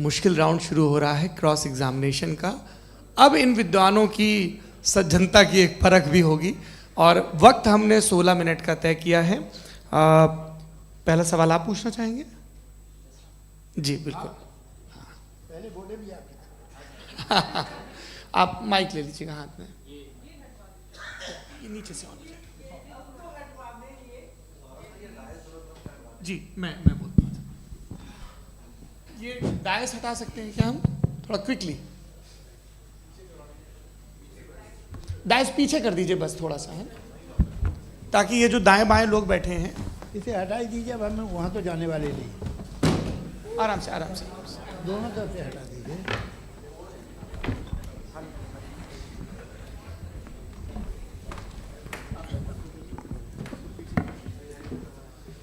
मुश्किल राउंड शुरू हो रहा है, क्रॉस एग्जामिनेशन का। अब इन विद्वानों की सज्जनता की एक परख भी होगी, और वक्त हमने 16 मिनट का तय किया है। पहला सवाल आप पूछना चाहेंगे? जी बिल्कुल। पहले बोले भी आप आप माइक ले लीजिएगा हाथ में, ये नीचे से ऑन कीजिए। जी मैं बोलता हूँ, ये डायस हटा सकते हैं क्या हम थोड़ा क्विकली? डायस पीछे कर दीजिए बस थोड़ा सा, है, ताकि ये जो दाएं बाएं लोग बैठे हैं, इसे हटा ही दीजिए। अब हमें वहाँ तो जाने वाले नहीं, आराम से आराम से आराम से। दोनों तरफ से हटा दीजिए।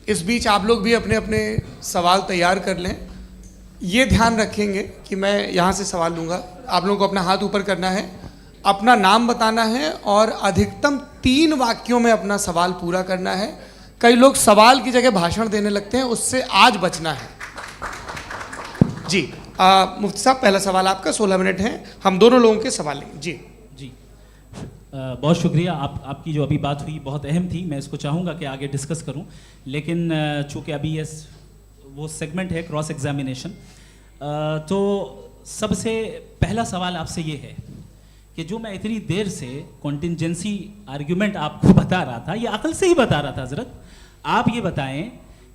इस बीच आप लोग भी अपने अपने सवाल तैयार कर लें। ये ध्यान रखेंगे कि मैं यहाँ से सवाल लूँगा, आप लोगों को अपना हाथ ऊपर करना है, अपना नाम बताना है, और अधिकतम 3 वाक्यों में अपना सवाल पूरा करना है। कई लोग सवाल की जगह भाषण देने लगते हैं, उससे आज बचना है। जी मुफ्ती साहब, पहला सवाल आपका, 16 मिनट हैं, हम दोनों लोगों के सवाल लेंगे। जी जी बहुत शुक्रिया। आपकी जो अभी बात हुई बहुत अहम थी, मैं इसको चाहूँगा कि आगे डिस्कस करूँ, लेकिन चूँकि अभी ये वो सेगमेंट है क्रॉस एग्जामिनेशन, तो सबसे पहला सवाल आपसे ये है कि जो मैं इतनी देर से कॉन्टिंजेंसी आर्ग्यूमेंट आपको बता रहा था, ये अकल से ही बता रहा था हजरत, आप ये बताएं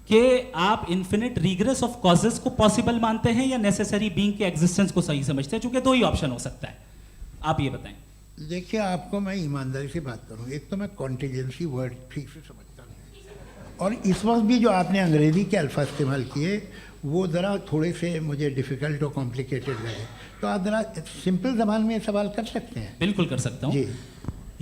कि आप इन्फिनिट रिग्रेस ऑफ कॉजेस को पॉसिबल मानते हैं या नेसेसरी बीइंग के एग्जिस्टेंस को सही समझते हैं, चूंकि 2 ही ऑप्शन हो सकता है, आप ये बताएं। देखिए, आपको मैं ईमानदारी से बात करूँ, एक तो मैं कॉन्टिजेंसी वर्ड ठीक से समझता नहीं, और इस वक्त भी जो आपने अंग्रेज़ी के अल्फाज इस्तेमाल किए वो ज़रा थोड़े से मुझे डिफ़िकल्ट और कॉम्प्लिकेटेड लगे, तो आप ज़रा सिंपल ज़बान में सवाल कर सकते हैं? बिल्कुल कर सकता हूँ जी।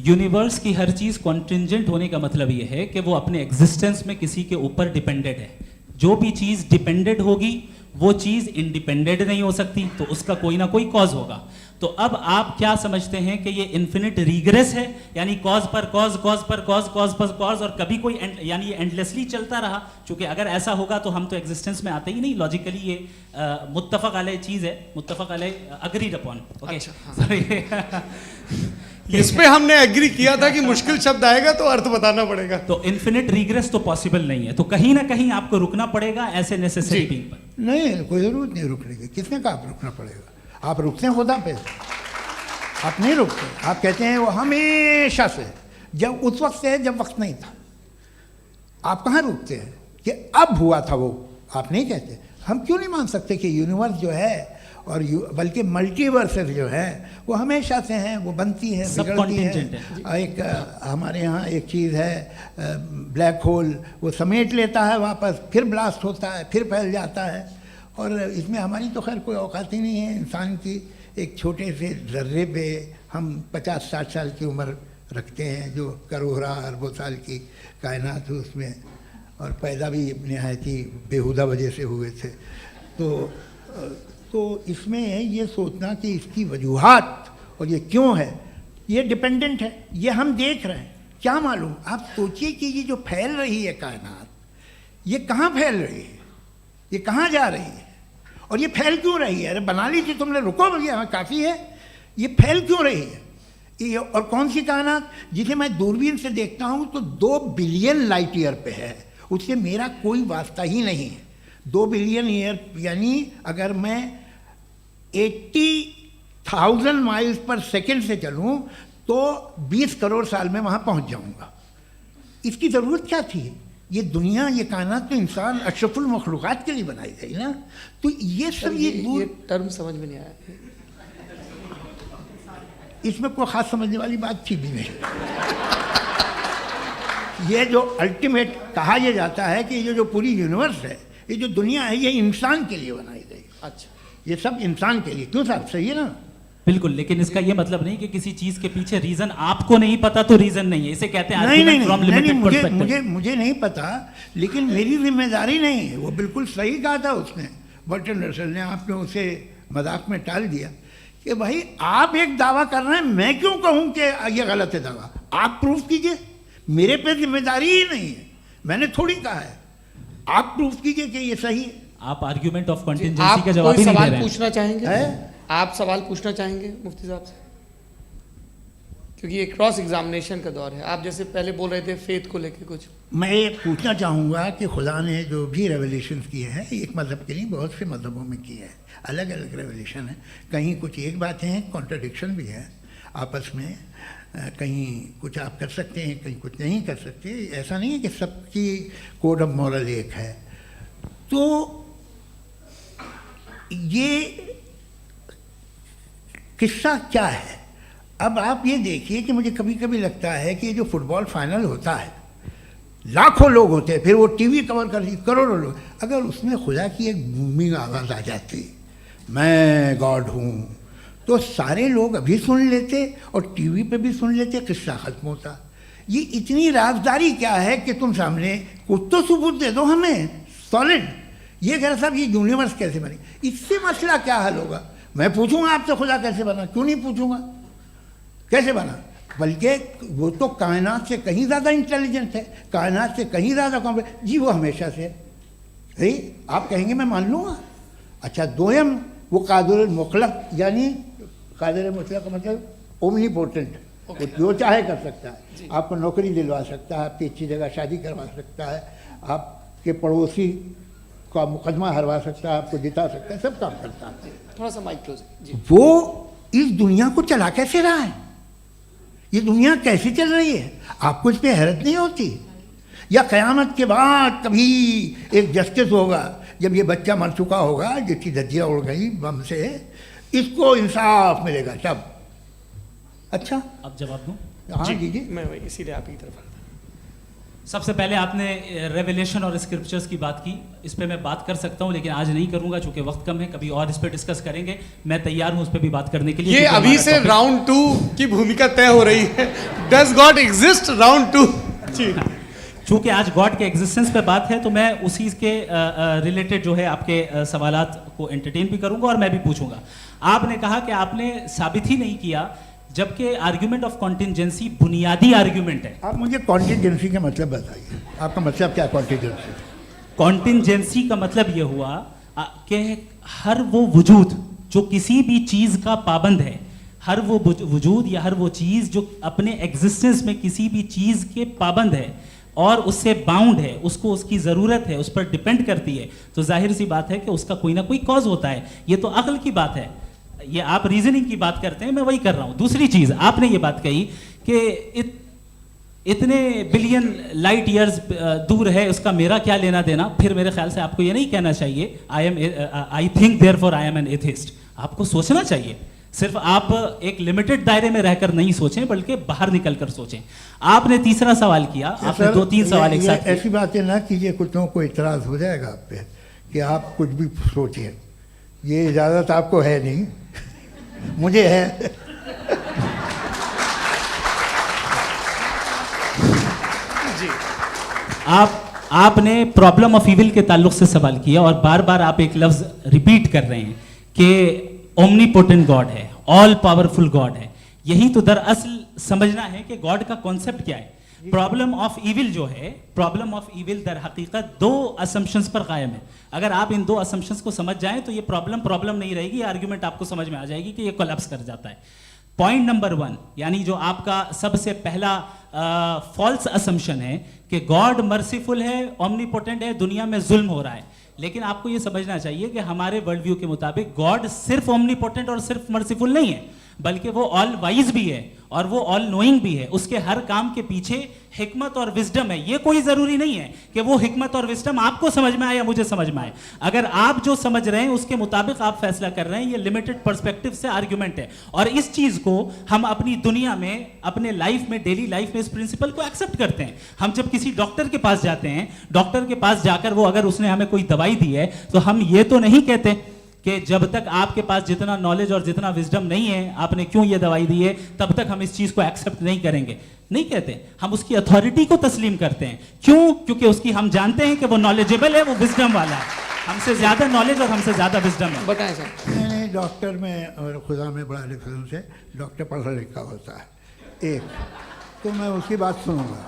यूनिवर्स की हर चीज़ कॉन्टिंजेंट होने का मतलब ये है कि वो अपने एग्जिस्टेंस में किसी के ऊपर डिपेंडेड है। जो भी चीज़ डिपेंडेड होगी वो चीज़ इंडिपेंडेंट नहीं हो सकती, तो उसका कोई ना कोई कॉज होगा। तो अब आप क्या समझते हैं कि ये इन्फिनिट रिग्रेस है, यानी कॉज पर कॉज, कॉज पर कॉज, कॉज पर कॉज, और कभी कोई यानी ये एंडलेसली चलता रहा? क्योंकि अगर ऐसा होगा तो हम तो एग्जिस्टेंस में आते ही नहीं, लॉजिकली ये मुत्तफक अलैह चीज़ है, मुत्तफक अलैह अग्रीड अपॉन। इस पे हमने एग्री किया था कि मुश्किल शब्द आएगा तो अर्थ बताना पड़ेगा। तो इन्फिनिट रिग्रेस तो पॉसिबल नहीं है, तो कहीं ना कहीं आपको रुकना पड़ेगा ऐसे नेसेसरी बीइंग पर। नहीं, कोई ज़रूरत नहीं रुकने की। किसने कहा आप रुकना पड़ेगा? आप रुकते हैं खुदा पे, आप नहीं रुकते। आप कहते हैं वो हमेशा से, जब उस वक्त से जब वक्त नहीं था। आप कहाँ रुकते हैं कि अब हुआ था वो? आप नहीं कहते। हम क्यों नहीं मान सकते कि यूनिवर्स जो है और बल्कि मल्टीवर्सेस जो है वो हमेशा से हैं, वो बनती है, बिगड़ती है। एक हमारे यहाँ एक चीज़ है ब्लैक होल, वो समेट लेता है वापस, फिर ब्लास्ट होता है, फिर फैल जाता है। और इसमें हमारी तो खैर कोई औकात ही नहीं है। इंसान की एक छोटे से ज़र्रे पे हम 50-60 साल की उम्र रखते हैं, जो करोड़ों अरबों साल की कायनात है उसमें, और पैदा भी नहायत ही बेहुदा वजह से हुए थे। तो इसमें ये सोचना कि इसकी वजूहात और ये क्यों है, ये डिपेंडेंट है, ये हम देख रहे हैं, क्या मालूम। आप सोचिए कि ये जो फैल रही है कायनात, ये कहाँ फैल रही है, ये कहाँ जा रही है, और ये फैल क्यों रही है। अरे बना ली थी तुमने, रुको भैया काफ़ी है। ये फैल क्यों रही है, ये और कौन सी कायनात जिसे मैं दूरबीन से देखता हूँ तो 2 बिलियन लाइट ईयर पे है, उससे मेरा कोई वास्ता ही नहीं है। 2 बिलियन ईयर यानी अगर मैं 80,000 माइल्स पर सेकेंड से चलूँ तो 20 करोड़ साल में वहाँ पहुँच जाऊँगा। इसकी ज़रूरत क्या थी। ये दुनिया, ये कायनात तो इंसान अशरफुल मखलूक़ात के लिए बनाई गई ना। तो ये सब ये टर्म समझ में नहीं आया, इसमें कोई ख़ास समझने वाली बात थी भी नहीं। ये जो अल्टीमेट कहा यह जाता है कि ये जो पूरी यूनिवर्स है, ये जो दुनिया है, ये इंसान के लिए बनाई गई। अच्छा, ये सब इंसान के लिए। क्यों साहब, सही है ना। बिल्कुल, लेकिन इसका ये मतलब नहीं कि किसी चीज के पीछे रीजन आपको नहीं पता तो रीजन नहीं है, इसे कहते हैं नहीं, from limited perspective। मुझे नहीं पता, लेकिन मेरी जिम्मेदारी नहीं है। वो बिल्कुल सही कहा था उसने, बर्टन रसल ने। आपने उसे मजाक में टाल दिया कि भाई आप एक दावा कर रहे हैं, मैं क्यों कहूँ कि ये गलत है दावा। आप प्रूफ कीजिए, मेरे पे जिम्मेदारी ही नहीं है, मैंने थोड़ी कहा है। आप प्रूफ कीजिए कि ये सही है। आप आर्ग्यूमेंट ऑफ कॉन्टिजेंसी आप का जवाब कोई ही नहीं दे सवाल रहे हैं। पूछना चाहेंगे? है? आप सवाल पूछना चाहेंगे मुफ्ती साहब से, क्योंकि ये क्रॉस एग्जामिनेशन का दौर है। आप जैसे पहले बोल रहे थे फेथ को लेके कुछ। मैं ये पूछना चाहूँगा कि खुदा ने जो भी रेवलेशन किए हैं, एक मज़हब के लिए बहुत से मज़हबों में किए हैं, अलग अलग रेवलेशन है। कहीं कुछ एक बातें हैं, कॉन्ट्रडिक्शन भी है आपस में, कहीं कुछ आप कर सकते हैं, कहीं कुछ नहीं कर सकते। ऐसा नहीं है कि सबकी कोड ऑफ मॉरल एक है। तो ये किस्सा क्या है। अब आप ये देखिए कि मुझे कभी कभी लगता है कि जो फुटबॉल फाइनल होता है, लाखों लोग होते हैं, फिर वो टीवी कवर कर करोड़ों लोग, अगर उसमें खुदा की एक बूमिंग आवाज़ आ जाती, मैं गॉड हूँ, तो सारे लोग अभी सुन लेते और टीवी पे भी सुन लेते, किस्सा ख़त्म होता। ये इतनी राजदारी क्या है कि तुम सामने कुछ तो सबूत दे दो हमें सॉलिड। ये कह साहब ये यूनिवर्स कैसे बनी, इससे मसला क्या हल होगा। मैं पूछूंगा आपसे खुदा कैसे बना, क्यों नहीं पूछूंगा कैसे बना, बल्कि वो तो कायनात से कहीं ज़्यादा इंटेलिजेंट है, कायनात से कहीं ज़्यादा कॉम्प्लेक्स। जी वो हमेशा से है, आप कहेंगे मैं मान लूँगा। अच्छा, दोयम वो कादिर मुतलक, यानी कादिर मुतलक का मतलब ओमनीपोटेंट, वो जो चाहे कर सकता है। आपको नौकरी दिलवा सकता है, आपकी अच्छी जगह शादी करवा सकता है, आपके पड़ोसी का मुकदमा हरवा सकता है, आपको जिता सकता है, सब काम करता है। थोड़ा सा माइक क्लोज जी। वो इस दुनिया को चला कैसे रहा है, ये दुनिया कैसे चल रही है, आपको इस पर हैरत नहीं होती। या क़यामत के बाद कभी एक जस्टिस होगा, जब ये बच्चा मर चुका होगा, जिसकी धज्जियाँ उड़ गई बम से, इसको इंसाफ मिलेगा तब। अच्छा, अब जवाब दूं? हाँ जी। मैं इसीलिए आप की तरफ। सबसे पहले आपने रेवलेशन और स्क्रिप्चर्स की बात की, इस पे मैं बात कर सकता हूं, लेकिन आज नहीं करूंगा चूंकि वक्त कम है, कभी और इस पे डिस्कस करेंगे। मैं तैयार हूं उस पे भी बात करने के लिए। ये अभी से राउंड 2 की भूमिका तय हो रही है। डज गॉड एग्जिस्ट राउंड 2 जी। चूंकि आज गॉड के एग्जिस्टेंस पे बात है, तो मैं उसी के रिलेटेड जो है आपके सवालात को एंटरटेन भी करूंगा और मैं भी पूछूंगा। आपने कहा कि आपने साबित ही नहीं किया, जबकि आर्ग्यूमेंट ऑफ कॉन्टिजेंसी बुनियादी आर्ग्यूमेंट है। आप मुझे कॉन्टिजेंसी का मतलब बताइए, आपका मतलब क्या है कॉन्टिजेंसी? कॉन्टिजेंसी का मतलब यह हुआ कि हर वो वजूद जो किसी भी चीज का पाबंद है, हर वो वजूद या हर वो चीज जो अपने एग्जिस्टेंस में किसी भी चीज के पाबंद है और उससे बाउंड है, उसको उसकी ज़रूरत है, उस पर डिपेंड करती है, तो जाहिर सी बात है कि उसका कोई ना कोई कॉज होता है। ये तो अक्ल की बात है। ये आप रीजनिंग की बात करते हैं, मैं वही कर रहा हूं। दूसरी चीज, आपने ये बात कही कि इतने बिलियन लाइट ईयर्स दूर है, उसका मेरा क्या लेना देना। फिर मेरे ख्याल से आपको ये नहीं कहना चाहिए I think therefore I am an atheist. आपको सोचना चाहिए, सिर्फ आप एक लिमिटेड दायरे में रहकर नहीं सोचें, बल्कि बाहर निकल कर सोचें। आपने तीसरा सवाल किया, आपने 2-3 सवाल एक साथ। ऐसी बातें ना कीजिए, कुछ लोगों को इतराज हो जाएगा आप पे कि आप कुछ भी सोचिए, ये इजाज़त आपको है नहीं, मुझे है। आपने प्रॉब्लम ऑफ इविल के ताल्लुक से सवाल किया और बार बार आप एक लफ्ज रिपीट कर रहे हैं कि ओमनीपोटेंट गॉड है, ऑल पावरफुल गॉड है। यही तो दरअसल समझना है कि गॉड का कॉन्सेप्ट क्या है। प्रॉब्लम ऑफ इविल जो है, प्रॉब्लम ऑफ इविल दर हकीकत दो असम्पशंस पर कायम है। अगर आप इन दो असम्पशंस को समझ जाएं तो ये प्रॉब्लम नहीं रहेगी, आर्ग्यूमेंट आपको समझ में आ जाएगी कि ये कोलैप्स कर जाता है। पॉइंट नंबर 1, यानी जो आपका सबसे पहला फॉल्स असम्पशन है कि गॉड मर्सीफुल है, ओमनीपोटेंट है, दुनिया में जुल्म हो रहा है। लेकिन आपको ये समझना चाहिए कि हमारे वर्ल्ड व्यू के मुताबिक गॉड सिर्फ ओमनीपोटेंट और सिर्फ मर्सीफुल नहीं है, बल्कि वो ऑल वाइज भी है और वो ऑल नोइंग भी है। उसके हर काम के पीछे हिकमत और विजडम है। ये कोई जरूरी नहीं है कि वो हिकमत और विजडम आपको समझ में आए या मुझे समझ में आए। अगर आप जो समझ रहे हैं उसके मुताबिक आप फैसला कर रहे हैं, ये लिमिटेड पर्सपेक्टिव से आर्ग्यूमेंट है। और इस चीज को हम अपनी दुनिया में, अपने लाइफ में, डेली लाइफ में इस प्रिंसिपल को एक्सेप्ट करते हैं। हम जब किसी डॉक्टर के पास जाते हैं, डॉक्टर के पास जाकर वो अगर उसने हमें कोई दवाई दी है तो हम ये तो नहीं कहते कि जब तक आपके पास जितना नॉलेज और जितना विजडम नहीं है, आपने क्यों ये दवाई दी है, तब तक हम इस चीज को एक्सेप्ट नहीं करेंगे। नहीं कहते, हम उसकी अथॉरिटी को तस्लीम करते हैं। क्यों? क्योंकि उसकी हम जानते हैं कि वो नॉलेजेबल है, वो विजडम वाला है, हमसे ज्यादा नॉलेज और हमसे ज्यादा विजडम है। बताएं सर। नहीं, डॉक्टर में और खुदा में बड़ा डिफरेंस है। डॉक्टर पढ़ा लिखा होता है एक, तो मैं उसकी बात सुनूंगा।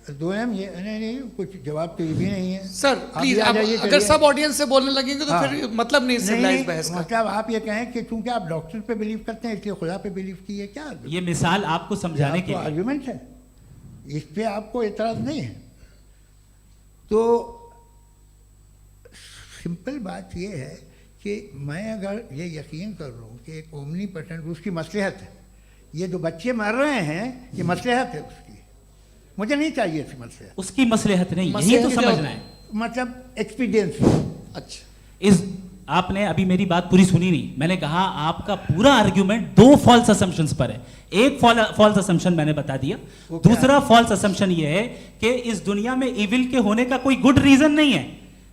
दो ये नहीं, कुछ जवाब तो ये भी नहीं है सर। प्लीज, आप अगर सब ऑडियंस से बोलने लगेंगे तो हाँ। फिर मतलब नहीं सिविलाइज बहस का। मतलब आप ये कहें कि चूंकि आप डॉक्टर पे बिलीव करते हैं इसलिए खुदा पे बिलीव किए, क्या ये मिसाल आपको समझाने के लिए आर्ग्यूमेंट है, इस पे आपको एतराज नहीं है। तो सिंपल बात ये है कि मैं अगर ये यकीन कर रहा हूँ कि एक ओमनीपोटेंट, उसकी मसलहत है, ये जो बच्चे मर रहे हैं ये मसलहत है उसकी, मुझे नहीं चाहिए थी मसलहत। उसकी मसलहत नहीं, यही तो समझना है। मतलब एक्सपीरियंस। अच्छा, इस आपने अभी मेरी बात पूरी सुनी नहीं। मैंने कहा आपका पूरा आर्ग्यूमेंट दो फॉल्स असम्पशंस पर है। एक फॉल्स असम्पशन मैंने बता दिया, दूसरा फॉल्स असम्पशन ये है कि इस दुनिया में इविल के होने का कोई गुड रीजन नहीं है,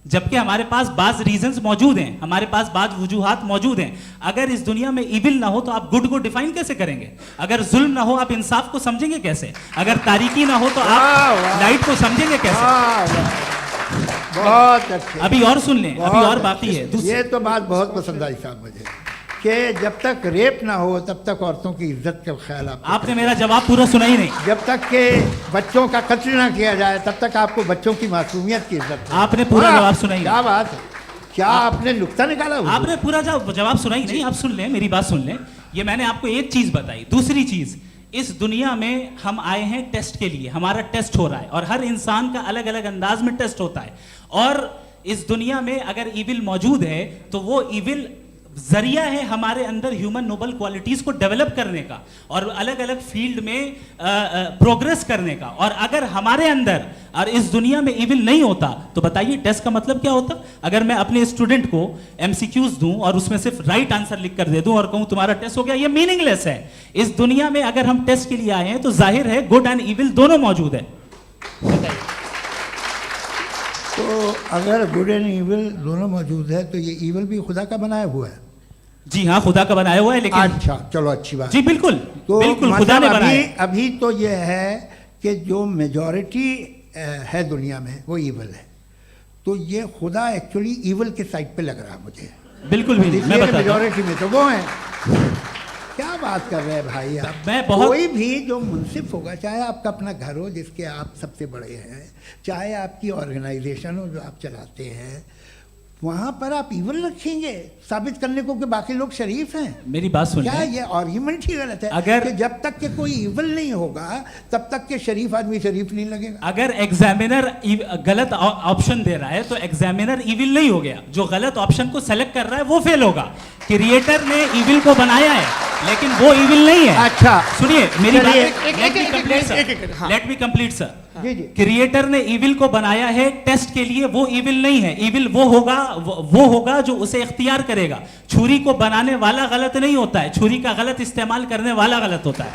जबकि हमारे पास बाज रीजंस मौजूद हैं, हमारे पास बाज वजूहात मौजूद हैं। अगर इस दुनिया में इविल ना हो तो आप गुड को डिफाइन कैसे करेंगे? अगर जुल्म ना हो आप इंसाफ को समझेंगे कैसे? अगर तारीकी ना हो तो आप लाइट को समझेंगे कैसे? बहुत अच्छे। अभी और सुन लें, अभी और बाकी है। ये तो बात बहुत पसंद आई साहब मुझे, कि जब तक रेप ना हो तब तक औरतों की इज्जत का ख्याल आपने मेरा जवाब पूरा सुना ही नहीं। जब तक के बच्चों का कत्ल ना किया जाए तब तक आपको बच्चों की मासूमियत की इज्जत। आपने पूरा जवाब सुना ही नहीं। क्या बात है, क्या आपने नुक्ता निकाला? आपने पूरा जवाब सुना ही नहीं। आप सुन लें, मेरी बात सुन लें। ये मैंने आपको एक चीज बताई। दूसरी चीज, इस दुनिया में हम आए हैं टेस्ट के लिए, हमारा टेस्ट हो रहा है और हर इंसान का अलग अलग अंदाज में टेस्ट होता है। और इस दुनिया में अगर इविल मौजूद है तो वो इविल जरिया है हमारे अंदर ह्यूमन नोबल क्वालिटीज को डेवलप करने का और अलग अलग फील्ड में प्रोग्रेस करने का। और अगर हमारे अंदर और इस दुनिया में इविल नहीं होता तो बताइए टेस्ट का मतलब क्या होता? अगर मैं अपने स्टूडेंट को एमसीक्यूज दूं और उसमें सिर्फ राइट आंसर लिख कर दे दूं और कहूं तुम्हारा टेस्ट हो गया, ये मीनिंगलेस है। इस दुनिया में अगर हम टेस्ट के लिए आए हैं तो जाहिर है गुड एंड इविल दोनों मौजूद है। बताइए। तो अगर गुड एंड इविल दोनों मौजूद है तो ये इविल भी खुदा का बनाया हुआ है? जी हाँ, खुदा का बनाया हुआ है। लेकिन अच्छा, चलो अच्छी बात। जी बिल्कुल, तो बिल्कुल खुदा ने बनाया। अभी तो ये है कि जो मेजॉरिटी है दुनिया में वो इविल है, तो ये खुदा एक्चुअली इविल के साइड पे लग रहा है मुझे। बिल्कुल भी नहीं, मैं बताता हूं। मेजॉरिटी में तो वो है। क्या बात कर रहे हैं भाई आप? मैं बहुत कोई भी जो मुंसिफ होगा, चाहे आपका अपना घर हो जिसके आप सबसे बड़े हैं, चाहे आपकी ऑर्गेनाइजेशन हो जो आप चलाते हैं, वहां पर आप इविल रखेंगे साबित करने को कि बाकी लोग शरीफ हैं? मेरी बात सुन क्या लें। ये आर्ग्यूमेंट ही गलत है? अगर कि जब तक के कोई इविल नहीं होगा तब तक के शरीफ आदमी शरीफ नहीं लगेगा। अगर एग्जामिनर गलत ऑप्शन दे रहा है तो एग्जामिनर इविल नहीं हो गया। जो गलत ऑप्शन को सेलेक्ट कर रहा है वो फेल होगा। क्रिएटर ने इविल को बनाया है लेकिन वो इविल नहीं है। अच्छा सुनिए मेरी बात, चलिए, लेट मी कंप्लीट सर। जी जी। क्रिएटर ने इविल को बनाया है टेस्ट के लिए, वो इविल नहीं है। इविल वो होगा जो उसे इख्तियार करेगा। छुरी को बनाने वाला गलत नहीं होता है, छुरी का गलत इस्तेमाल करने वाला गलत होता है।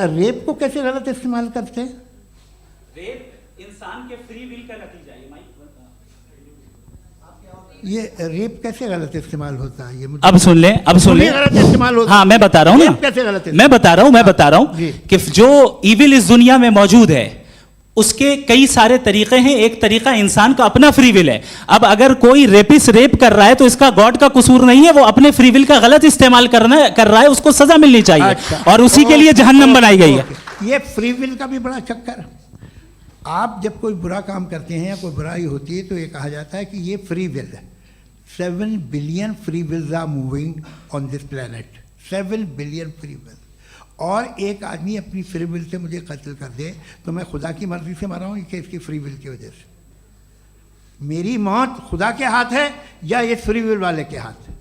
रेप को कैसे गलत इस्तेमाल करते हैं? इंसान के फ्री विल का नतीजा ये रेप कैसे गलत इस्तेमाल होता है? ये मुझे अब सुन लें, अब सुन लें। गलत इस्तेमाल होता हाँ, मैं बता रहा हूँ रेप ना, कैसे गलत मैं बता रहा हूँ जी। कि जो इविल इस दुनिया में मौजूद है उसके कई सारे तरीके हैं। एक तरीका इंसान का अपना फ्री विल है। अब अगर कोई रेपिस्ट रेप कर रहा है तो इसका गॉड का कसूर नहीं है, वो अपने फ्री विल का गलत इस्तेमाल कर रहा है, उसको सजा मिलनी चाहिए। अच्छा। और उसी के लिए जहन्नम बनाई गई है। ये फ्री विल का भी बड़ा चक्कर। आप जब कोई बुरा काम करते हैं या कोई बुराई होती है तो ये कहा जाता है कि ये फ्री विल है। 7 billion free wills are moving on this planet. 7 billion free will. और एक आदमी अपनी फ्री विल से मुझे कत्ल कर दे तो मैं खुदा की मर्जी से मरा हूँ कि इसकी फ्री विल की वजह से? मेरी मौत खुदा के हाथ है या ये फ्री विल वाले के हाथ है?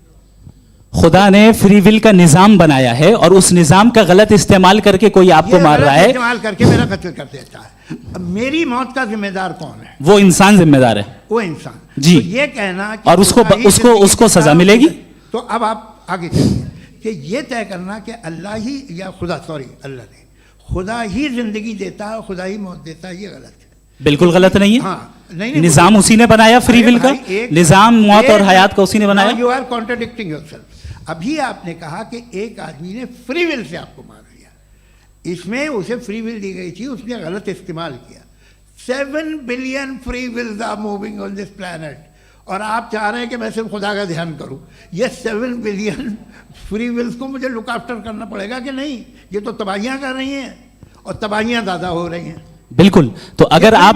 खुदा ने फ्री विल का निजाम बनाया है और उस निजाम का गलत इस्तेमाल करके कोई आपको मार रहा है, इस्तेमाल करके मेरा कत्ल कर देता है। अब मेरी मौत का जिम्मेदार कौन है? वो इंसान जिम्मेदार है। वो इंसान। जी। तो ये कहना कि और उसको खुदा ही उसको सजा मिलेगी। तो अब आप आगे चलिए कि ये तय करना कि अल्लाह ही या अल्लाह ने खुदा ही जिंदगी देता है, खुदा ही मौत देता है, ये गलत है। बिल्कुल गलत नहीं है। हाँ, नहीं, निजाम उसी ने बनाया फ्री विल का। निजाम मौत और हयात का उसी ने बनाया। You are contradicting yourself. अभी आपने कहा कि एक आदमी ने फ्री विल से आपको मार दिया, इसमें उसे फ्री विल दी गई थी, उसने गलत इस्तेमाल किया। 7 billion free wills are moving on this planet और आप चाह रहे हैं कि मैं सिर्फ खुदा का ध्यान करूं। ये 7 बिलियन फ्री विल्स को मुझे लुक आफ्टर करना पड़ेगा कि नहीं? ये तो तबाहियां कर रही हैं और तबाहियां ज़्यादा हो रही हैं। बिल्कुल। तो अगर आप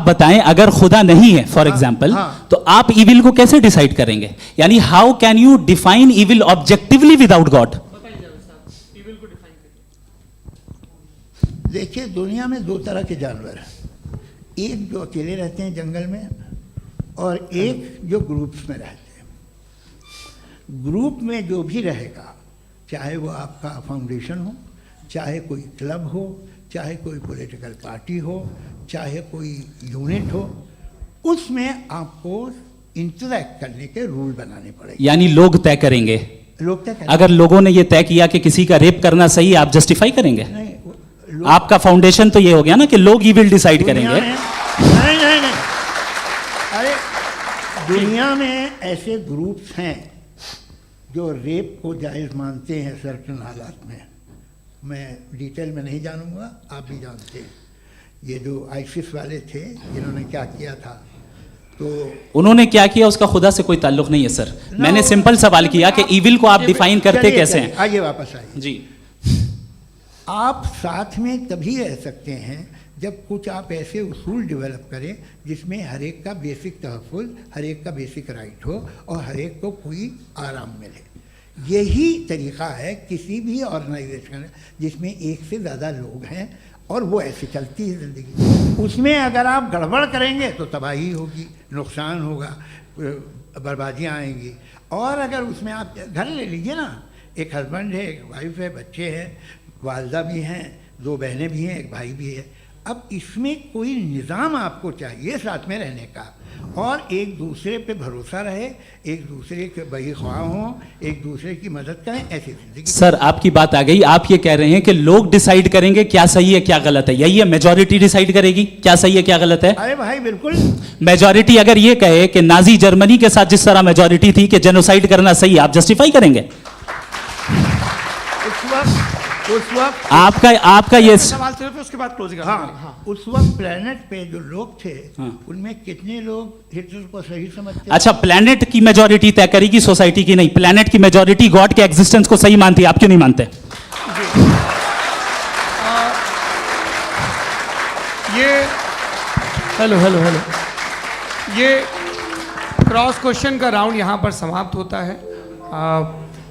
बताएं अगर खुदा नहीं है फॉर एग्जाम्पल, हाँ। तो आप इविल को कैसे डिसाइड करेंगे? यानी how can you define evil objectively without God? देखिए, दुनिया में 2 तरह के जानवर हैं। एक जो अकेले रहते हैं जंगल में और एक जो ग्रुप्स में रहते हैं। ग्रुप में जो भी रहेगा, चाहे वो आपका फाउंडेशन हो, चाहे कोई क्लब हो, चाहे कोई पॉलिटिकल पार्टी हो, चाहे कोई यूनिट हो, उसमें आपको इंटरैक्ट करने के रूल बनाने पड़ेंगे। यानी लोग तय करेंगे। लोग तय करेंगे। अगर लोगों ने ये तय किया कि किसी का रेप करना सही है, आप जस्टिफाई करेंगे? नहीं, आपका फाउंडेशन तो ये हो गया ना कि लोग इविल डिसाइड दुनिया करेंगे। में- नहीं, अरे दुनिया में ऐसे ग्रुप्स हैं जो रेप को जायज़ मानते हैं सर्टेन हालात में। मैं डिटेल में नहीं जानूंगा, आप भी जानते हैं। ये जो आईसिस वाले थे जिन्होंने क्या किया था, तो उन्होंने क्या किया उसका खुदा से कोई ताल्लुक नहीं है सर। मैंने सिंपल सवाल किया कि इविल को आप डिफाइन करते कैसे हैं? आइए वापस आइए जी। आप साथ में तभी रह सकते हैं जब कुछ आप ऐसे उसूल डेवलप करें जिसमें हर एक का बेसिक तहफ़्फ़ुज़, हर एक का बेसिक राइट हो और हर एक को कोई आराम मिले। यही तरीक़ा है किसी भी ऑर्गेनाइजेशन जिसमें एक से ज़्यादा लोग हैं और वो ऐसे चलती है ज़िंदगी। उसमें अगर आप गड़बड़ करेंगे तो तबाही होगी, नुकसान होगा, बर्बादियाँ आएंगी। और अगर उसमें आप घर ले लीजिए ना, एक हस्बैंड है, एक वाइफ है, बच्चे हैं, वालदा भी हैं, 2 बहनें भी हैं, एक भाई भी है। अब इसमें कोई निज़ाम आपको चाहिए साथ में रहने का और एक दूसरे पे भरोसा रहे, एक दूसरे के बहीख्वाह हों, एक दूसरे की मदद करें, ऐसी जिंदगी। सर आपकी बात आ गई। आप ये कह रहे हैं कि लोग डिसाइड करेंगे क्या सही है क्या गलत है, यही है? मेजॉरिटी डिसाइड करेगी क्या सही है क्या गलत है? अरे भाई बिल्कुल। मेजॉरिटी अगर ये कहे कि नाजी जर्मनी के साथ जिस तरह मेजॉरिटी थी कि जेनोसाइड करना सही, आप जस्टिफाई करेंगे? उस वक्त आपका ये सवाल सिर्फ उसके बाद क्लोजिंग। हाँ, उस वक्त प्लेनेट पे जो लोग थे, हाँ। उनमें कितने लोग हिटलर को सही समझते? अच्छा, प्लेनेट की मेजॉरिटी तय करेगी, सोसाइटी की नहीं। प्लेनेट की मेजॉरिटी गॉड के एग्जिस्टेंस को सही मानती है, आप क्यों नहीं मानते? ये हेलो ये क्रॉस क्वेश्चन का राउंड यहाँ पर समाप्त होता है।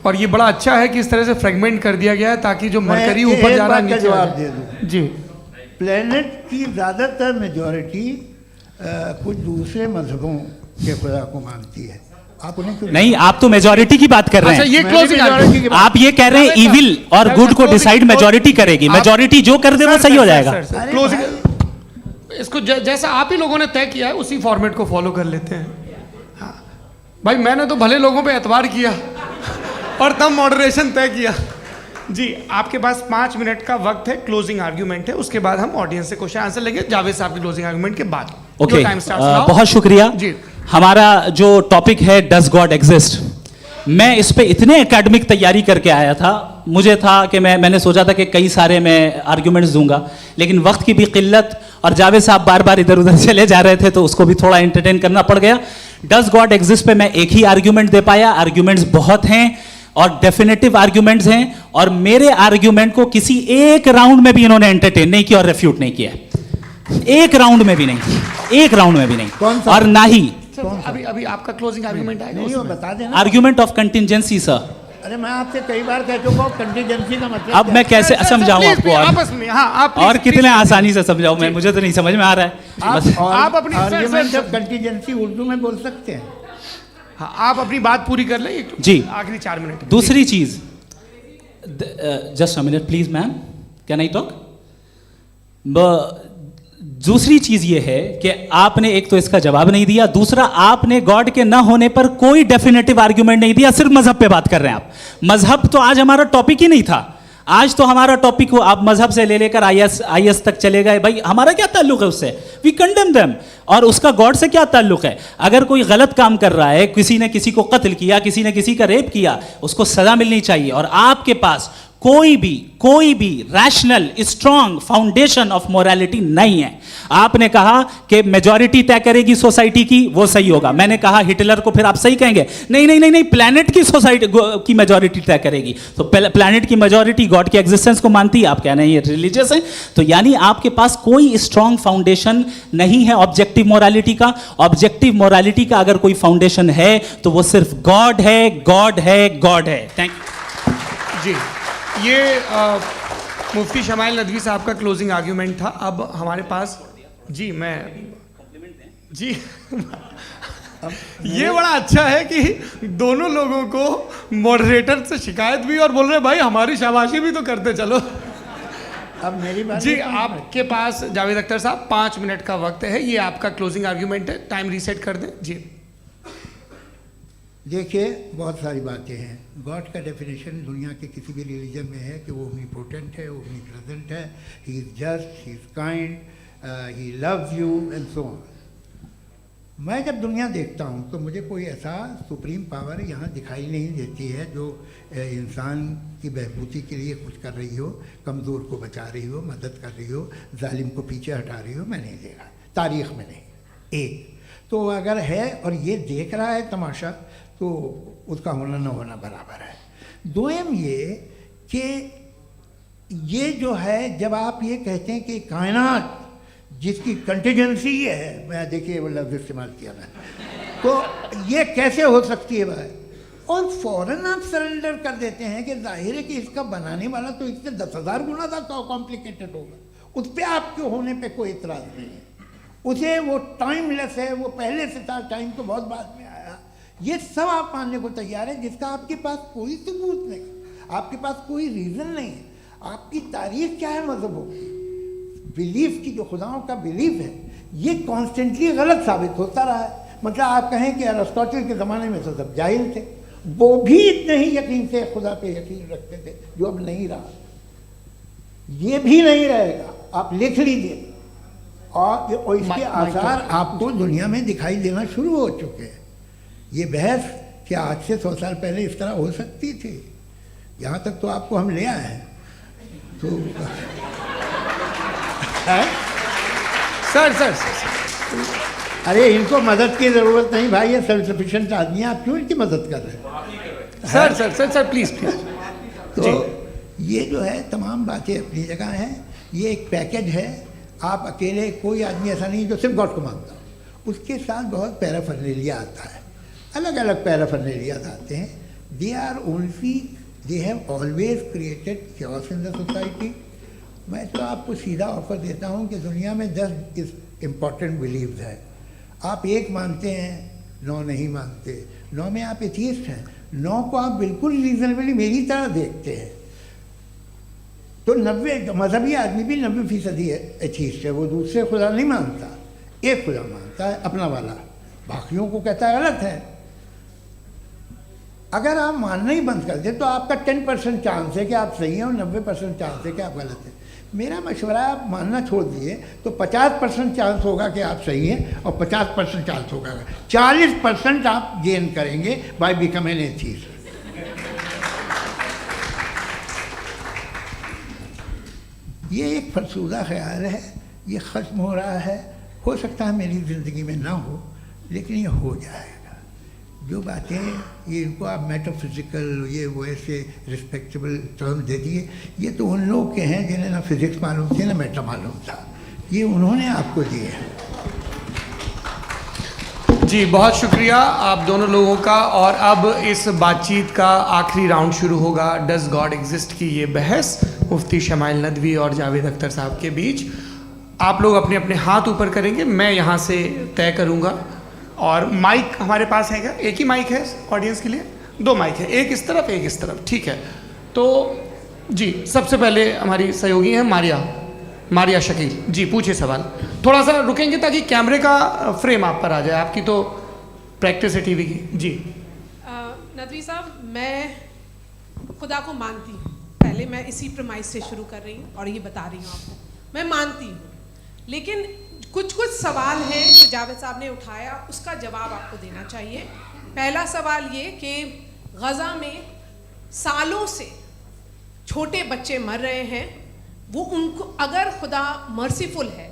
और ये बड़ा अच्छा है कि इस तरह से फ्रेगमेंट कर दिया गया है ताकि जो मरकरी ऊपर जा रहा है नीचे जवाब आ दे जाए। दूं। जी। प्लेनेट की ज़्यादातर मेजॉरिटी कुछ दूसरे मजहबों के खुदा को मानती है। आप उन्हें क्यों नहीं, आप तो मेजॉरिटी की बात कर रहे अच्छा, हैं। ये मैंने क्लोजिंग majority की बात- आप ये कह रहे हैं इविल और गुड को डिसाइड मेजॉरिटी करेगी। मेजॉरिटी जो कर दे वो सही हो जाएगा। अरे क्लोजिंग इसको जैसा आप ही लोगों ने तय किया है उसी फॉर्मेट को फॉलो कर लेते हैं। हाँ भाई, मैंने तो भले लोगों पे एतबार किया और तब मॉडरेशन तय किया, जी, आपके पास 5 मिनट का वक्त है, क्लोजिंग आर्ग्यूमेंट है, उसके बाद हम ऑडियंस से क्वेश्चन आंसर लेंगे जावेद साहब के क्लोजिंग आर्ग्यूमेंट के बाद। Okay, time starts now. बहुत शुक्रिया जी। हमारा जो टॉपिक है डज गॉड एग्जिस्ट, मैं इस पे इतने एकेडमिक तैयारी करके आया था, मुझे था कि मैंने सोचा था कि कई सारे मैं आर्ग्यूमेंट्स दूंगा, लेकिन वक्त की भी किल्लत और जावेद साहब बार बार इधर उधर चले जा रहे थे तो उसको भी थोड़ा एंटरटेन करना पड़ गया। डज गॉड एग्जिस्ट पे मैं एक ही आर्ग्यूमेंट दे पाया, आर्ग्यूमेंट्स बहुत हैं और डेफिनेटिव आर्ग्यूमेंट्स हैं, और मेरे आर्ग्यूमेंट को किसी एक राउंड में भी इन्होंने एंटरटेन नहीं किया और रेफ्यूट नहीं किया, एक राउंड में भी नहीं, एक राउंड में भी नहीं, और ना ही अभी आपका क्लोजिंग आर्ग्यूमेंट आएगा, नहीं वो बता देना। Argument of contingency sir. अरे मैं आपसे कई बार कह चुका हूँ कंटीजेंसी का मतलब अब मैं कैसे समझाऊं आपको आपस में? हाँ, आप और कितने आसानी से समझाऊं मैं, मुझे तो नहीं समझ में आ रहा है बस। आप अपनी आर्ग्यूमेंट ऑफ कंटीजेंसी उर्दू में बोल सकते हैं। हाँ, आप अपनी बात पूरी कर लें जी। आखिरी 4 मिनट। दूसरी चीज, just a minute please ma'am, can I talk? दूसरी चीज ये है कि आपने एक तो इसका जवाब नहीं दिया, दूसरा आपने गॉड के ना होने पर कोई डेफिनेटिव आर्ग्यूमेंट नहीं दिया, सिर्फ मजहब पे बात कर रहे हैं आप। मजहब तो आज हमारा टॉपिक ही नहीं था, आज तो हमारा टॉपिक हो, आप मजहब से ले लेकर आईएस तक चले गए, भाई हमारा क्या ताल्लुक है उससे? We condemn them. और उसका गॉड से क्या ताल्लुक है? अगर कोई गलत काम कर रहा है, किसी ने किसी को कत्ल किया, किसी ने किसी का रेप किया, उसको सजा मिलनी चाहिए, और आपके पास कोई भी rational strong foundation of morality नहीं है। आपने कहा कि मेजॉरिटी तय करेगी सोसाइटी की, वो सही होगा। मैंने कहा हिटलर को फिर आप सही कहेंगे, नहीं नहीं नहीं नहीं, प्लैनेट की सोसाइटी की मेजॉरिटी तय करेगी। तो प्लैनेट की मेजॉरिटी गॉड के एग्जिस्टेंस को मानती है, आप कह रहे हैं ये रिलीजियस है, तो यानी आपके पास कोई स्ट्रॉन्ग फाउंडेशन नहीं है ऑब्जेक्टिव मोरालिटी का। ऑब्जेक्टिव मोरालिटी का अगर कोई फाउंडेशन है तो वो सिर्फ गॉड है, गॉड है, गॉड है। थैंक यू जी। ये मुफ्ती शमाइल नदवी साहब का क्लोजिंग आर्ग्यूमेंट था। अब हमारे पास जी, मैं जी ये बड़ा अच्छा है कि दोनों लोगों को मॉडरेटर से शिकायत भी और बोल रहे भाई हमारी शाबाशी भी तो करते चलो। अब मेरी बात जी, आपके पास जावेद अख्तर साहब 5 मिनट का वक्त है, ये आपका क्लोजिंग आर्ग्यूमेंट है, टाइम रीसेट कर दें जी। देखिए, बहुत सारी बातें हैं। गॉड का डेफिनेशन दुनिया के किसी भी रिलीजन में है कि वो ओमनीपोटेंट है, ओमनीप्रेजेंट है, he is just, he is kind, he loves you and so on. मैं जब दुनिया देखता हूँ तो मुझे कोई ऐसा सुप्रीम पावर यहाँ दिखाई नहीं देती है जो इंसान की बहबूदी के लिए कुछ कर रही हो, कमज़ोर को बचा रही हो, मदद कर रही हो, जालिम को पीछे हटा रही हो। मैं नहीं देखा, तारीख़ में नहीं। एक तो अगर है और ये देख रहा है तमाशा, तो उसका होना न होना बराबर है। दोम ये कि ये जो है, जब आप ये कहते हैं कि कायनात जिसकी कंटीजेंसी है, मैं देखिए वो लफ्ज़ इस्तेमाल किया मैं, तो ये कैसे हो सकती है भाई? और फ़ौरन आप सरेंडर कर देते हैं कि जाहिर है कि इसका बनाने वाला तो इससे 10,000 गुना ज़्यादा कॉम्प्लिकेटेड होगा, उस पर आपके होने पे कोई इतराज़ नहीं है। उसे वो टाइमलेस है, वो पहले से था, टाइम तो बहुत बाद में आया, ये सब आप मानने को तैयार है, जिसका आपके पास कोई सबूत नहीं, आपके पास कोई रीज़न नहीं है। आपकी तारीख क्या है मज़हबों की? बिलीफ की, जो खुदाओं का बिलीफ है, ये कॉन्स्टेंटली गलत साबित होता रहा है। मतलब आप कहें कि अरिस्टोटल के ज़माने में तो सब जाहिल थे, वो भी इतने ही यकीन से खुदा पे यकीन रखते थे, जो अब नहीं रहा, ये भी नहीं रहेगा। आप लिख लीजिए, और इसके आसार आपको दुनिया में दिखाई देना शुरू हो चुके हैं। ये बहस क्या आज से 100 साल पहले इस तरह हो सकती थी? यहाँ तक तो आपको हम ले आए हैं। तो सर अरे इनको मदद की ज़रूरत नहीं भाई, ये सेल्फ सफिशिएंट आदमी है, आप क्यों इनकी मदद कर रहे हैं? Sir please. तो ये जो है तमाम बातें अपनी जगह हैं। ये एक पैकेज है। आप अकेले, कोई आदमी ऐसा नहीं जो सिर्फ गॉड को मानता हो, उसके साथ बहुत पैराफर्नेलिया आता है, अलग अलग पैराफर्नेलियाज आते हैं। They have always created chaos in the society. मैं तो आपको सीधा ऑफर देता हूँ कि दुनिया में 10 इम्पॉर्टेंट बिलीव्स हैं। आप 1 मानते हैं, 9 नहीं मानते, 9 में आप एथियस्ट हैं, 9 को आप बिल्कुल रीजनेबली मेरी तरह देखते हैं। तो 90 मजहबी आदमी भी 90% एथियस्ट है, वो दूसरे खुदा नहीं मानता, एक खुदा मानता है अपना वाला, बाकियों को कहता है गलत है। अगर आप मानना ही बंद कर दें तो आपका 10% चांस है कि आप सही हैं और 90% चांस है कि आप गलत हैं। मेरा मशवरा है आप मानना छोड़ दिए तो 50% चांस होगा कि आप सही हैं और 50% चांस होगा, 40% आप गेन करेंगे बाय बिकमिंग एथीस्ट। ये एक फरसूदा ख्याल है, ये ख़त्म हो रहा है। हो सकता है मेरी ज़िंदगी में ना हो, लेकिन ये हो जाएगा। जो बातें ये इनको आप मेटाफिज़िकल ये वो ऐसे रिस्पेक्टेबल टर्म दे दिए, ये तो उन लोग के हैं जिन्हें ना फिज़िक्स मालूम थी ना मेटा मालूम था, ये उन्होंने आपको दिए हैं। जी बहुत शुक्रिया आप दोनों लोगों का। और अब इस बातचीत का आखिरी राउंड शुरू होगा, डज गॉड एग्जिस्ट की ये बहस मुफ्ती शमाइल नदवी और जावेद अख्तर साहब के बीच। आप लोग अपने अपने हाथ ऊपर करेंगे, मैं यहाँ से तय करूँगा। और माइक हमारे पास है क्या? एक ही माइक है ऑडियंस के लिए? 2 माइक है, एक इस तरफ एक इस तरफ, ठीक है। तो जी सबसे पहले हमारी सहयोगी हैं मारिया शकील जी, पूछिए सवाल। थोड़ा सा रुकेंगे ताकि कैमरे का फ्रेम आप पर आ जाए, आपकी तो प्रैक्टिस है टीवी की। जी नदवी साहब, मैं खुदा को मानती हूँ, पहले मैं इसी प्रमाइस से शुरू कर रही हूँ और ये बता रही हूँ आपको, मैं मानती हूँ। लेकिन कुछ सवाल हैं जो जावेद साहब ने उठाया, उसका जवाब आपको देना चाहिए। पहला सवाल ये कि गज़ा में सालों से छोटे बच्चे मर रहे हैं, वो उनको अगर खुदा मर्सीफुल है,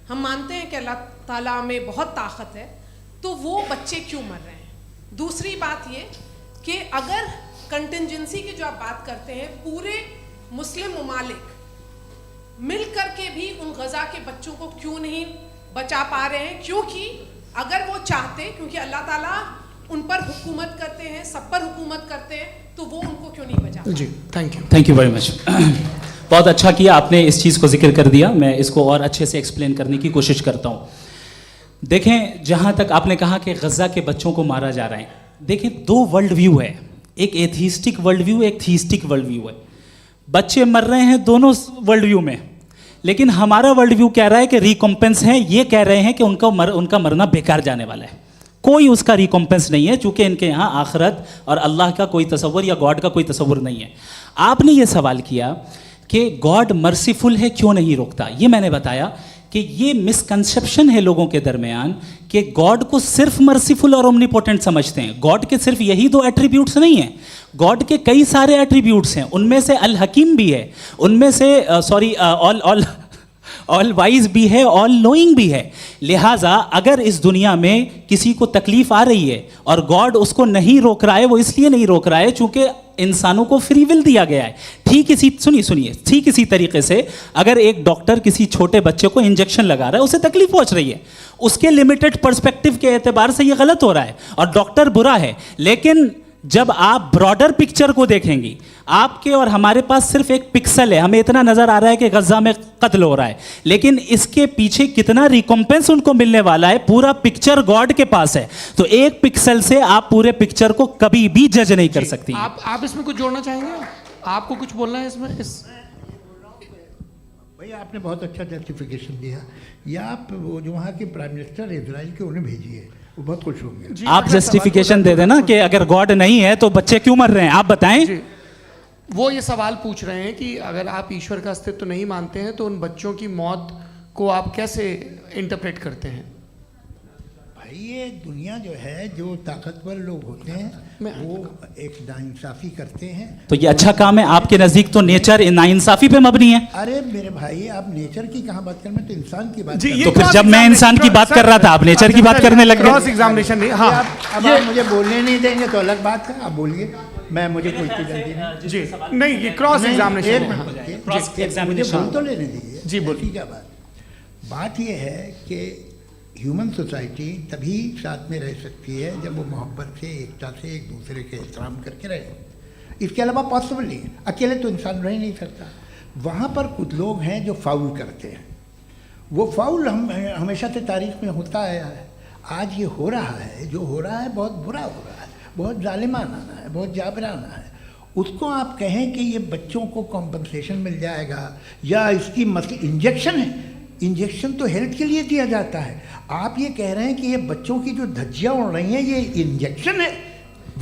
हम मानते हैं कि अल्लाह ताला में बहुत ताकत है, तो वो बच्चे क्यों मर रहे हैं? दूसरी बात ये कि अगर कंटिजेंसी की जो आप बात करते हैं, पूरे मुस्लिम ममालिक मिल कर के भी उन गज़ा के बच्चों को क्यों नहीं बचा पा रहे हैं? क्योंकि अगर वो चाहते, क्योंकि अल्लाह ताला उन पर हुकूमत करते हैं, सब पर हुकूमत करते हैं, तो वो उनको क्यों नहीं बचा? जी थैंक यू वेरी मच। बहुत अच्छा किया आपने इस चीज़ को जिक्र कर दिया, मैं इसको और अच्छे से एक्सप्लेन करने की कोशिश करता हूँ। देखें, जहाँ तक आपने कहा कि गज़ा के बच्चों को मारा जा रहा है, देखें 2 वर्ल्ड व्यू है, एक एथीस्टिक वर्ल्ड व्यू, एक थीस्टिक वर्ल्ड व्यू है। बच्चे मर रहे हैं दोनों वर्ल्ड व्यू में, लेकिन हमारा वर्ल्ड व्यू कह रहा है कि रिकॉम्पेंस है, ये कह रहे हैं कि उनका मरना बेकार जाने वाला है, कोई उसका रिकॉम्पेंस नहीं है, चूंकि इनके यहाँ आखिरत और अल्लाह का कोई तसव्वुर या गॉड का कोई तसव्वुर नहीं है। आपने ये सवाल किया कि गॉड मर्सीफुल है, क्यों नहीं रोकता? ये मैंने बताया कि ये मिसकंसेप्शन है लोगों के दरमियान कि गॉड को सिर्फ मर्सीफुल और ओमनीपोटेंट समझते हैं। गॉड के सिर्फ यही 2 एट्रीब्यूट्स नहीं हैं, गॉड के कई सारे एट्रीब्यूट्स हैं, उनमें से अल हकीम भी है, उनमें से ऑल वाइज भी है, ऑल नोइंग भी है। लिहाजा अगर इस दुनिया में किसी को तकलीफ आ रही है और गॉड उसको नहीं रोक रहा है, वो इसलिए नहीं रोक रहा है चूंकि इंसानों को फ्री विल दिया गया है। ठीक इसी तरीके से अगर एक डॉक्टर किसी छोटे बच्चे को इंजेक्शन लगा रहा है, उसे तकलीफ पहुंच रही है, उसके लिमिटेड पर्सपेक्टिव के एतबार से ये गलत हो रहा है और डॉक्टर बुरा है। लेकिन जब आप ब्रॉडर पिक्चर को देखेंगी, आपके और हमारे पास सिर्फ एक पिक्सल है, हमें इतना नजर आ रहा है कि गज़ा में कत्ल हो रहा है, लेकिन इसके पीछे कितना रिकॉम्पेंस उनको मिलने वाला है, पूरा पिक्चर गॉड के पास है। तो एक पिक्सल से आप पूरे पिक्चर को कभी भी जज नहीं कर सकती। आप इसमें कुछ जोड़ना चाहेंगे? आपको कुछ बोलना है इसमें? भैया आपने बहुत अच्छा जस्टिफिकेशन दिया, या आप वो जो वहाँ के प्राइम मिनिस्टर इजराइल के उन्हें भेजिए, वो बहुत खुश होंगे। आप जस्टिफिकेशन दे देना कि अगर गॉड नहीं है तो बच्चे क्यों मर रहे हैं, आप बताएं। वो ये सवाल पूछ रहे हैं कि अगर आप ईश्वर का अस्तित्व नहीं मानते हैं तो उन बच्चों की मौत को आप कैसे इंटरप्रेट करते हैं? भाई ये दुनिया जो है, जो ताकतवर लोग होते हैं वो एक नाइंसाफ़ी करते हैं। तो ये अच्छा काम है आपके नज़दीक, तो नेचर नाइंसाफ़ी पे मबनी है। अरे मेरे भाई, आप नेचर की कहाँ बात कर रहे हैं, तो इंसान की बात। तो फिर जब मैं इंसान की बात कर रहा था, आप नेचर की बात करने लग गए। क्रॉस एग्जामिनेशन नहीं। हाँ, अब आप मुझे बोलने नहीं देंगे तो अलग बात है, आप बोलिए, मुझे कोई जल्दी नहीं। जी नहीं, ये क्रॉस एग्जामिनेशन मुझे बोल तो लेने दीजिए। जी बोलिए। क्या बात ये है कि ह्यूमन सोसाइटी तभी साथ में रह सकती है जब वो मोहब्बत से, एकता से, एक दूसरे के एहतराम करके रहे। इसके अलावा पॉसिबल नहीं है, अकेले तो इंसान रह ही नहीं सकता। वहाँ पर कुछ लोग हैं जो फाउल करते हैं, वो फाउल हमेशा से तारीख में होता आया है। आज ये हो रहा है, जो हो रहा है बहुत बुरा हो रहा है, बहुत जालिमाना है, बहुत जाबराना है। उसको आप कहें कि ये बच्चों को कॉम्पनसेशन मिल जाएगा या इसकी इंजेक्शन है, इंजेक्शन तो हेल्थ के लिए दिया जाता है। आप ये कह रहे हैं कि ये बच्चों की जो धज्जियाँ उड़ रही हैं ये इंजेक्शन है,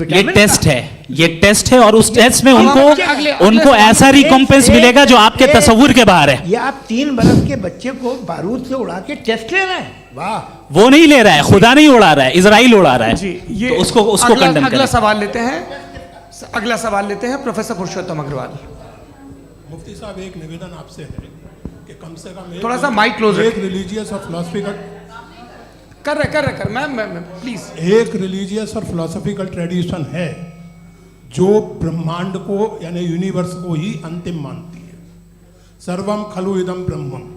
विटामिन टेस्ट का। है, ये टेस्ट है और उस टेस्ट में अगले उनको सवाल ऐसा में रिकॉम्पेंस मिलेगा जो आपके तस्वुर के बाहर है। ये आप 3 बरस के बच्चे को बारूद से उड़ा के टेस्ट ले रहे हैं, वाह। वो नहीं ले रहा है, खुदा नहीं उड़ा रहा है, इजराइल उड़ा रहा है। जी, ये तो उसको कंडेम अगला करें। सवाल लेते हैं। अगला सवाल लेते हैं प्रोफेसर पुरुषोत्तम अग्रवाल। मुफ्ती साहब, एक निवेदन आपसे है कि कम से कम थोड़ा सा माइक क्लोज एक रिलीजियस और फिलोसफिकल कर मैं प्लीज। एक रिलीजियस और फिलोसफिकल ट्रेडिशन है जो ब्रह्मांड को यानी यूनिवर्स को ही अंतिम मानती है। सर्वम खलु इदम ब्रह्मम,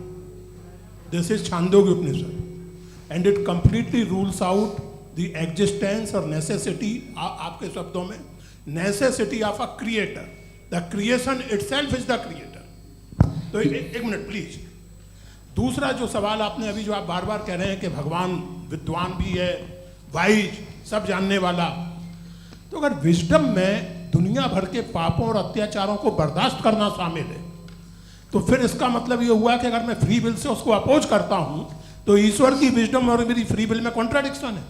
this is Chandogya Upanishad, and it completely rules out the existence और नेसेसिटी, आपके शब्दों में necessity of a creator. The creation itself is the creator. तो एक मिनट प्लीज। दूसरा जो सवाल आपने अभी, जो आप बार बार कह रहे हैं कि भगवान विद्वान भी है, वाइज, सब जानने वाला, तो अगर विजडम में दुनिया भर के पापों और अत्याचारों को बर्दाश्त करना शामिल है, तो फिर इसका मतलब ये हुआ कि अगर मैं फ्री विल से उसको अपोज करता हूं तो ईश्वर की विजडम और मेरी फ्री विल में कॉन्ट्राडिक्शन है।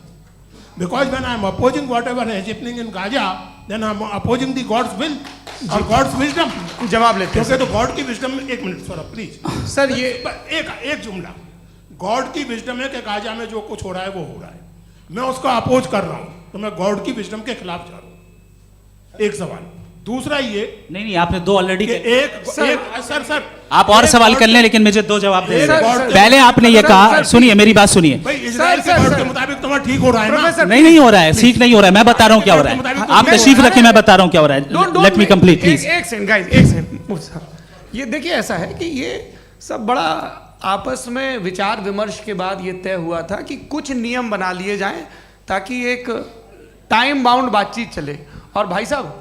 Because when I am opposing whatever is happening in Gaza, then I am opposing the God's will और गॉड्स विजडम। जवाब लेते हैं क्योंकि तो गॉड की विजडम में, एक मिनट सर प्लीज सर, ये एक जुमला, गॉड की विजडम है कि गाजा में जो कुछ हो रहा है वो हो रहा है, मैं उसको अपोज कर रहा हूं, तो मैं गॉड की विजडम के खिलाफ जा रहा हूं। एक सवाल। दूसरा ये नहीं, आपने 2 ऑलरेडी। सर आप और सवाल कर लें, लेकिन मुझे 2 जवाब दे सर, दें। सर, पहले आपने ये कहा, सुनिए मेरी बात सुनिए। भाई इजराइल के गॉड के मुताबिक तुम्हारा ठीक हो रहा है ना? प्रोफेसर, नहीं हो रहा है, ठीक नहीं हो रहा है, मैं बता रहा हूँ क्या हो रहा है। आप तशरीफ रखें, मैं बता रहा हूँ क्या हो रहा है। Let me complete please. एक सेकंड गाइस, एक सेकंड। ये देखिए, ऐसा है कि ये सब बड़ा आपस में विचार विमर्श के बाद ये तय हुआ था कि कुछ नियम बना लिए जाएं ताकि एक टाइम बाउंड बातचीत चले। और भाई साहब,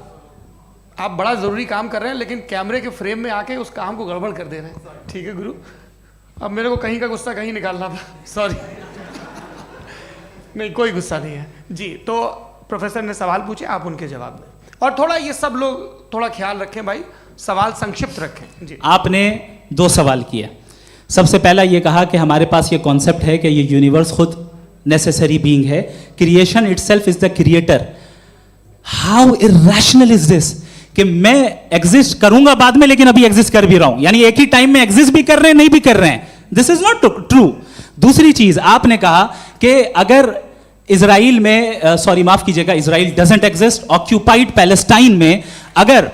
आप बड़ा ज़रूरी काम कर रहे हैं, लेकिन कैमरे के फ्रेम में आके उस काम को गड़बड़ कर दे रहे हैं। ठीक है गुरु, अब मेरे को कहीं का गुस्सा कहीं निकालना था, सॉरी। नहीं, कोई गुस्सा नहीं है जी। तो प्रोफेसर ने सवाल पूछे, आप उनके जवाब दें, और थोड़ा ये सब लोग थोड़ा ख्याल रखें भाई, सवाल संक्षिप्त रखें जी। आपने 2 सवाल किया। सबसे पहला ये कहा कि हमारे पास ये कॉन्सेप्ट है कि ये यूनिवर्स खुद नेसेसरी बीइंग है, creation itself is the creator. How irrational is this कि मैं एग्जिस्ट करूंगा बाद में, लेकिन अभी एग्जिस्ट कर भी रहा हूं, यानी एक ही टाइम में एग्जिस्ट भी कर रहे हैं, नहीं भी कर रहे हैं। This is not true. दूसरी चीज, आपने कहा कि अगर इजराइल में, सॉरी माफ कीजिएगा, Israel doesn't exist, occupied Palestine में अगर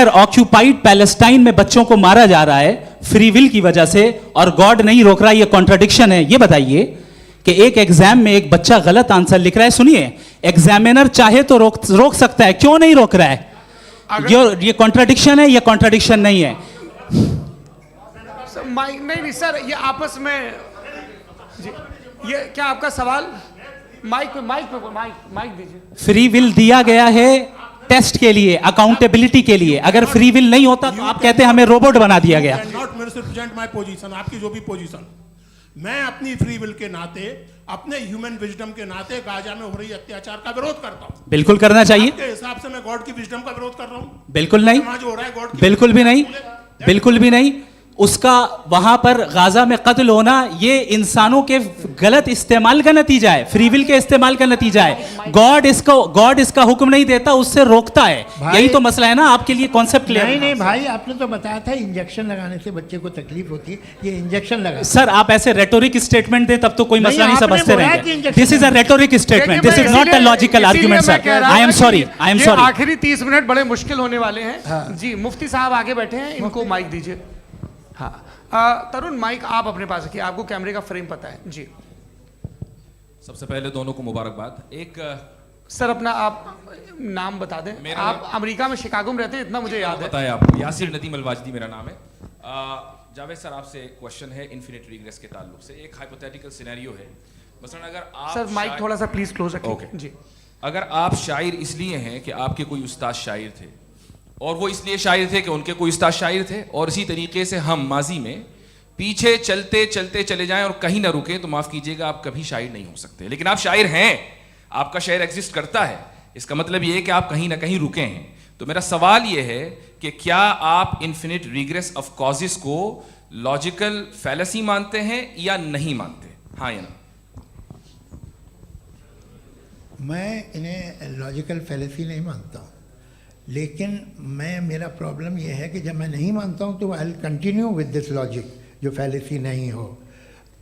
ऑक्यूपाइड पैलेस्टाइन में बच्चों को मारा जा रहा है फ्री विल की वजह से और गॉड नहीं रोक रहा, ये कॉन्ट्रडिक्शन है। ये बताइए कि एक एग्जाम में एक बच्चा गलत आंसर लिख रहा है, सुनिए, एग्जामिनर चाहे तो रोक सकता है, क्यों नहीं रोक रहा है? ये कॉन्ट्रडिक्शन है या कॉन्ट्रडिक्शन नहीं है? माइक नहीं सर, ये आपस में जी, ये क्या आपका सवाल? माइक दीजिए। फ्री विल दिया गया है टेस्ट के लिए, अकाउंटेबिलिटी के लिए। अगर फ्री विल नहीं होता तो आप कहते हैं हमें रोबोट बना दिया गया। नॉट मिसरिप्रेजेंट माय पोजीशन, आपकी जो भी पोजीशन, मैं अपनी फ्री विल के नाते, अपने ह्यूमन विजडम के नाते गाजा में हो रही अत्याचार का विरोध करता हूं। बिल्कुल करना चाहिए। आपके हिसाब से मैं गॉड की विजडम का विरोध कर रहा हूं? बिल्कुल नहीं, समाज हो रहा है गॉड की, बिल्कुल भी नहीं, बिल्कुल भी नहीं। उसका वहां पर गाजा में कत्ल होना ये इंसानों के गलत इस्तेमाल का नतीजा है, फ्री विल के इस्तेमाल का नतीजा है। गॉड इसका हुक्म नहीं देता, उससे रोकता है। यही तो मसला है ना, आपके लिए कॉन्सेप्ट क्लियर? नहीं भाई, आपने तो बताया था इंजेक्शन लगाने से बच्चे को तकलीफ होती है, ये इंजेक्शन लगा। सर आप ऐसे रेटोरिक स्टेटमेंट दे तब तो कोई मसला नहीं, समझते रहेंगे। This is a rhetoric statement, this is not a logical argument sir. I am sorry, I am sorry. आखिरी 30 मिनट बड़े मुश्किल होने वाले हैं जी। मुफ्ती साहब आगे बैठे हैं, इनको माइक दीजिए। हाँ तरुण, माइक आप अपने पास रखिए, आपको कैमरे का फ्रेम पता है जी। सबसे पहले दोनों को मुबारकबाद। एक सर अपना आप नाम बता दें। आप अमेरिका में शिकागो में रहते हैं, इतना मुझे याद है। बताया आपको, यासिर नदीम अलवाजदी मेरा नाम है। जावेद सर, आपसे एक क्वेश्चन है इन्फिनिट रिग्रेस के ताल्लुक से। एक हाइपोथेटिकल सिनेरियो है, मसलन अगर आप सर माइक थोड़ा सा प्लीज क्लोज रखिए जी। अगर आप शायर इसलिए हैं कि आपके कोई उस्ताद शायर थे, और वो इसलिए शायर थे कि उनके कोई उस्ताद शायर थे, और इसी तरीके से हम माजी में पीछे चलते चलते चले जाएं और कहीं ना रुके, तो माफ कीजिएगा आप कभी शायर नहीं हो सकते। लेकिन आप शायर हैं, आपका शायर एग्जिस्ट करता है, इसका मतलब ये है कि आप कहीं ना कहीं रुके हैं। तो मेरा सवाल ये है कि क्या आप इन्फिनिट रिग्रेस ऑफ कॉजेस को लॉजिकल फैलेसी मानते हैं या नहीं मानते? हाँ या ना? मैं इन्हें लॉजिकल फैलेसी नहीं मानता हूँ, लेकिन मेरा प्रॉब्लम यह है कि जब मैं नहीं मानता हूँ तो I continue with this logic जो फैलेसी नहीं हो।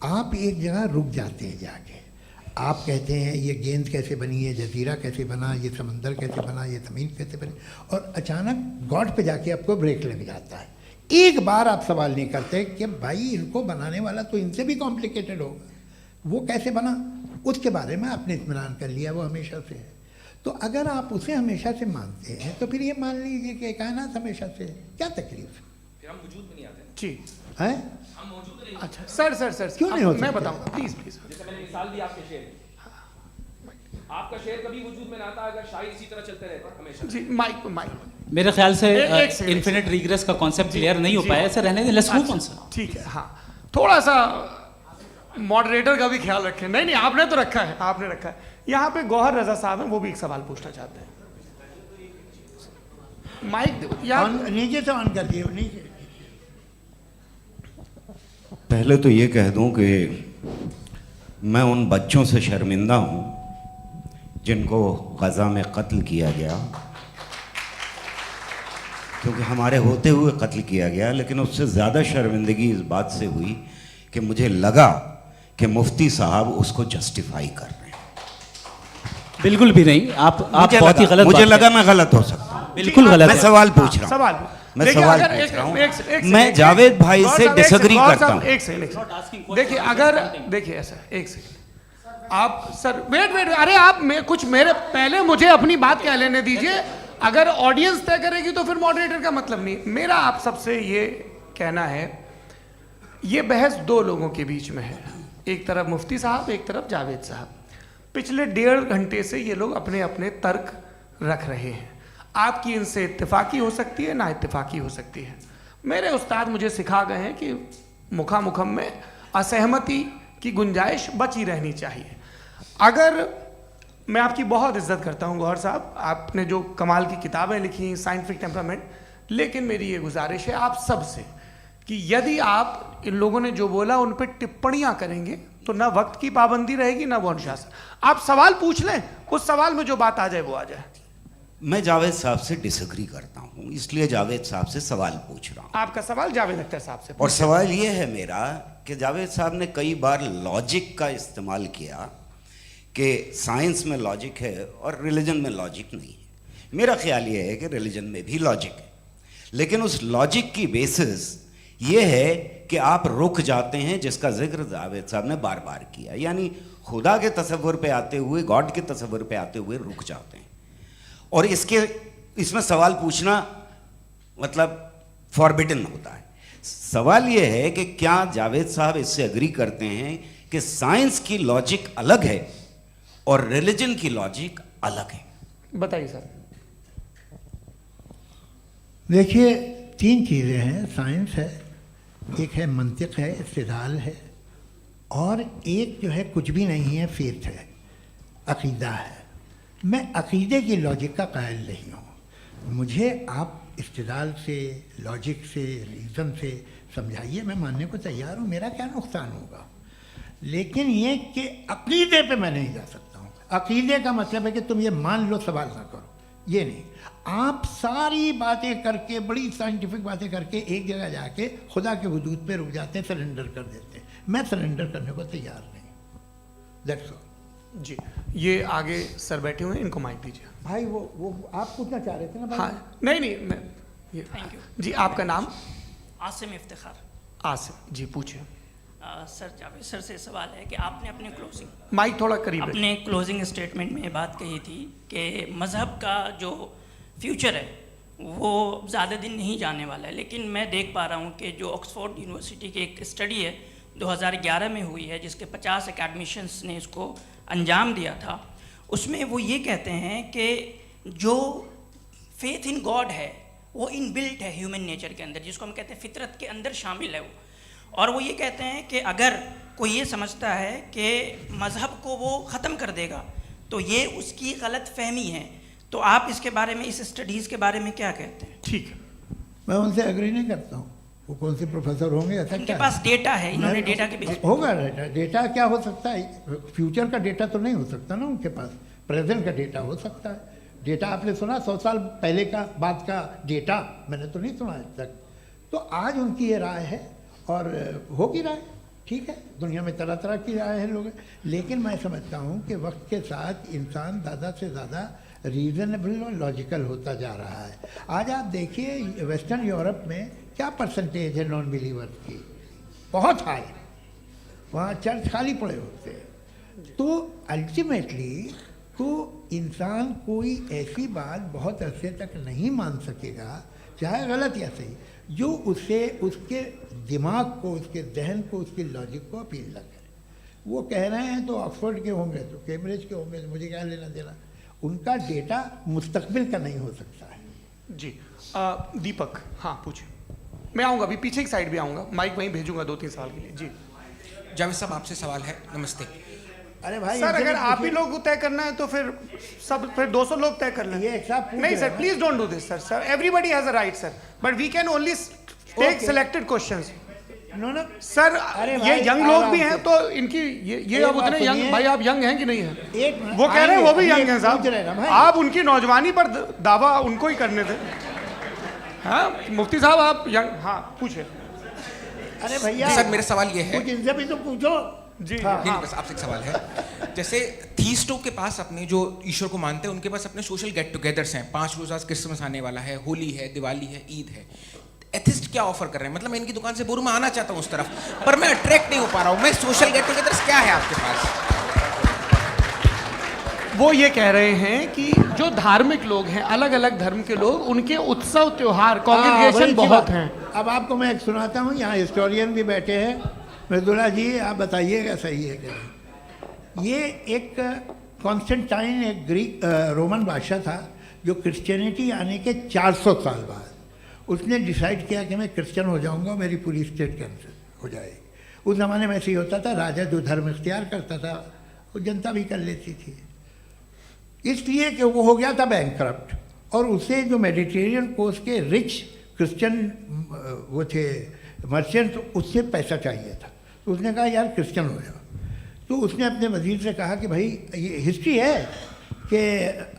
आप एक जगह रुक जाते हैं जाके, आप कहते हैं ये गेंद कैसे बनी, ये जजीरा कैसे बना, ये समंदर कैसे बना, ये ज़मीन कैसे बनी, और अचानक गॉड पे जाके आपको ब्रेक लग जाता है। एक बार आप सवाल नहीं करते कि भाई इनको बनाने वाला तो इनसे भी कॉम्प्लिकेटेड होगा, वो कैसे बना, उसके बारे में आपने इत्मीनान कर लिया, वो हमेशा से है। तो अगर आप उसे हमेशा से मानते हैं तो फिर ये मान लीजिए कि कायनात हमेशा से है, क्या तकलीफ फिर हम वजूद में नहीं आते जी है? हम मौजूद नहीं। अच्छा सर क्यों नहीं हो मैं सकते? बताऊंगा, प्लीज प्लीज। जैसे मैंने मिसाल दी आपके शेर की। आपका शेर कभी वजूद में ना आता अगर शायर इसी तरह चलते रहते हमेशा। जी माइक मेरे ख्याल से एक सेकंड, इन्फिनिट रिग्रेस का कॉन्सेप्ट क्लियर नहीं हो जी, पाया, जी। सर रहने दें, लेट्स मूव ऑन सर। ठीक है, हाँ थोड़ा सा मॉडरेटर का भी ख्याल रखें। नहीं आपने तो रखा है, आपने रखा है। यहाँ पे गौहर रजा साहब हैं, वो भी एक सवाल पूछना चाहते हैं। माइक यहाँ नीचे से ऑन कर दिए नीचे। पहले तो ये कह दूं कि मैं उन बच्चों से शर्मिंदा हूं जिनको गज़ा में कत्ल किया गया, क्योंकि हमारे होते हुए कत्ल किया गया। लेकिन उससे ज़्यादा शर्मिंदगी इस बात से हुई कि मुझे लगा कि मुफ्ती साहब उसको जस्टिफाई कर रहे हैं। बिल्कुल भी नहीं, आप बहुत ही गलत मुझे बात लगा कह मैं गलत हो सकता हूं। बिल्कुल गलत मैं है। सवाल पूछ रहा हूं। सवाल मैं देखिए, सवाल अगर पूछ रहा हूं। एक मैं सेकंड, जावेद भाई गौर से साहब, एक डिसएग्री सेकंड, करता गौर हूं। साहब, एक सेकंड देखिए, अगर देखिए ऐसा एक सेकंड आप सर वेट अरे आप कुछ मेरे पहले मुझे अपनी बात कह लेने दीजिए। अगर ऑडियंस तय करेगी तो फिर मॉडरेटर का मतलब नहीं। मेरा आप सबसे ये कहना है, ये बहस दो लोगों के बीच में है, एक तरफ मुफ्ती साहब, एक तरफ जावेद साहब। पिछले 1.5 घंटे से ये लोग अपने अपने तर्क रख रहे हैं। आपकी इनसे इत्तेफाकी हो सकती है, ना इत्तेफाकी हो सकती है। मेरे उस्ताद मुझे सिखा गए हैं कि मुखामुखम में असहमति की गुंजाइश बची रहनी चाहिए। अगर मैं आपकी बहुत इज्जत करता हूं गौहर साहब, आपने जो कमाल की किताबें लिखी, साइंटिफिक टेम्परामेंट, लेकिन मेरी ये गुजारिश है आप सबसे कि यदि आप इन लोगों ने जो बोला उन पर टिप्पणियां करेंगे तो ना वक्त की पाबंदी रहेगी, ना वो अनुशासन। आप सवाल पूछ लें, उस सवाल में जो बात आ जाए वो आ जाए। मैं जावेद साहब से डिसएग्री करता हूं, इसलिए जावेद साहब से सवाल पूछ रहा हूं। आपका सवाल जावेद अख्तर साहब से। और सवाल ये है मेरा कि जावेद साहब ने कई बार लॉजिक का इस्तेमाल किया कि साइंस में लॉजिक है और रिलीजन में लॉजिक नहीं है। मेरा ख्याल ये है कि रिलीजन में भी लॉजिक है, लेकिन उस लॉजिक की बेसिस ये है कि आप रुक जाते हैं, जिसका जिक्र जावेद साहब ने बार बार किया, यानी खुदा के तसव्वुर पे आते हुए, गॉड के तसव्वुर पे आते हुए रुक जाते हैं। और इसमें सवाल पूछना मतलब फॉरबिडन होता है। सवाल ये है कि क्या जावेद साहब इससे एग्री करते हैं कि साइंस की लॉजिक अलग है और रिलीजन की लॉजिक अलग है? बताइए सर। देखिए 3 चीज़ें हैं, साइंस है, एक है मंतिक है, इस्तिदलाल है, और एक जो है कुछ भी नहीं है, फेथ है, अकीदा है। मैं अकीदे की लॉजिक का कायल नहीं हूँ। मुझे आप इस्तिदलाल से, लॉजिक से, रीज़न से समझाइए, मैं मानने को तैयार हूँ, मेरा क्या नुकसान होगा। लेकिन ये कि अकीदे पे मैं नहीं जा सकता हूँ। अकीदे का मतलब है कि तुम ये मान लो, सवाल ना करो, ये नहीं। आप सारी बातें करके, बड़ी साइंटिफिक बातें करके एक जगह जाके खुदा के वजूद पे रुक जाते हैं, सरेंडर कर देते हैं। मैं सरेंडर करने को तैयार नहीं। That's all. जी, ये आगे सर बैठे हुए हैं, इनको माइक दीजिए। भाई वो आप पूछना चाह रहे थे ना भाई? हाँ नहीं मैं ये थैंक यू जी। आपका नाम? आसिम इफ्तिखार। आसिम जी, पूछिए। सर जावेद सर से सवाल है कि आपने अपने क्लोजिंग माइक थोड़ा करीब रखिए। अपने क्लोजिंग स्टेटमेंट में ये बात कही थी कि मज़हब का जो फ्यूचर है वो ज़्यादा दिन नहीं जाने वाला है। लेकिन मैं देख पा रहा हूँ कि जो ऑक्सफोर्ड यूनिवर्सिटी की एक स्टडी है 2011 में हुई है, जिसके 50 एकेडमिशियंस ने इसको अंजाम दिया था, उसमें वो ये कहते हैं कि जो फेथ इन गॉड है वो इनबिल्ट है ह्यूमन नेचर के अंदर, जिसको हम कहते हैं फितरत के अंदर शामिल है वो। और वो ये कहते हैं कि अगर कोई ये समझता है कि मज़हब को वो ख़त्म कर देगा तो ये उसकी गलत फहमी है। तो आप इसके बारे में, इस स्टडीज़ के बारे में क्या कहते हैं? ठीक है, मैं उनसे एग्री नहीं करता हूँ। वो कौन से प्रोफेसर होंगे, ऐसा उनके क्या पास डेटा है, इन्होंने डेटा के बेस होगा। डेटा क्या हो सकता है? फ्यूचर का डेटा तो नहीं हो सकता ना उनके पास। प्रेजेंट का डेटा हो सकता है। डेटा आपने सुना 100 साल पहले का बाद का डेटा, मैंने तो नहीं सुना आज तक। तो आज उनकी ये राय है और होगी राय, ठीक है। दुनिया में तरह तरह की राय है लोग, लेकिन मैं समझता हूँ कि वक्त के साथ इंसान ज़्यादा से ज़्यादा रीज़नेबल और लॉजिकल होता जा रहा है। आज आप देखिए वेस्टर्न यूरोप में क्या परसेंटेज है नॉन बिलीवर्स की, बहुत हाई। वहाँ चर्च खाली पड़े होते हैं। तो अल्टीमेटली तो इंसान कोई ऐसी बात बहुत अरसे तक नहीं मान सकेगा, चाहे गलत या सही, जो उससे उसके दिमाग को, उसके जहन को, उसके लॉजिक को अपील न करे। वो कह रहे हैं तो ऑक्सफोर्ड के होंगे तो कैम्ब्रिज के होंगे, तो मुझे क्या लेना देना। उनका डेटा मुस्तकबिल का नहीं हो सकता है। जी दीपक, हाँ पूछिए। मैं आऊँगा, अभी पीछे की साइड भी आऊँगा, माइक वहीं भेजूंगा 2-3 साल के लिए। जी जावेद साहब, आपसे सवाल है। नमस्ते। अरे भाई सर, अगर आप ही लोग को तय करना है तो फिर 200 लोग तय कर लें। ये एक साथ नहीं sir, please don't do this sir. Everybody has a right sir, but we can only take selected questions. No sir, ये यंग लोग भी हैं तो इनकी ये अब उतने बात यंग, सुनिए। भाई आप यंग हैं कि नहीं हैं? एक मिनट, वो कह रहे हैं वो भी आइए, यंग हैं पूछ रहे हैं ना साहब, भाई। आप उनकी नौजवानी पर दावा उनको ही करने थे। हाँ मुफ्ती साहब आप यंग, हाँ पूछे। अरे भैया सर, मेरा सवाल ये है। कुछ इनसे भी तो पूछो। जी नहीं, बस आपसे एक सवाल है। जैसे थीस्टो के पास अपने जो ईश्वर को मानते हैं उनके पास अपने सोशल गेट टुगेदर्स हैं। 5 रोज़ आज क्रिसमस आने वाला है, होली है, दिवाली है, ईद है। एथिस्ट क्या ऑफर कर रहे हैं? मतलब मैं इनकी दुकान से बोलूं, मैं आना चाहता हूं उस तरफ, पर मैं अट्रैक्ट नहीं हो पा रहा हूं। मैं सोशल गेट टुगेदर्स क्या है आपके पास? वो ये कह रहे हैं कि जो धार्मिक लोग हैं, अलग अलग धर्म के लोग, उनके उत्सव त्योहार कॉन्ग्रीगेशन बहुत हैं। अब आपको मैं एक सुनाता हूँ, यहाँ हिस्टोरियन भी बैठे हैं। मृदुला जी आप बताइएगा सही है क्या? ये एक कॉन्स्टेंटाइन, एक ग्रीक रोमन बादशाह था जो क्रिश्चियनिटी आने के 400 साल बाद उसने डिसाइड किया कि मैं क्रिश्चियन हो जाऊंगा, मेरी पूरी स्टेट कैंसिल हो जाएगी। उस ज़माने में ऐसे ही होता था, राजा जो धर्म इख्तियार करता था वो जनता भी कर लेती थी। इसलिए कि वो हो गया था बैंकक्रप्ट, और उसे जो मेडिटेरियन कोस्ट के रिच क्रिश्चियन वो थे मर्चेंट, उससे पैसा चाहिए था। तो उसने कहा यार क्रिश्चियन हो जाओ। तो उसने अपने वजीर से कहा कि भाई ये हिस्ट्री है कि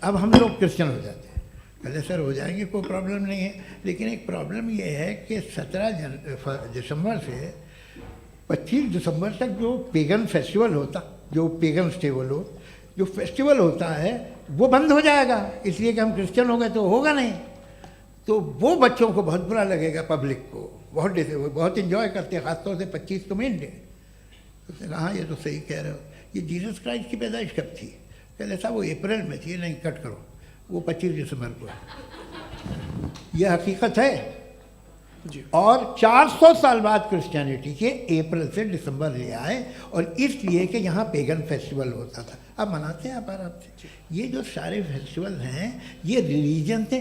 अब हम लोग क्रिश्चियन हो जाते हैं। कहते सर हो जाएंगे, कोई प्रॉब्लम नहीं है, लेकिन एक प्रॉब्लम ये है कि 17 दिसंबर से 25 दिसंबर तक जो पेगन फेस्टिवल होता, जो पेगन थे वो लोग, जो फेस्टिवल होता है वो बंद हो जाएगा, इसलिए कि हम क्रिश्चियन हो गए तो होगा नहीं। तो वो बच्चों को बहुत बुरा लगेगा, पब्लिक को बहुत इन्जॉय करते हैं, ख़ासतौर से 25 को मेन डे। उसने कहा ये तो सही कह रहे हो, ये जीसस क्राइस्ट की पैदाइश कब थी? कहते साहब वो अप्रैल में थी। नहीं, कट करो, वो 25 दिसंबर को है। ये हकीकत है जी। और 400 साल बाद क्रिश्चियनिटी के अप्रैल से दिसंबर ले आए, और इसलिए कि यहाँ पेगन फेस्टिवल होता था। अब मनाते हैं आप आराम से। ये जो सारे फेस्टिवल हैं ये रिलीजन से,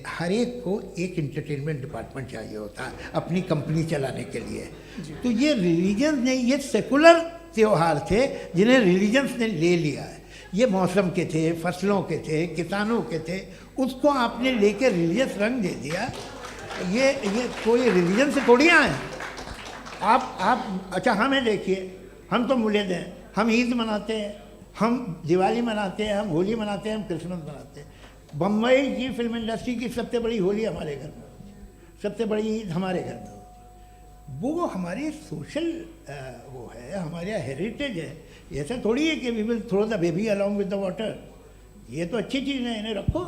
हर एक को एक इंटरटेनमेंट डिपार्टमेंट चाहिए होता है अपनी कंपनी चलाने के लिए। तो ये रिलीजन ने, ये सेकुलर त्यौहार थे जिन्हें रिलीजन्स ने ले लिया है। ये मौसम के थे, फसलों के थे, किसानों के थे, उसको आपने लेके रिलीजियस रंग दे दिया। ये कोई रिलीजन से थोड़ी आए आप। अच्छा हमें देखिए, हम तो मुल्द हैं, हम ईद मनाते हैं, हम दिवाली मनाते हैं, हम होली मनाते हैं, हम क्रिसमस मनाते हैं। बम्बई की फिल्म इंडस्ट्री की सबसे बड़ी होली हमारे घर में, सबसे बड़ी ईद हमारे घर में। वो हमारी सोशल वो है, हमारा हेरिटेज है। ऐसा थोड़ी है कि we will throw the baby along with the water. ये तो अच्छी चीज़ है, इन्हें रखो,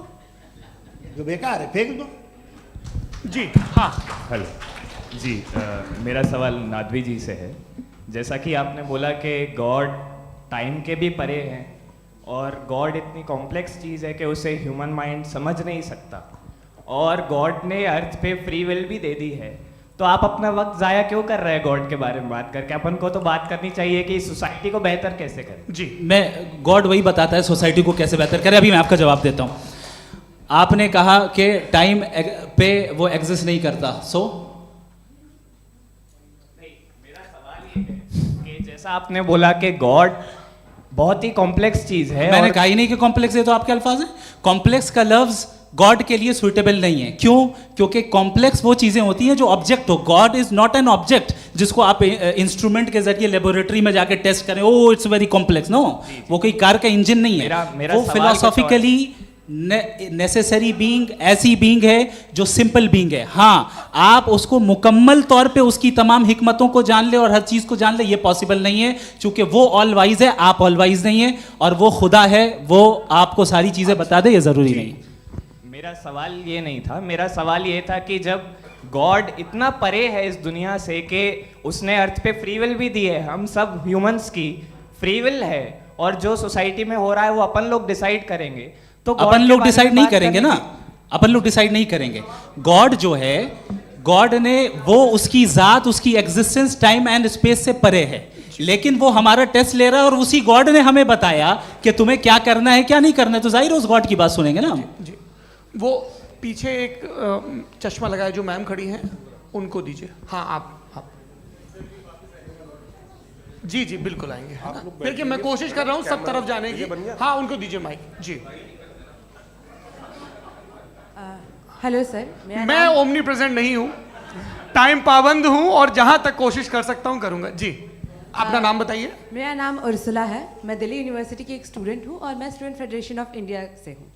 जो बेकार है फेंक दो। जी हाँ। हेलो जी, मेरा सवाल नादवी जी से है। जैसा कि आपने बोला कि गॉड टाइम के भी परे हैं, और गॉड इतनी कॉम्प्लेक्स चीज़ है कि उसे ह्यूमन माइंड समझ नहीं सकता, और गॉड ने अर्थ पे फ्री विल भी दे दी है। तो आप अपना वक्त ज़ाया क्यों कर रहे हैं गॉड के बारे में बात करके? अपन को तो बात करनी चाहिए कि सोसाइटी को बेहतर कैसे करें। जी, मैं गॉड वही बताता है सोसाइटी को कैसे बेहतर करे। अभी मैं आपका जवाब देता हूँ। आपने कहा कि टाइम पे वो एग्जिस्ट नहीं करता, मेरा सवाल ये है कि जैसा आपने बोला कि गॉड बहुत ही कॉम्प्लेक्स चीज है। मैंने कहा ही नहीं कि कॉम्प्लेक्स है, तो आपके अल्फाज हैं। कॉम्प्लेक्स का लफ्ज गॉड के लिए सुइटेबल नहीं है। क्यों? क्योंकि कॉम्प्लेक्स वो चीजें होती हैं जो ऑब्जेक्ट हो। God is not an object. जिसको आप इंस्ट्रूमेंट के जरिए लेबोरेटरी में जाके टेस्ट करें, oh it's very complex. No, वो कोई कार का इंजन नहीं है। मेरा वो सवाल फिलोसॉफिकली नेसेसरी बीइंग ऐसी बीइंग है जो सिंपल बीइंग है। हाँ, आप उसको मुकम्मल तौर पे उसकी तमाम हिकमतों को जान ले और हर चीज़ को जान ले, ये पॉसिबल नहीं है, क्योंकि वो ऑल वाइज है, आप ऑल वाइज नहीं है, और वो खुदा है, वो आपको सारी चीज़ें बता दे, ये ज़रूरी नहीं। मेरा सवाल ये नहीं था, मेरा सवाल ये था कि जब गॉड इतना परे है इस दुनिया से कि उसने अर्थ पे फ्री विल भी दी है, हम सब ह्यूमंस की फ्री विल है, और जो सोसाइटी में हो रहा है वो अपन लोग डिसाइड करेंगे, तो अपन लोग डिसाइड नहीं करेंगे ना, अपन लोग डिसाइड नहीं करेंगे। गॉड जो है, गॉड ने वो उसकी जात, उसकी एग्जिस्टेंस टाइम एंड स्पेस से परे है, लेकिन वो हमारा टेस्ट ले रहा है और उसी गॉड ने हमें बताया कि तुम्हें क्या करना है क्या नहीं करना है, तो जाहिर है उस गॉड की बात सुनेंगे ना हम। जी, वो पीछे एक चश्मा लगाए जो मैम खड़ी हैं, उनको दीजिए। हाँ, आप जी जी बिल्कुल आएंगे, है ना? देखिए मैं कोशिश कर रहा हूँ सब तरफ जाने की। हाँ, उनको दीजिए माइक। जी, हेलो सर, मैं ओमनी प्रेजेंट नहीं हूँ, टाइम पाबंद हूँ और जहाँ तक कोशिश कर सकता हूँ करूँगा। जी, अपना नाम बताइए। मेरा नाम उर्सुला है, मैं दिल्ली यूनिवर्सिटी की एक स्टूडेंट हूँ और मैं स्टूडेंट फेडरेशन ऑफ इंडिया से हूँ।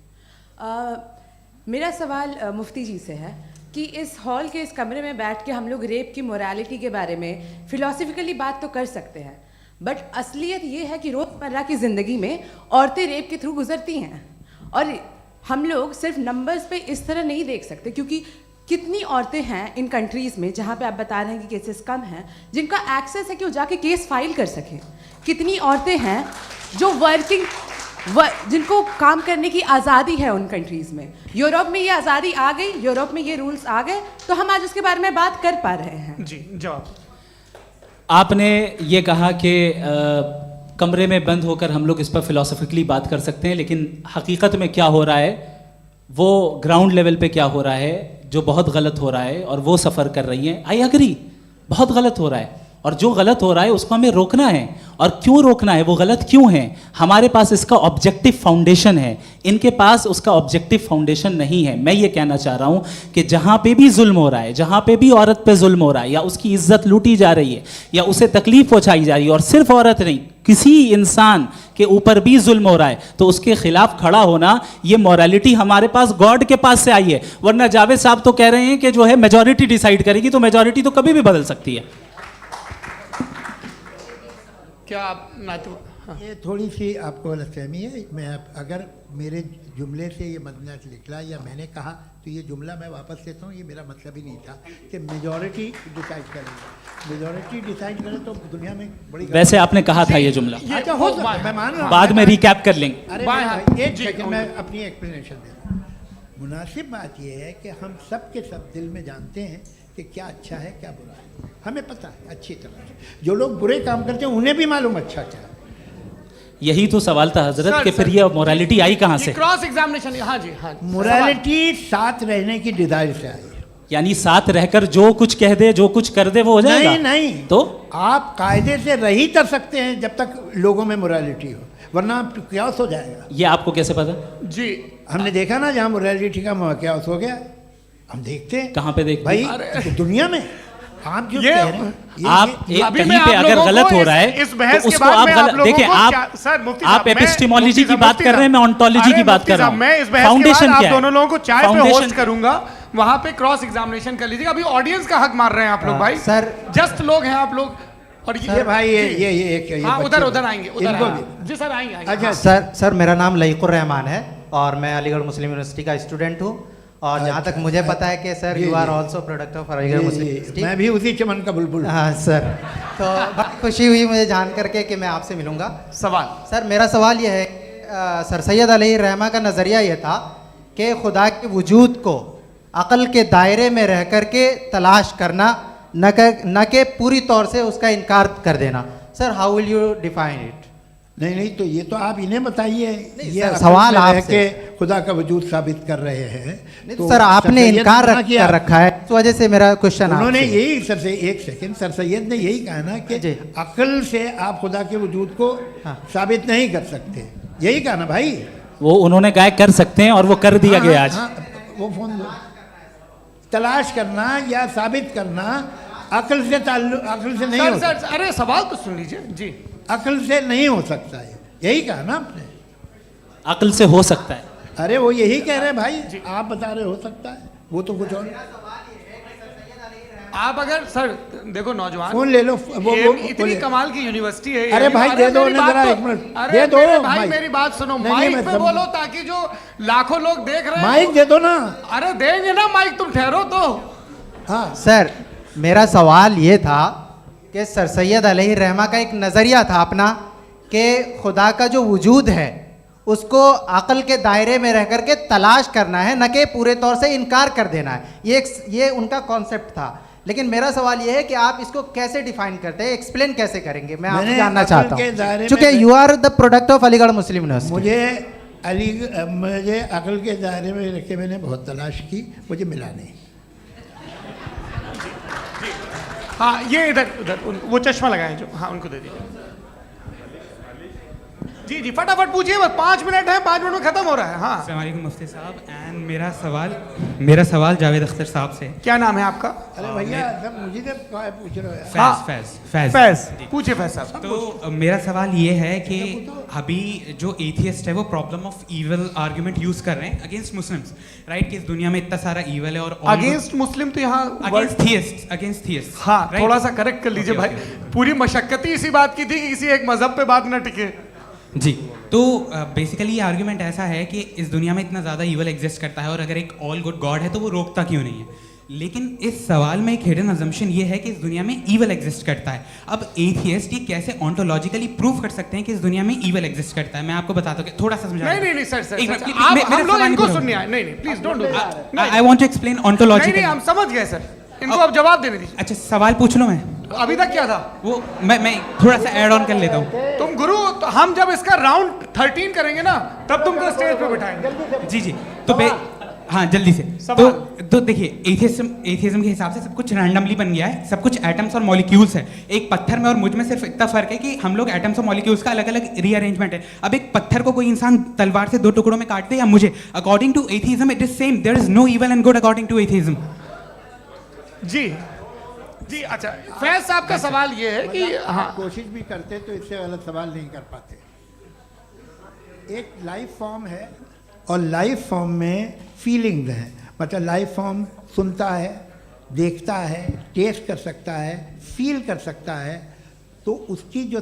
मेरा सवाल मुफ्ती जी से है कि इस हॉल के इस कमरे में बैठ के हम लोग रेप की मोरालिटी के बारे में फिलोसफिकली बात तो कर सकते हैं, बट असलियत ये है कि रोज़मर्रा की ज़िंदगी में औरतें रेप के थ्रू गुजरती हैं, और हम लोग सिर्फ नंबर्स पे इस तरह नहीं देख सकते, क्योंकि कितनी औरतें हैं इन कंट्रीज़ में जहाँ पे आप बता रहे हैं कि केसेस कम हैं, जिनका एक्सेस है कि वो जाके केस फाइल कर सकें। कितनी औरतें हैं जो जिनको काम करने की आज़ादी है उन कंट्रीज़ में। यूरोप में ये आज़ादी आ गई, यूरोप में ये रूल्स आ गए, तो हम आज उसके बारे में बात कर पा रहे हैं। जी, जवाब। आपने ये कहा कि कमरे में बंद होकर हम लोग इस पर फिलोसफिकली बात कर सकते हैं, लेकिन हकीकत में क्या हो रहा है, वो ग्राउंड लेवल पे क्या हो रहा है जो बहुत गलत हो रहा है, और वो सफ़र कर रही हैं। आई एग्री, बहुत गलत हो रहा है, और जो गलत हो रहा है उसको हमें रोकना है। और क्यों रोकना है, वो गलत क्यों है, हमारे पास इसका ऑब्जेक्टिव फाउंडेशन है, इनके पास उसका ऑब्जेक्टिव फाउंडेशन नहीं है। मैं ये कहना चाह रहा हूँ कि जहाँ पे भी जुल्म हो रहा है, जहाँ पे भी औरत पे जुल्म हो रहा है, या उसकी इज्जत लूटी जा रही है, या उसे तकलीफ पहुँचाई जा रही है, और सिर्फ औरत नहीं, किसी इंसान के ऊपर भी जुल्म हो रहा है, तो उसके खिलाफ खड़ा होना, ये मॉरलिटी हमारे पास गॉड के पास से आई है। वरना जावेद साहब तो कह रहे हैं कि जो है मेजॉरिटी डिसाइड करेगी, तो मेजॉरिटी तो कभी भी बदल सकती है। क्या आप नातू? हाँ। ये थोड़ी सी आपको गलतफहमी है। मैं अगर मेरे जुमले से ये मदनत निकला या मैंने कहा, तो ये जुमला मैं वापस लेता हूँ, ये मेरा मतलब ही नहीं था कि मेजॉरिटी डिसाइड करेगी। मेजॉरिटी डिसाइड करे तो दुनिया में बड़ी, वैसे आपने कहा था ये जुमला। अच्छा, हो सकता है, मैं मान रहा हूँ, बाद में रिकैप कर लेंगे। अरे एक सेकंड, मैं अपनी एक्सप्लेनेशन देता हूँ। मुनासिब बात यह है कि हम सब के सब दिल में जानते हैं कि क्या अच्छा है क्या बुरा है, हमें पता है अच्छी तरह से। जो लोग बुरे काम करते हैं उन्हें भी मालूम अच्छा क्या है। यही तो सवाल था हजरत कि फिर ये मोरालिटी आई कहाँ से? Cross examination. हाँ जी, हाँ। मोरालिटी साथ रहने की डिजायर से आई है, यानी साथ रहकर जो कुछ कह दे, जो कुछ कर दे, वो हो जाएगा? नहीं नहीं, तो आप कायदे से रह ही कर सकते हैं जब तक लोगों में मोरालिटी हो, वरना क्यास हो जाएगा। ये आपको कैसे पता? जी, हमने देखा ना, जहाँ मोरालिटी का क्यास हो गया, हम देखते हैं। कहाँ पे देखते भाई? दुनिया में। आप जो कह रहे हैं, आप कहीं पे अगर गलत हो रहा है इस बहस तो के उसको बाद आप मैं गलत देखिए। आप एपिस्टेमोलॉजी की बात कर रहे हैं, मैं ऑन्टोलॉजी की बात कर रहा हूँ। मैं इस बहस फाउंडेशन आप क्या है? दोनों लोगों को चाय पे होस्ट करूंगा, वहां पे क्रॉस एग्जामिनेशन कर लीजिएगा। अभी ऑडियंस का हक मार रहे हैं आप लोग भाई, सर जस्ट लोग हैं आप लोग। और ये भाई ये हाँ, उधर आएंगे, इनको भी। जी सर, आएंगे। अच्छा सर, मेरा नाम लईकुर रहमान है और मैं अलीगढ़ मुस्लिम यूनिवर्सिटी का स्टूडेंट हूँ, और जहाँ तक मुझे पता है कि sir you are also product of Aligarh Muslim university. मैं भी उसी चमन का बुलबुल। हाँ सर, तो बहुत खुशी हुई मुझे जान करके कि मैं आपसे मिलूंगा। सवाल सर, मेरा सवाल यह है, सर सैयद अलैहिर्रहमा का नज़रिया यह था कि खुदा के वजूद को अक़ल के दायरे में रह कर के तलाश करना, न कि पूरी तौर से उसका इनकार कर देना। Sir, how will you define it? नहीं, तो ये तो आप इन्हें बताइए। ये सवाल आपसे खुदा का वजूद साबित कर रहे हैं, तो सर आपने इनकार कर रखा है, इस वजह से मेरा क्वेश्चन उन्होंने यही सर से, एक सेकंड, सर सैयद ने यही कहा ना कि अक्ल से आप खुदा के वजूद को साबित नहीं कर सकते, यही कहा ना भाई। वो उन्होंने कहा कर सकते हैं और वो कर दिया गया आज। वो फोन तलाश करना या साबित करना अकल से ताल्लुक, अकल से नहीं सर हो सर अरे सवाल तो सुन लीजिए जी। अकल से नहीं हो सकता है, यही कहा ना आपने। अकल से हो सकता है। अरे वो यही कह रहे हैं भाई, आप बता रहे हो सकता है, वो तो कुछ और। आप अगर सर देखो नौजवान फोन ले लो, वो इतनी बोले। कमाल की यूनिवर्सिटी है। अरे भाई दे दो मेरी ना बात जरा तो- 1 मिनट, अरे दे दो मेरे भाई माइक। मेरी बात सुनो, नहीं, माइक मैं पे समझ- बोलो ताकि जो लाखों लोग देख रहे हैं माइक दे दो ना। अरे देंगे ना माइक, तुम ठहरो तो। हाँ सर, मेरा सवाल ये था कि सर सैयद अलैहि रहमा का एक नज़रिया था अपना कि खुदा का जो वजूद है उसको अक़ल के दायरे में रह कर के तलाश करना है, न कि पूरे तौर से इनकार कर देना है। ये उनका कॉन्सेप्ट था। लेकिन मेरा सवाल ये है कि आप इसको कैसे डिफाइन करते हैं, एक्सप्लेन कैसे करेंगे, मैं आपसे जानना चाहता हूँ, क्योंकि you are the product of Aligarh Muslim university. मुझे अकल के दायरे में रख के मैंने बहुत तलाश की, मुझे मिला नहीं। हाँ ये इधर उधर वो चश्मा लगाए जो, हाँ उनको दे दीजिए। जी जी फटाफट पूछिए, बस 5 मिनट है, 5 मिनट में खत्म हो रहा है। हाँ अस्सलाम वालेकुम मुफ्ती साहब। एंड मेरा सवाल जावेद अख्तर साहब से। क्या नाम है आपका? अरे भैया सब मुझे जब पूछ रहे हो। फैज पूछिए फैज साहब। तो मेरा सवाल ये है कि अभी जो एथियस्ट है वो problem of evil argument use कर रहे हैं अगेंस्ट मुस्लिम्स, राइट? कि इस दुनिया में इतना सारा इविल है और अगेंस्ट मुस्लिम तो यहाँ अगेंस्ट थियस्ट। हाँ थोड़ा सा करेक्ट कर लीजिए भाई, पूरी मशक्कत ही इसी बात की थी कि किसी एक मजहब पे बात ना टिके। जी, तो बेसिकली ये आर्गुमेंट ऐसा है कि इस दुनिया में इतना ज़्यादा ईवल एग्जिस्ट करता है और अगर एक ऑल गुड गॉड है तो वो रोकता क्यों नहीं है? लेकिन इस सवाल में एक हिडन अजम्पशन ये है कि इस दुनिया में ईवल एग्जिस्ट करता है। अब एथियस्ट ये कैसे ऑन्टोलॉजिकली प्रूव कर सकते हैं कि इस दुनिया में ईवल एग्जिस्ट करता है? मैं आपको बताता हूँ, थोड़ा सा समझा। नहीं सर हम लोग इनको सुनने आए। नहीं please don't do that. I want to explain ontologically. नहीं हम समझ गए सर, इनको अब जवाब देने दीजिए। अच्छा सवाल पूछ लो मैं। अभी तक क्या था वो मैं थोड़ा सा ऐड ऑन कर लेता हूँ। तुम गुरु, तो हम जब इसका राउंड 13 करेंगे ना तब तुमको स्टेज पे बिठाएंगे। जी तो हाँ जल्दी से। तो देखिए एथियज्म के हिसाब से सब कुछ रैंडमली बन गया है, सब कुछ एटम्स और मॉलिक्यूल्स है। एक पत्थर में और मुझ में सिर्फ इतना फर्क है कि हम लोग एटम्स और मॉलिक्यूल्स का अलग अलग रीअरेंजमेंट है। अब एक पत्थर को कोई इंसान तलवार से 2 टुकड़ों में काट दे या मुझे, according to atheism it is same. There is no evil and good according to atheism. जी अच्छा, फैज साहब का सवाल ये है कि हाँ कोशिश भी करते तो इससे गलत सवाल नहीं कर पाते। एक लाइफ फॉर्म है और लाइफ फॉर्म में फीलिंग्स हैं, मतलब लाइफ फॉर्म सुनता है, देखता है, टेस्ट कर सकता है, फील कर सकता है, तो उसकी जो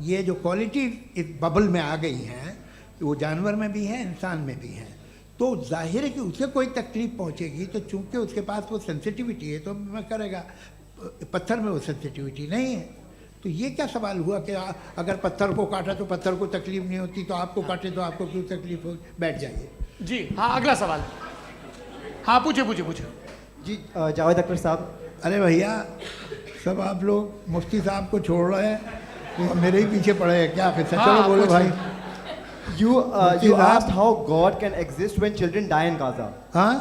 ये जो क्वालिटी इस बबल में आ गई हैं वो जानवर में भी है, इंसान में भी है। तो जाहिर है कि उसे कोई तकलीफ पहुंचेगी, तो चूंकि उसके पास वो सेंसिटिविटी है तो मैं करेगा। पत्थर में वो सेंसिटिविटी नहीं है। तो ये क्या सवाल हुआ कि अगर पत्थर को काटा तो पत्थर को तकलीफ नहीं होती, तो आपको काटे तो आपको क्यों तकलीफ हो? बैठ जाइए। जी हाँ अगला सवाल। हाँ पूछिए जी जावेद अख्तर साहब। अरे भैया सब आप लोग मुफ्ती साहब को छोड़ रहे हैं, तो मेरे ही पीछे पड़े हैं क्या? फिर चलो बोलो भाई। You asked how God can exist when children die in Gaza. हाँ?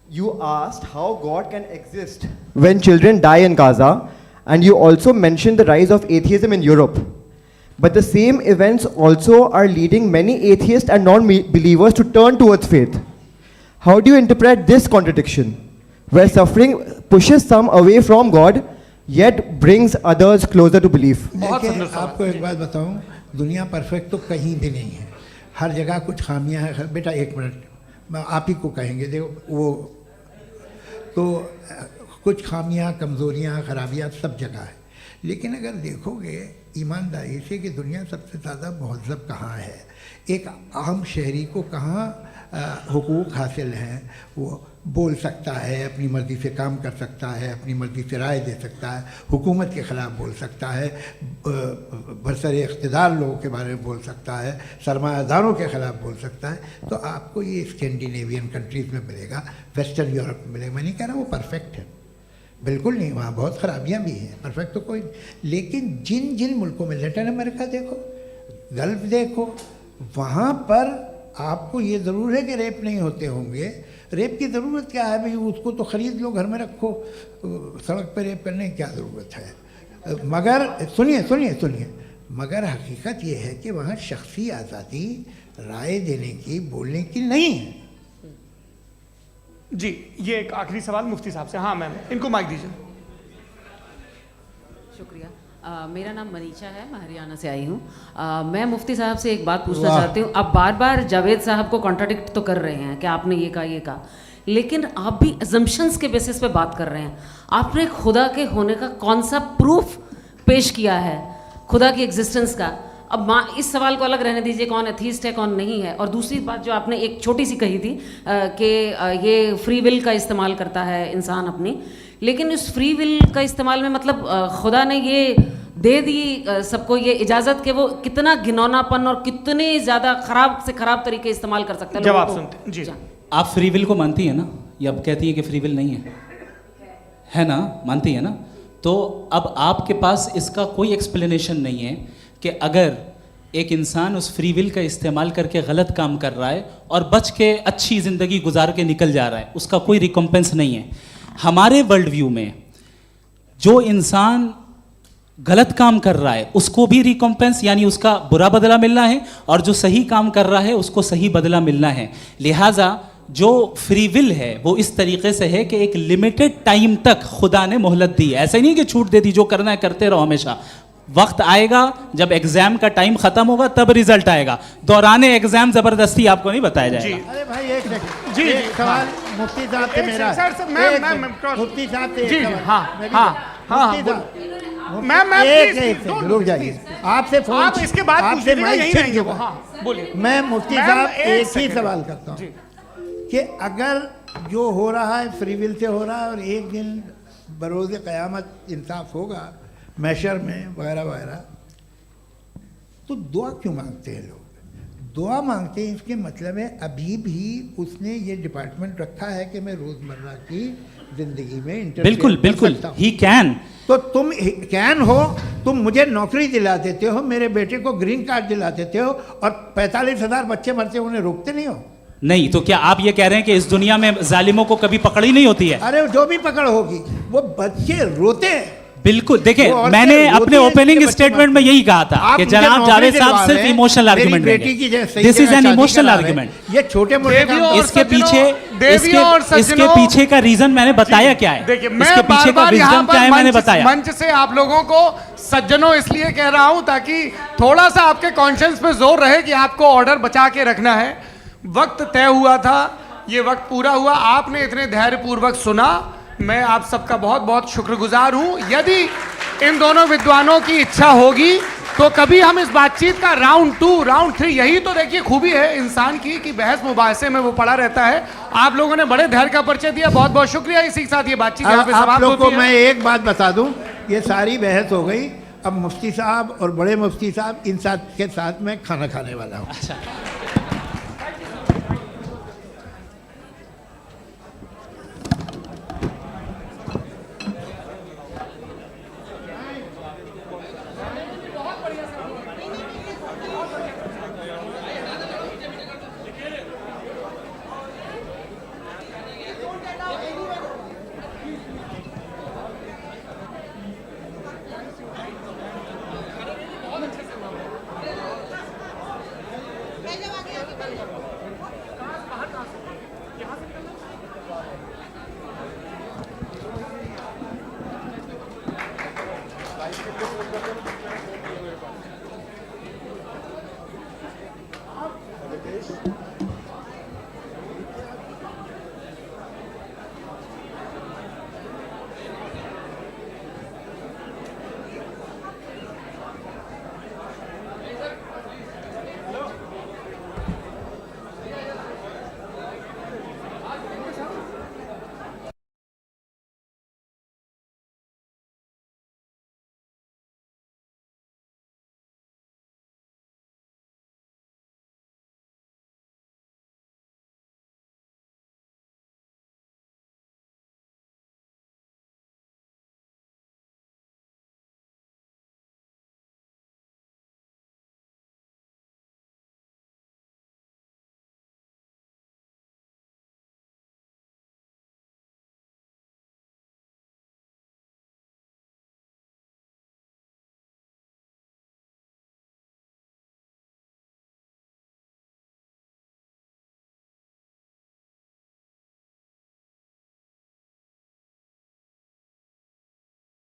You asked how God can exist when children die in Gaza, and you also mentioned the rise of atheism in Europe. But the same events also are leading many atheists and non-believers to turn towards faith. How do you interpret this contradiction, where suffering pushes some away from God, yet brings others closer to belief? देखिए आपको एक बात बताऊं, दुनिया perfect तो कहीं भी नहीं है, हर जगह कुछ खामियां हैं। बेटा 1 मिनट आप ही को कहेंगे, देखो वो तो कुछ खामियां, कमज़ोरियां, खराबियां सब जगह है। लेकिन अगर देखोगे ईमानदारी से कि दुनिया सबसे ज़्यादा महज़ब कहाँ है, एक आम शहरी को कहाँ हुकूक हासिल हैं, वो बोल सकता है, अपनी मर्ज़ी से काम कर सकता है, अपनी मर्ज़ी से राय दे सकता है, हुकूमत के ख़िलाफ़ बोल सकता है, बरसर इक़्तिदार लोगों के बारे में बोल सकता है, सरमायादारों के ख़िलाफ़ बोल सकता है। तो आपको ये स्कैंडिनेवियन कंट्रीज़ में मिलेगा, वेस्टर्न यूरोप में मिलेगा। मैं नहीं कह रहा वो परफेक्ट है, बिल्कुल नहीं, वहाँ बहुत ख़राबियाँ भी हैं, परफेक्ट तो कोई। लेकिन जिन जिन मुल्कों में, लैटिन अमेरिका देखो, गल्फ़ देखो, वहाँ पर आपको ये ज़रूर है कि रेप नहीं होते होंगे। रेप की ज़रूरत क्या है भाई? उसको तो ख़रीद लो, घर में रखो, सड़क पर रेप करने की क्या ज़रूरत है? मगर सुनिए, मगर हकीकत ये है कि वहाँ शख्सी आज़ादी राय देने की, बोलने की नहीं है। जी ये एक आखिरी सवाल मुफ्ती साहब से। हाँ मैम, इनको माइक दीजिए। शुक्रिया। मेरा नाम मनीषा है, मैं हरियाणा से आई हूँ। मैं मुफ्ती साहब से एक बात पूछना चाहती हूँ। आप बार बार जावेद साहब को कॉन्ट्राडिक्ट तो कर रहे हैं कि आपने ये कहा, लेकिन आप भी अजम्पशंस के बेसिस पे बात कर रहे हैं। आपने खुदा के होने का कौन सा प्रूफ पेश किया है, खुदा की एग्जिस्टेंस का? अब इस सवाल को अलग रहने दीजिए, कौन एथीस्ट है कौन नहीं है। और दूसरी बात जो आपने एक छोटी सी कही थी कि ये फ्री विल का इस्तेमाल करता है इंसान अपनी, लेकिन इस फ्री विल का इस्तेमाल में मतलब खुदा ने ये दे दी सबको ये इजाज़त कि वो कितना घिनौनापन और कितने ज़्यादा ख़राब से ख़राब तरीके इस्तेमाल कर सकते हैं। जवाब सुनते जी। आप फ्री विल को मानती है ना, या अब कहती है कि फ्री विल नहीं है ना, मानती है ना? तो अब आपके पास इसका कोई एक्सप्लेनेशन नहीं है कि अगर एक इंसान उस फ्री विल का इस्तेमाल करके गलत काम कर रहा है और बच के अच्छी ज़िंदगी गुजार के निकल जा रहा है, उसका कोई रिकम्पेंस नहीं है। हमारे वर्ल्ड व्यू में जो इंसान गलत काम कर रहा है उसको भी रिकम्पेंस यानी उसका बुरा बदला मिलना है, और जो सही काम कर रहा है उसको सही बदला मिलना है। लिहाजा जो फ्री विल है वो इस तरीके से है कि एक लिमिटेड टाइम तक खुदा ने मोहलत दी है। ऐसा ही नहीं कि छूट दे दी, जो करना है करते रहो हमेशा। वक्त आएगा जब एग्जाम का टाइम खत्म होगा तब रिजल्ट आएगा, दौराने एग्जाम जबरदस्ती आपको नहीं बताया जाएगा। अरे भाई एक सेकंड, जी एक सवाल मुफ्ती साहब से मेरा है। मुफ्ती साहब से जी एक जी, सवाल। हाँ मैं भी- हाँ हाँ, मुफ्ती साहब, मैम एक रुक जाइए। आपसे फोन, आप इसके बाद पूछ आपसे लीजिएगा, माइक यहीं छीन रहेंगे वो। चुका। हाँ बोलिए। मैं मुफ्ती मैम, साहब एक एक ही सेकंड। सवाल करता हूँ कि अगर जो हो रहा है फ्री विल से हो रहा है और एक दिन बरोज़ क़यामत इंसाफ होगा मैशर में वगैरह वगैरह, तो दुआ क्यों मांगते हैं लोग? दुआ मांगते हैं इसके मतलब है अभी भी उसने ये डिपार्टमेंट रखा है कि मैं रोज़मर्रा की ज़िंदगी में इंटरफेयर बिल्कुल कर बिल्कुल, सकता हूं। He can. तो तुम कैन हो, तुम मुझे नौकरी दिला देते हो, मेरे बेटे को ग्रीन कार्ड दिला देते हो, और 45,000 बच्चे मरते हो, उन्हें रोकते नहीं हो। नहीं तो क्या आप ये कह रहे हैं कि इस दुनिया में जालिमों को कभी पकड़ ही नहीं होती है? अरे जो भी पकड़ होगी वो बच्चे रोते हैं। बिल्कुल, देखिए वो मैंने औरतें अपने रोती हैं ओपनिंग जिनके बच्चे स्टेटमेंट में यही कहा था आप कि मुझे जनाब नौकरी जावेद साहब दिलवा सिर्फ रहे हैं, इमोशनल मेरी आर्गुमेंट बेटी की जगह सही दिस इज जगह एन शादी इमोशनल करा रहे हैं। आर्गुमेंट। ये छोटे मोटे काम इसके पीछे का रीजन मैंने बताया क्या है, देखिए इसके मैं पीछे का विजडम क्या है मैंने बताया। मंच से आप लोगों को सज्जनों इसलिए कह रहा हूं ताकि थोड़ा सा आपके कॉन्शियंस पे जोर रहे कि आपको ऑर्डर बचा के रखना है। वक्त तय हुआ था, ये वक्त पूरा हुआ, आपने इतने धैर्यपूर्वक सुना, मैं आप सबका बहुत बहुत शुक्रगुजार हूं। यदि इन दोनों विद्वानों की इच्छा होगी तो कभी हम इस बातचीत का राउंड 2 राउंड 3, यही तो देखिए खूबी है इंसान की कि बहस मुबाहसे में वो पड़ा रहता है। आप लोगों ने बड़े धैर्य का परिचय दिया, बहुत बहुत शुक्रिया। इसी के साथ ये बातचीत यहाँ पे आप समाप्त लोग को होती है। मैं एक बात बता दूं, ये सारी बहस हो गई, अब मुफ्ती साहब और बड़े मुफ्ती साहब इन साथ के साथ मैं खाना खाने वाला हूँ।